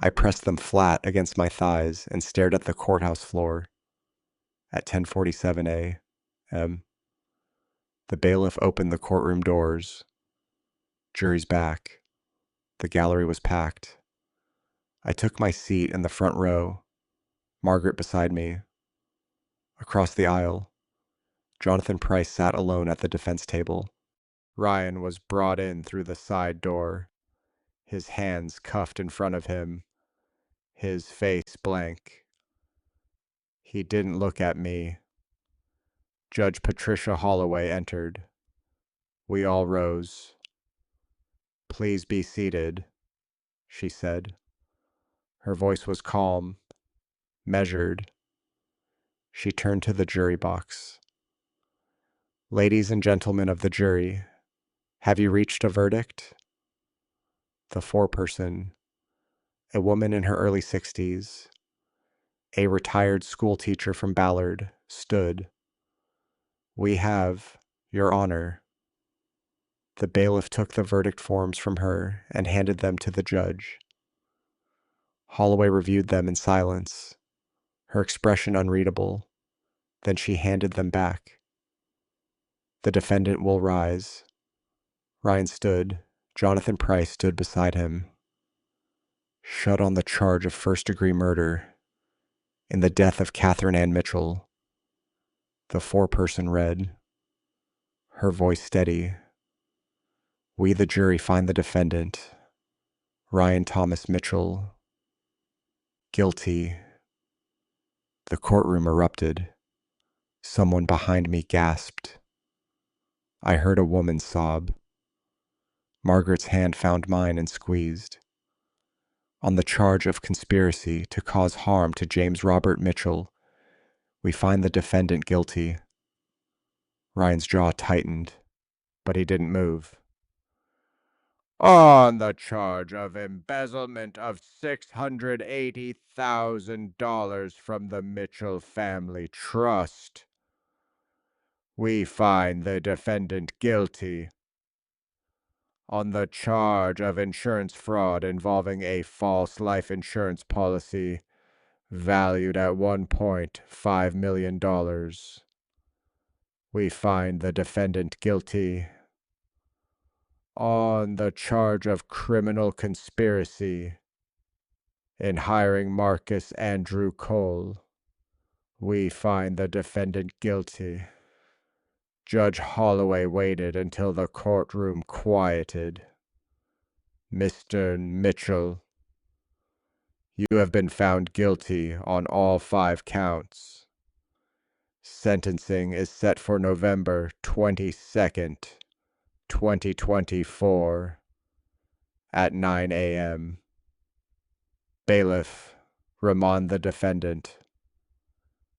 I pressed them flat against my thighs and stared at the courthouse floor. At 10:47 a.m., the bailiff opened the courtroom doors. Jury's back. The gallery was packed. I took my seat in the front row, Margaret beside me. Across the aisle, Jonathan Price sat alone at the defense table. Ryan was brought in through the side door, his hands cuffed in front of him, his face blank. He didn't look at me. Judge Patricia Holloway entered. We all rose. Please be seated, she said. Her voice was calm, measured. She turned to the jury box. Ladies and gentlemen of the jury, have you reached a verdict? The foreperson, a woman in her early 60s, a retired school teacher from Ballard, stood. We have, Your Honor. The bailiff took the verdict forms from her and handed them to the judge. Holloway reviewed them in silence, her expression unreadable. Then she handed them back. The defendant will rise. Ryan stood. Jonathan Price stood beside him. Shut on the charge of first-degree murder in the death of Catherine Ann Mitchell. The foreperson read, her voice steady. We, the jury, find the defendant, Ryan Thomas Mitchell, guilty. The courtroom erupted. Someone behind me gasped. I heard a woman sob. Margaret's hand found mine and squeezed. On the charge of conspiracy to cause harm to James Robert Mitchell, we find the defendant guilty. Ryan's jaw tightened, but he didn't move. On the charge of embezzlement of $680,000 from the Mitchell Family Trust, we find the defendant guilty. On the charge of insurance fraud involving a false life insurance policy valued at $1.5 million. We find the defendant guilty on the charge of criminal conspiracy in hiring Marcus Andrew Cole. We find the defendant guilty. Judge Holloway waited until the courtroom quieted. Mr. Mitchell, you have been found guilty on all 5 counts. Sentencing is set for November 22nd, 2024 at 9 a.m. Bailiff, remand the defendant.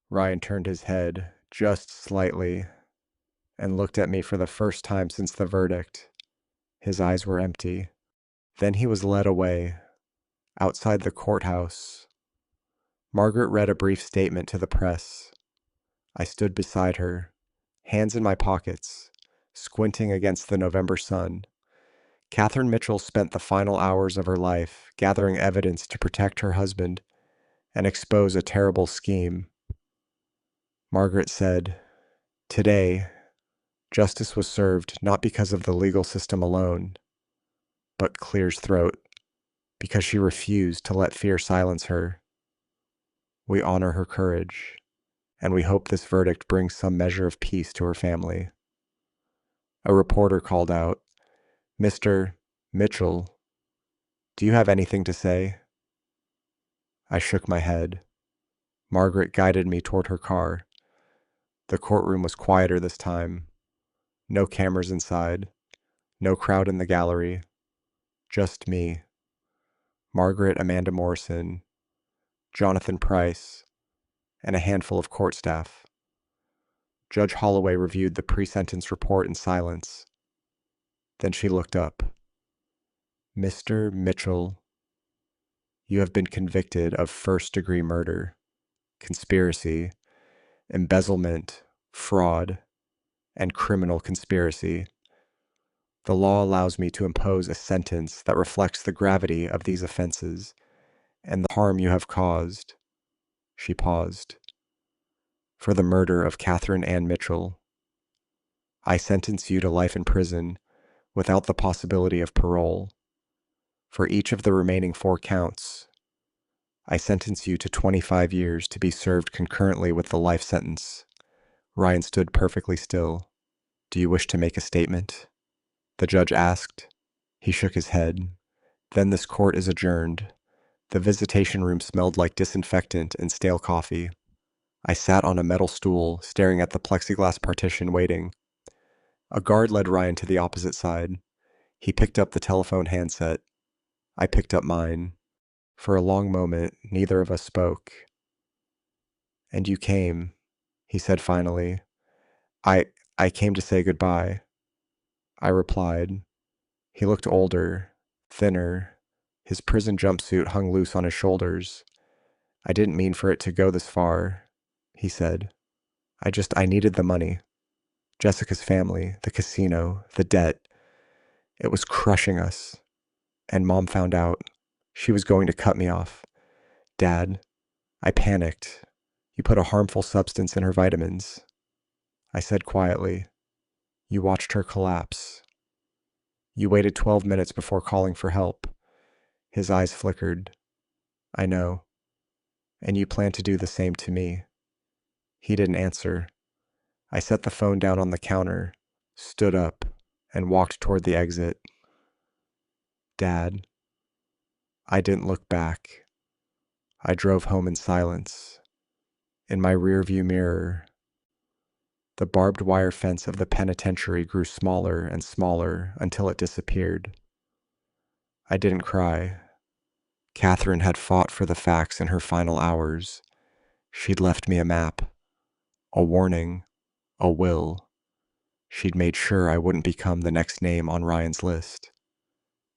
Ryan turned his head just slightly and looked at me for the first time since the verdict. His eyes were empty. Then he was led away. Outside the courthouse, Margaret read a brief statement to the press. I stood beside her, hands in my pockets, squinting against the November sun. Catherine Mitchell spent the final hours of her life gathering evidence to protect her husband and expose a terrible scheme. Margaret said, "Today, justice was served not because of the legal system alone, but Clear's throat, because she refused to let fear silence her. We honor her courage, and we hope this verdict brings some measure of peace to her family." A reporter called out, "Mr. Mitchell, do you have anything to say?" I shook my head. Margaret guided me toward her car. The courtroom was quieter this time. No cameras inside, no crowd in the gallery, just me, Margaret Amanda Morrison, Jonathan Price, and a handful of court staff. Judge Holloway reviewed the pre-sentence report in silence. Then she looked up. "Mr. Mitchell, you have been convicted of first-degree murder, conspiracy, embezzlement, fraud, and criminal conspiracy. The law allows me to impose a sentence that reflects the gravity of these offenses and the harm you have caused." She paused. "For the murder of Catherine Ann Mitchell, I sentence you to life in prison without the possibility of parole. For each of the remaining 4 counts, I sentence you to 25 years to be served concurrently with the life sentence." Ryan stood perfectly still. "Do you wish to make a statement?" the judge asked. He shook his head. "Then this court is adjourned." The visitation room smelled like disinfectant and stale coffee. I sat on a metal stool, staring at the plexiglass partition, waiting. A guard led Ryan to the opposite side. He picked up the telephone handset. I picked up mine. For a long moment, neither of us spoke. "And you came," he said finally. I came to say goodbye." I replied. He looked older, thinner. His prison jumpsuit hung loose on his shoulders. "I didn't mean for it to go this far," he said. I needed the money. Jessica's family, the casino, the debt. It was crushing us. And Mom found out. She was going to cut me off. Dad, I panicked. You put a harmful substance in her vitamins." I said quietly, "You watched her collapse. You waited 12 minutes before calling for help." His eyes flickered. "I know. And you plan to do the same to me." He didn't answer. I set the phone down on the counter, stood up, and walked toward the exit. "Dad." I didn't look back. I drove home in silence. In my rearview mirror, the barbed wire fence of the penitentiary grew smaller and smaller until it disappeared. I didn't cry. Catherine had fought for the facts in her final hours. She'd left me a map, a warning, a will. She'd made sure I wouldn't become the next name on Ryan's list.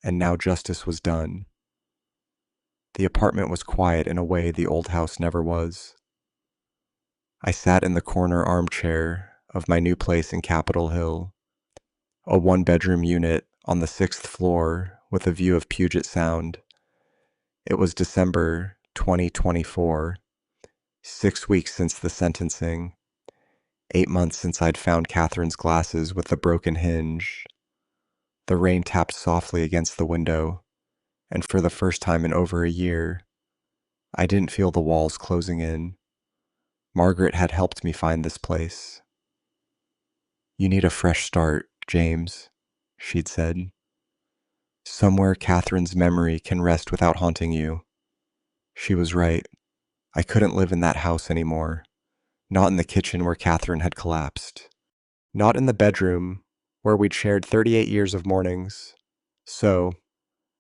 And now justice was done. The apartment was quiet in a way the old house never was. I sat in the corner armchair of my new place in Capitol Hill, a 1-bedroom unit on the 6th floor with a view of Puget Sound. It was December 2024. 6 weeks since the sentencing, 8 months since I'd found Catherine's glasses with the broken hinge. The rain tapped softly against the window, and for the first time in over a year, I didn't feel the walls closing in. Margaret had helped me find this place. "You need a fresh start, James," she'd said. "Somewhere Catherine's memory can rest without haunting you." She was right. I couldn't live in that house anymore. Not in the kitchen where Catherine had collapsed. Not in the bedroom where we'd shared 38 years of mornings. So,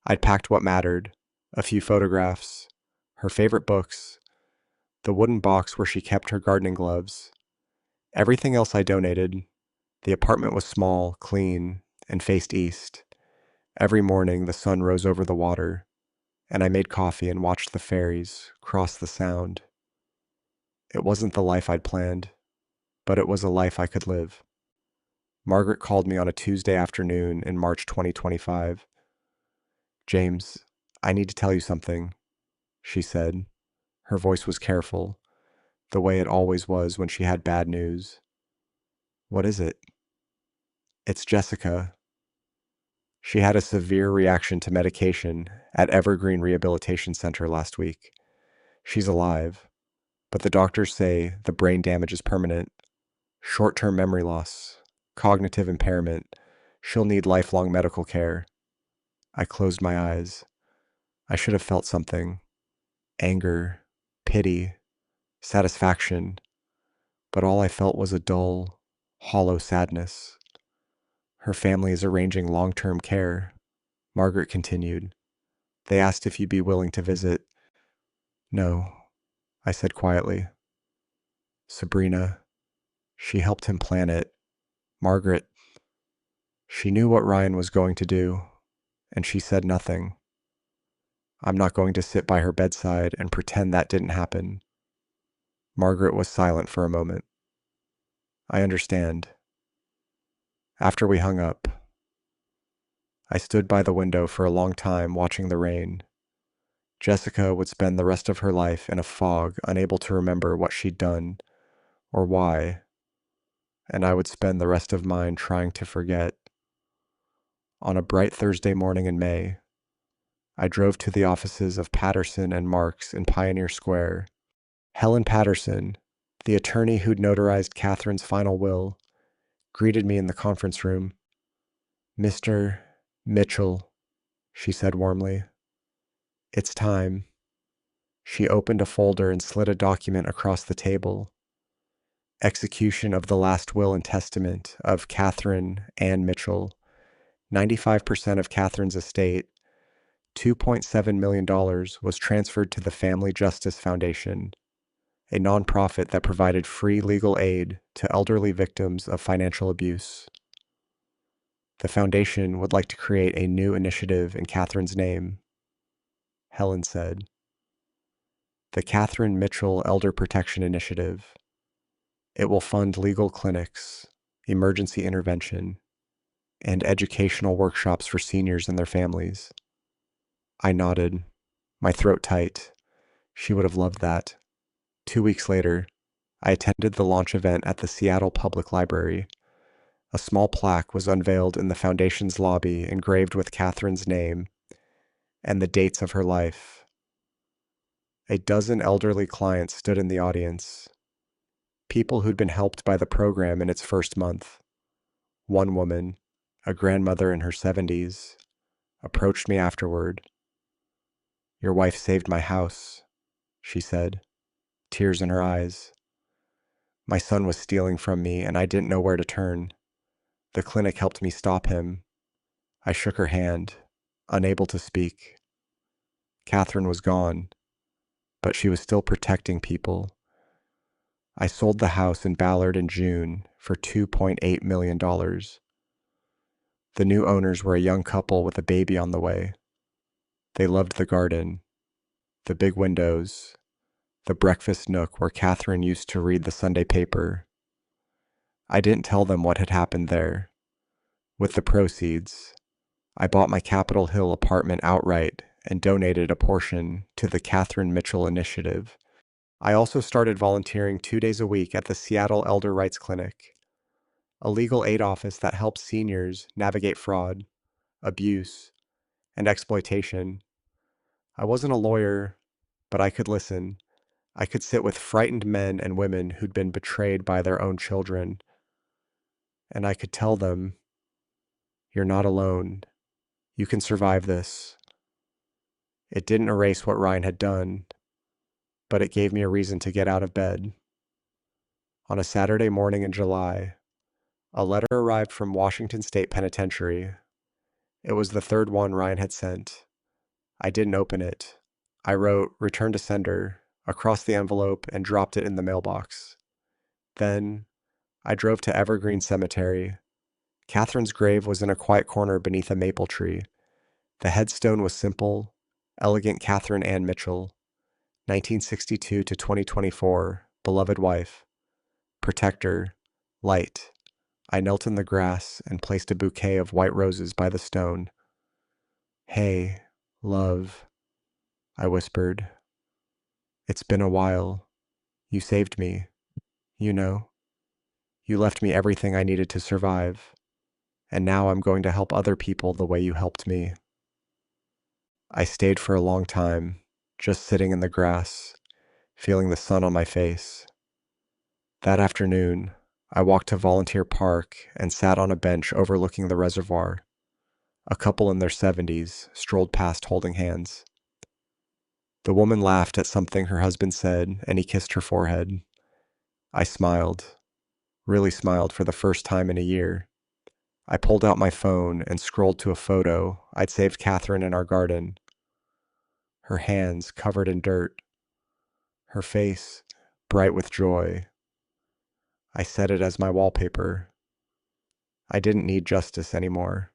I'd packed what mattered: a few photographs, her favorite books, the wooden box where she kept her gardening gloves. Everything else I donated. The apartment was small, clean, and faced east. Every morning the sun rose over the water, and I made coffee and watched the ferries cross the sound. It wasn't the life I'd planned, but it was a life I could live. Margaret called me on a Tuesday afternoon in March 2025. "James, I need to tell you something," she said. Her voice was careful, the way it always was when she had bad news. "What is it?" "It's Jessica. She had a severe reaction to medication at Evergreen Rehabilitation Center last week. She's alive, but the doctors say the brain damage is permanent. Short-term memory loss, cognitive impairment. She'll need lifelong medical care." I closed my eyes. I should have felt something: anger, pity, satisfaction, but all I felt was a dull, hollow sadness. "Her family is arranging long-term care," Margaret continued. "They asked if you'd be willing to visit." "No," I said quietly. "Sabrina, she helped him plan it. Margaret, she knew what Ryan was going to do, and she said nothing. I'm not going to sit by her bedside and pretend that didn't happen." Margaret was silent for a moment. "I understand." After we hung up, I stood by the window for a long time watching the rain. Jessica would spend the rest of her life in a fog, unable to remember what she'd done or why, and I would spend the rest of mine trying to forget. On a bright Thursday morning in May, I drove to the offices of Patterson and Marks in Pioneer Square. Helen Patterson, the attorney who'd notarized Catherine's final will, greeted me in the conference room. "Mr. Mitchell," she said warmly. "It's time." She opened a folder and slid a document across the table. "Execution of the last will and testament of Catherine Ann Mitchell. 95% of Catherine's estate, $2.7 million, was transferred to the Family Justice Foundation, a nonprofit that provided free legal aid to elderly victims of financial abuse. The foundation would like to create a new initiative in Catherine's name," Helen said. "The Catherine Mitchell Elder Protection Initiative. It will fund legal clinics, emergency intervention, and educational workshops for seniors and their families." I nodded, my throat tight. She would have loved that. 2 weeks later, I attended the launch event at the Seattle Public Library. A small plaque was unveiled in the foundation's lobby, engraved with Catherine's name and the dates of her life. A dozen elderly clients stood in the audience, people who'd been helped by the program in its first month. One woman, a grandmother in her 70s, approached me afterward. "Your wife saved my house," she said, tears in her eyes. "My son was stealing from me, and I didn't know where to turn. The clinic helped me stop him." I shook her hand, unable to speak. Catherine was gone, but she was still protecting people. I sold the house in Ballard in June for $2.8 million. The new owners were a young couple with a baby on the way. They loved the garden, the big windows, the breakfast nook where Catherine used to read the Sunday paper. I didn't tell them what had happened there. With the proceeds, I bought my Capitol Hill apartment outright and donated a portion to the Catherine Mitchell Initiative. I also started volunteering 2 days a week at the Seattle Elder Rights Clinic, a legal aid office that helps seniors navigate fraud, abuse, and exploitation. I wasn't a lawyer, but I could listen. I could sit with frightened men and women who'd been betrayed by their own children, and I could tell them, "You're not alone. You can survive this." It didn't erase what Ryan had done, but it gave me a reason to get out of bed. On a Saturday morning in July, a letter arrived from Washington State Penitentiary. It was the third one Ryan had sent. I didn't open it. I wrote, "Return to sender," across the envelope and dropped it in the mailbox. Then I drove to Evergreen Cemetery. Catherine's grave was in a quiet corner beneath a maple tree. The headstone was simple, elegant Catherine Ann Mitchell, 1962 to 2024, beloved wife, protector, light. I knelt in the grass and placed a bouquet of white roses by the stone. "Hey, love," I whispered. "It's been a while. You saved me, you know. You left me everything I needed to survive, and now I'm going to help other people the way you helped me." I stayed for a long time, just sitting in the grass, feeling the sun on my face. That afternoon, I walked to Volunteer Park and sat on a bench overlooking the reservoir. A couple in their 70s strolled past holding hands. The woman laughed at something her husband said, and he kissed her forehead. I smiled, really smiled for the first time in a year. I pulled out my phone and scrolled to a photo I'd saved Catherine in our garden. Her hands covered in dirt, her face bright with joy. I set it as my wallpaper. I didn't need justice anymore.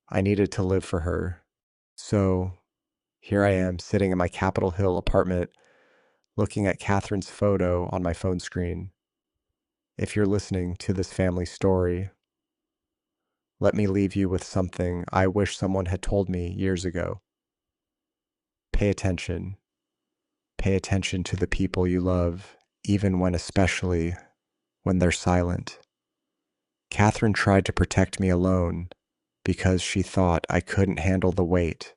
I needed to live for her. So here I am sitting in my Capitol Hill apartment, looking at Catherine's photo on my phone screen. If you're listening to this family story, let me leave you with something I wish someone had told me years ago. Pay attention. Pay attention to the people you love, especially when they're silent. Catherine tried to protect me alone because she thought I couldn't handle the weight.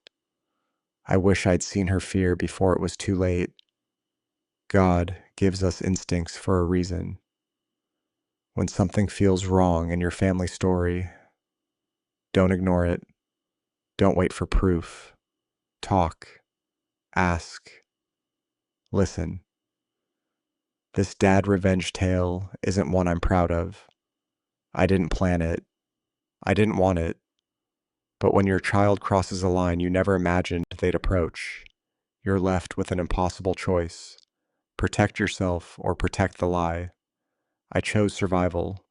I wish I'd seen her fear before it was too late. God gives us instincts for a reason. When something feels wrong in your family story, don't ignore it. Don't wait for proof. Talk. Ask. Listen. This dad revenge tale isn't one I'm proud of. I didn't plan it. I didn't want it. But when your child crosses a line you never imagined they'd approach, you're left with an impossible choice. Protect yourself or protect the lie. I chose survival.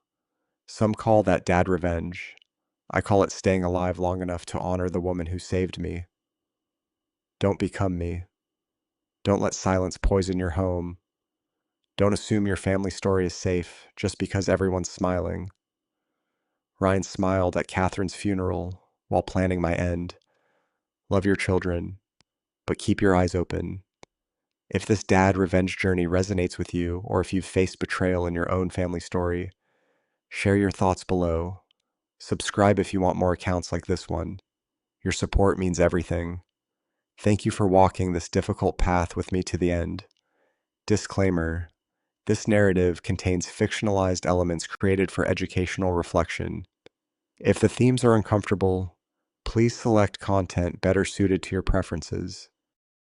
Some call that dad revenge. I call it staying alive long enough to honor the woman who saved me. Don't become me. Don't let silence poison your home. Don't assume your family story is safe just because everyone's smiling. Ryan smiled at Catherine's funeral while planning my end. Love your children, but keep your eyes open. If this dad revenge journey resonates with you, or if you've faced betrayal in your own family story, share your thoughts below. Subscribe if you want more accounts like this one. Your support means everything. Thank you for walking this difficult path with me to the end. Disclaimer: this narrative contains fictionalized elements created for educational reflection. If the themes are uncomfortable, please select content better suited to your preferences.